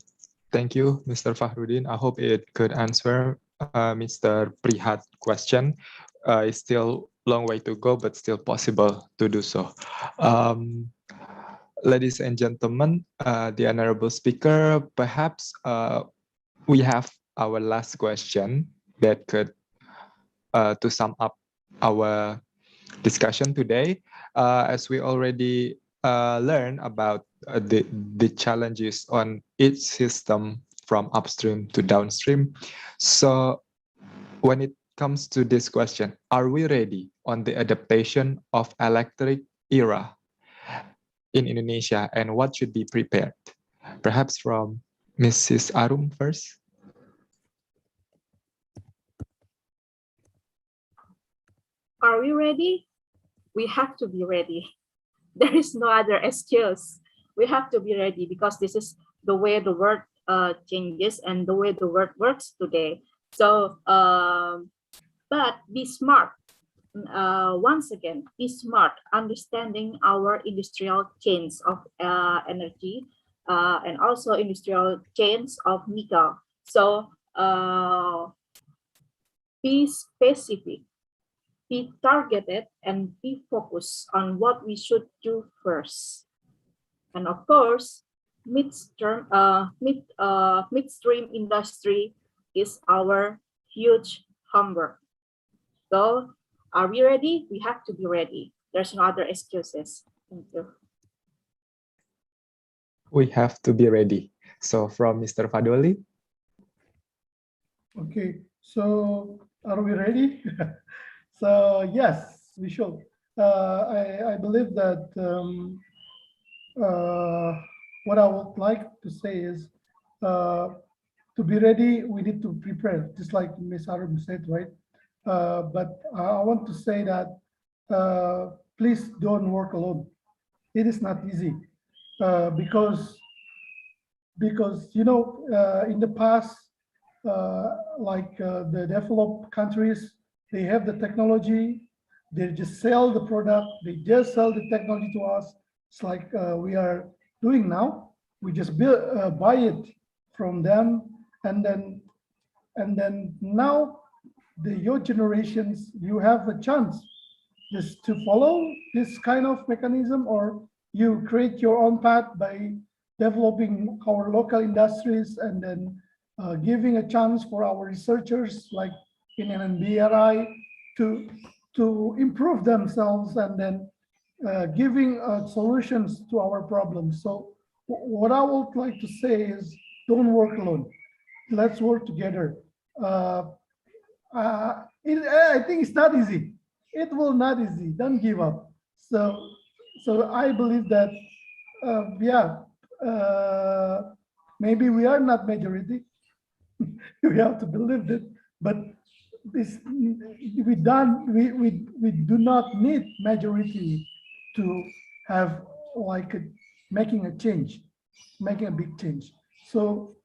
Speaker 1: thank you, Mr. Fahrudin. I hope it could answer Mr. Prihat's question. It's still a long way to go, but still possible to do so. Ladies and gentlemen, the honorable speaker, perhaps we have our last question that could to sum up our discussion today. As we already learned about the challenges on each system from upstream to downstream. So when it comes to this question, are we ready on the adaptation of electric era in Indonesia, and what should be prepared? Perhaps from Mrs. Arum first.
Speaker 3: Are we ready? We have to be ready. There is no other excuse. We have to be ready because this is the way the world changes and the way the world works today. So, but be smart. Once again, be smart, understanding our industrial chains of energy and also industrial chains of nickel. So, be specific, be targeted, and be focused on what we should do first. And of course, midstream industry is our huge homework. So, are we ready? We have to be ready. There's no other excuses. Thank you.
Speaker 1: We have to be ready. So from Mr. Fadoli.
Speaker 5: Okay, so are we ready? So yes, we should. I believe that what I would like to say is to be ready, we need to prepare, just like Ms. Arum said, right? But I want to say that please don't work alone. It is not easy because you know in the past, the developed countries, they have the technology, they just sell the product, they just sell the technology to us. It's like we are doing now. We just buy it from them, and then now your generations, you have a chance just to follow this kind of mechanism, or you create your own path by developing our local industries and then giving a chance for our researchers like in an NBRI to improve themselves and then giving solutions to our problems. So what I would like to say is don't work alone. Let's work together. I think it's not easy. It will not easy. Don't give up. So I believe that maybe we are not majority. We have to believe it, but this we do not need majority to have like making a change, making a big change. So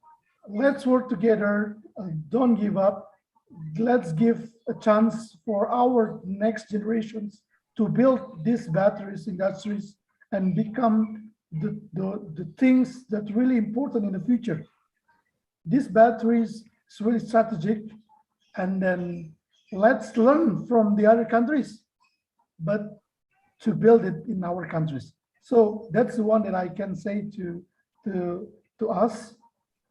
Speaker 5: let's work together. Don't give up. Let's give a chance for our next generations to build these batteries industries and become the things that really important in the future. These batteries is really strategic, and then let's learn from the other countries, but to build it in our countries. So that's the one that I can say to us.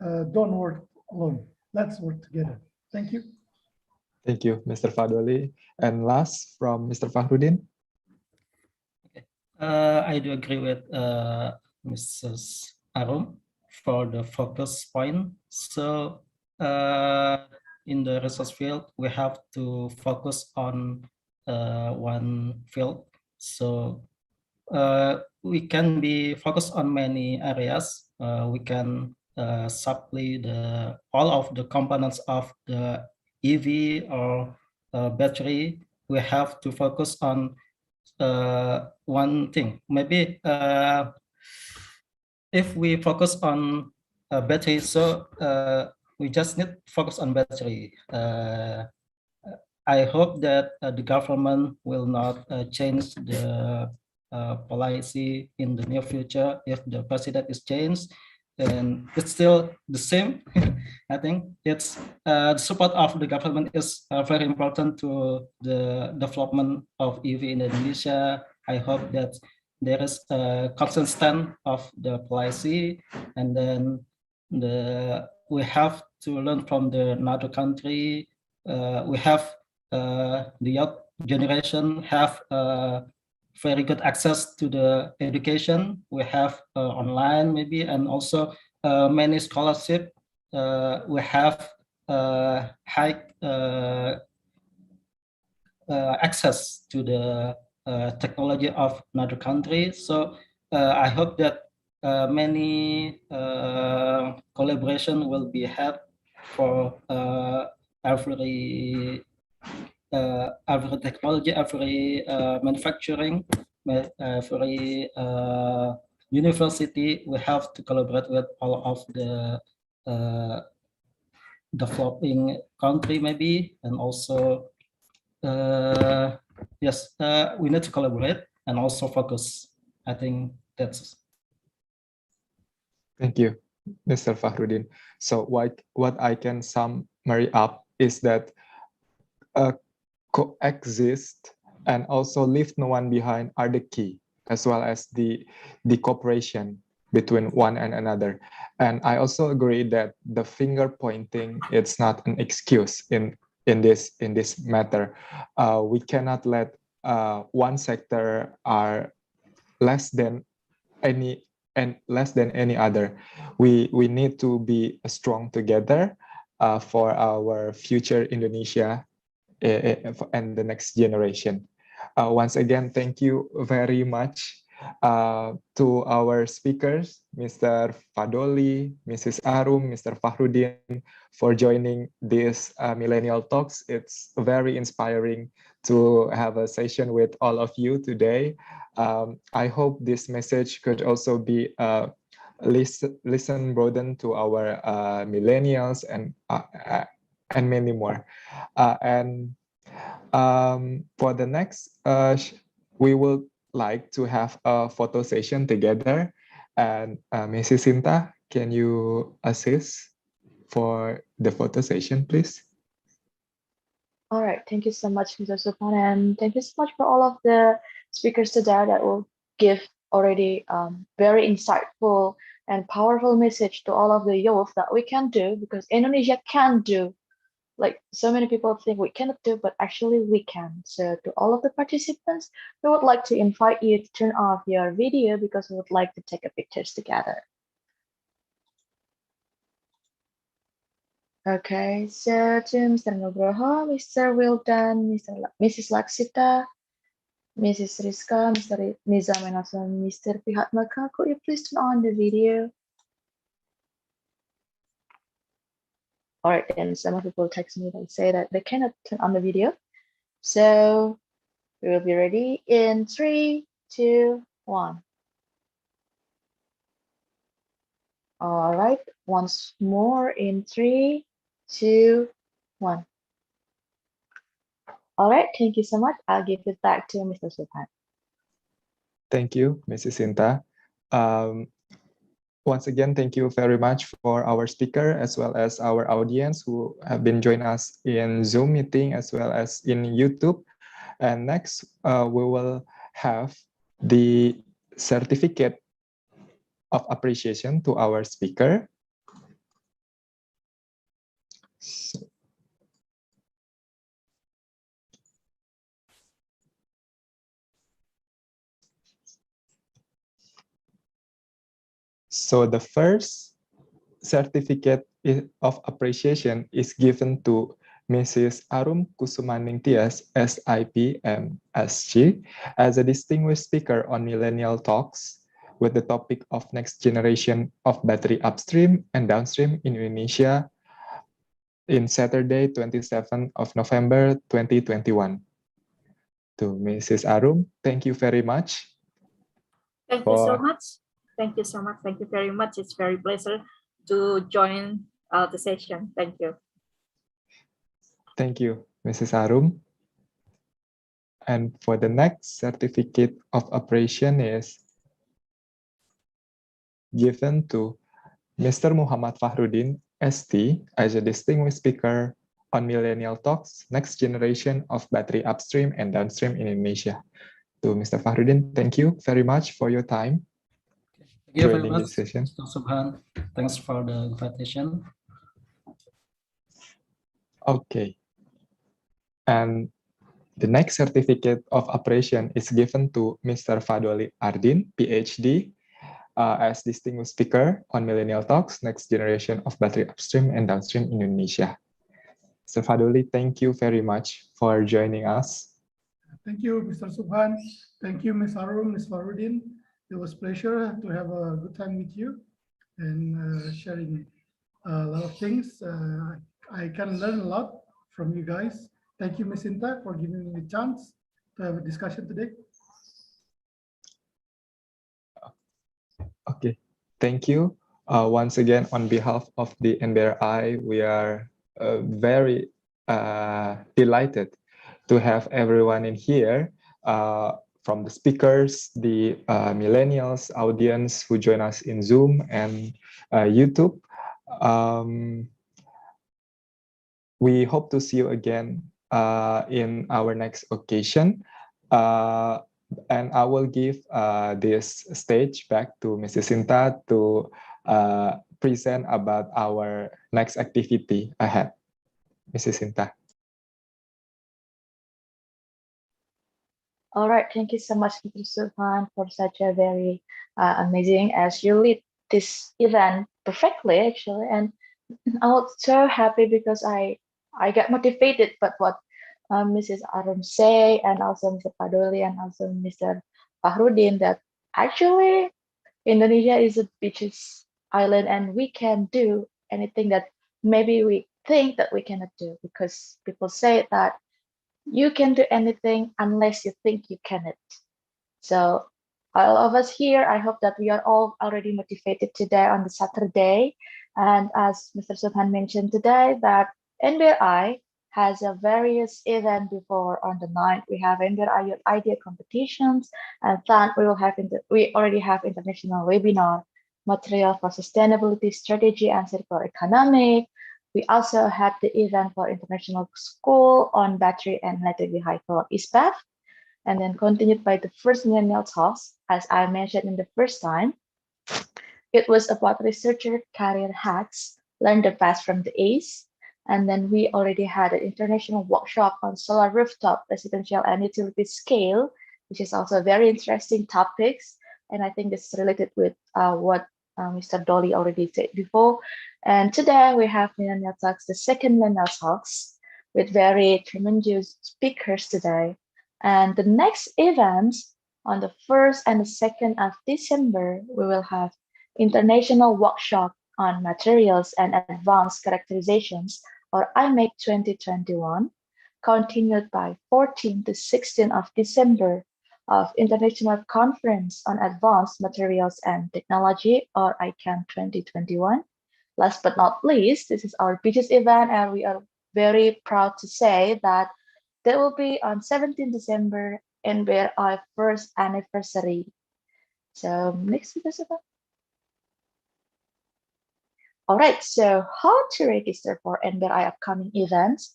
Speaker 5: Don't work alone. Let's work together. Thank you.
Speaker 1: Thank you, Mr. Fadoli. And last from Mr. Fahrudin.
Speaker 4: I do agree with Mrs. Arum for the focus point. So in the research field, we have to focus on one field. So we can be focused on many areas. We can supply all of the components of the EV or battery. We have to focus on one thing. Maybe if we focus on battery, so we just need to focus on battery. I hope that the government will not change the policy in the near future. If the president is changed, then it's still the same. I think it's the support of the government is very important to the development of EV in Indonesia. I hope that there is a constant stand of the policy, and then we have to learn from the another country. We have the young generation have very good access to the education. We have online maybe, and also many scholarship. We have high access to the technology of another country. So I hope that many collaboration will be had for every technology, every manufacturing, every university. We have to collaborate with all of the developing country maybe, and also yes, we need to collaborate and also focus. I think that's.
Speaker 1: Thank you, Mr. Fahrudin. So what I can summary up is that coexist and also leave no one behind are the key, as well as the cooperation between one and another. And I also agree that the finger pointing, it's not an excuse in this matter. We cannot let one sector are less than any other. We need to be strong together for our future Indonesia and the next generation. Once again, thank you very much to our speakers, Mr. Fadoli, Mrs. Arum, Mr. Fahrudin, for joining this Millennial Talks. It's very inspiring to have a session with all of you today. I hope this message could also be listen broaden to our millennials and many more. And for the next, we will like to have a photo session together. And Mrs. Sinta, can you assist for the photo session, please?
Speaker 7: All right, thank you so much, Mr. Supan, and thank you so much for all of the speakers today that will give already very insightful and powerful message to all of the youth that we can do, because Indonesia can do. Like so many people think we cannot do, but actually we can. So to all of the participants, we would like to invite you to turn off your video because we would like to take a pictures together. Okay, so to Mr. Nugroho, Mr. Wildan, Mrs. Laksita, Mrs. Rizka, Mr. Nizam, and also Mr. Pihatmaka, could you please turn on the video? All right, then some people text me and say that they cannot turn on the video. So we will be ready in 3, 2, 1. All right, once more in 3, 2, 1. All right, thank you so much. I'll give it back to Mr. Sultan.
Speaker 1: Thank you, Mrs. Sinta. Once again, thank you very much for our speaker as well as our audience who have been joining us in Zoom meeting as well as in YouTube. And next, we will have the certificate of appreciation to our speaker. So the first certificate of appreciation is given to Mrs. Arum Kusumaningtyas, SIP MSc, as a distinguished speaker on Millennial Talks with the topic of next generation of battery upstream and downstream in Indonesia in Saturday, 27th of November, 2021. To Mrs. Arum, thank you very much.
Speaker 3: Thank you so much. Thank you so much. Thank you very much. It's very pleasure to join the session. Thank you.
Speaker 1: Thank you, Mrs. Arum. And for the next certificate of appreciation is given to Mr. Muhammad Fahrudin, ST, as a distinguished speaker on Millennial Talks, next generation of battery upstream and downstream in Indonesia. To Mr. Fahrudin, thank you very much for your time.
Speaker 4: Thank you very
Speaker 1: Joining
Speaker 4: much,
Speaker 1: this session.
Speaker 4: Mr. Subhan. Thanks for the invitation.
Speaker 1: Okay. And the next certificate of appreciation is given to Mr. Fadoli Ardin, PhD, as distinguished speaker on Millennial Talks, next generation of battery upstream and downstream in Indonesia. Mr. Fadoli, thank you very much for joining us.
Speaker 5: Thank you, Mr. Subhan. Thank you, Ms. Arum, Ms. Fahrudin. It was a pleasure to have a good time with you and sharing a lot of things. I can learn a lot from you guys. Thank you, Ms. Sinta, for giving me the chance to have a discussion today.
Speaker 1: Okay, thank you. Once again, on behalf of the NBRI, we are very delighted to have everyone in here, from the speakers, the millennials audience who join us in Zoom and YouTube. We hope to see you again in our next occasion. And I will give this stage back to Mrs. Sinta to present about our next activity ahead. Mrs. Sinta.
Speaker 7: All right, thank you so much, Mr. Sultan, for such a very amazing, as you lead this event perfectly, actually. And I was so happy because I got motivated by what Mrs. Arum say, and also Mr. Fadoli, and also Mr. Fahrudin, that actually Indonesia is a beaches island, and we can do anything that maybe we think that we cannot do, because people say that you can do anything unless you think you cannot. So all of us here, I hope that we are all already motivated today on the Saturday. And as Mr. Subhan mentioned today, that NBRI has a various event before on the 9th. We have NBRI Youth Idea competitions, and then we already have international webinar material for sustainability strategy and circular economy. We also had the event for international school on battery and electric vehicle ISPAF, and then continued by the first Millennial Talks, as I mentioned in the first time. It was about researcher career hacks, learn the best from the A's. And then we already had an international workshop on solar rooftop, residential and utility scale, which is also a very interesting topics. And I think this is related with what Mr. Dolly already said before. And today we have Millennial Talks, the second Millennial Talks, with very tremendous speakers today. And the next event on the 1st and the 2nd of December, we will have international workshop on Materials and Advanced Characterizations, or IMAC 2021, continued by 14 to 16 of December of International Conference on Advanced Materials and Technology, or ICAM 2021. Last but not least, this is our biggest event, and we are very proud to say that there will be on 17 December NBRI first anniversary. So next week, all right, so how to register for NBRI upcoming events?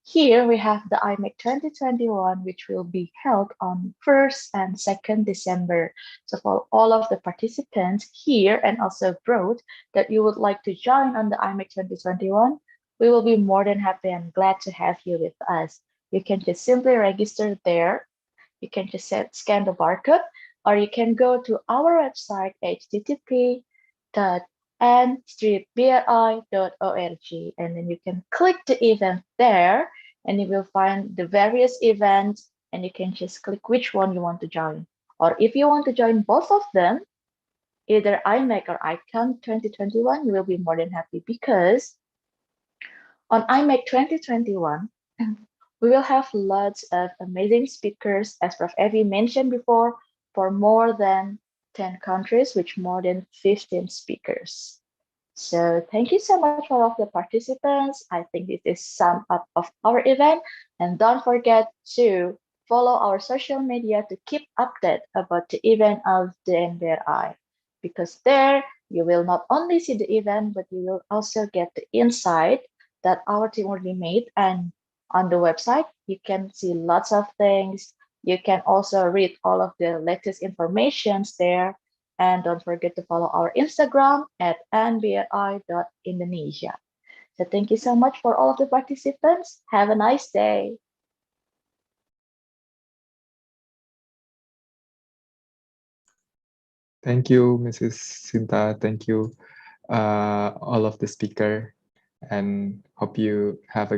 Speaker 7: Here we have the IMAC 2021, which will be held on 1st and 2nd December. So for all of the participants here and also abroad that you would like to join on the IMAC 2021, we will be more than happy and glad to have you with us. You can just simply register there. You can just scan the barcode, or you can go to our website, http://n-bri.org, and then you can click the event there, and you will find the various events, and you can just click which one you want to join. Or if you want to join both of them, either IMAC or ICAM 2021, you will be more than happy, because on IMAC 2021, we will have lots of amazing speakers, as Prof Evie mentioned before, for more than 10 countries with more than 15 speakers. So thank you so much for all of the participants. I think this is sum up of our event. And don't forget to follow our social media to keep updated about the event of the NBRI, because there you will not only see the event, but you will also get the insight that our team already made. And on the website, you can see lots of things. You can also read all of the latest informations there. And don't forget to follow our Instagram at nbri.indonesia. So thank you so much for all of the participants. Have a nice day.
Speaker 1: Thank you, Mrs. Sinta. Thank you, all of the speaker, and hope you have a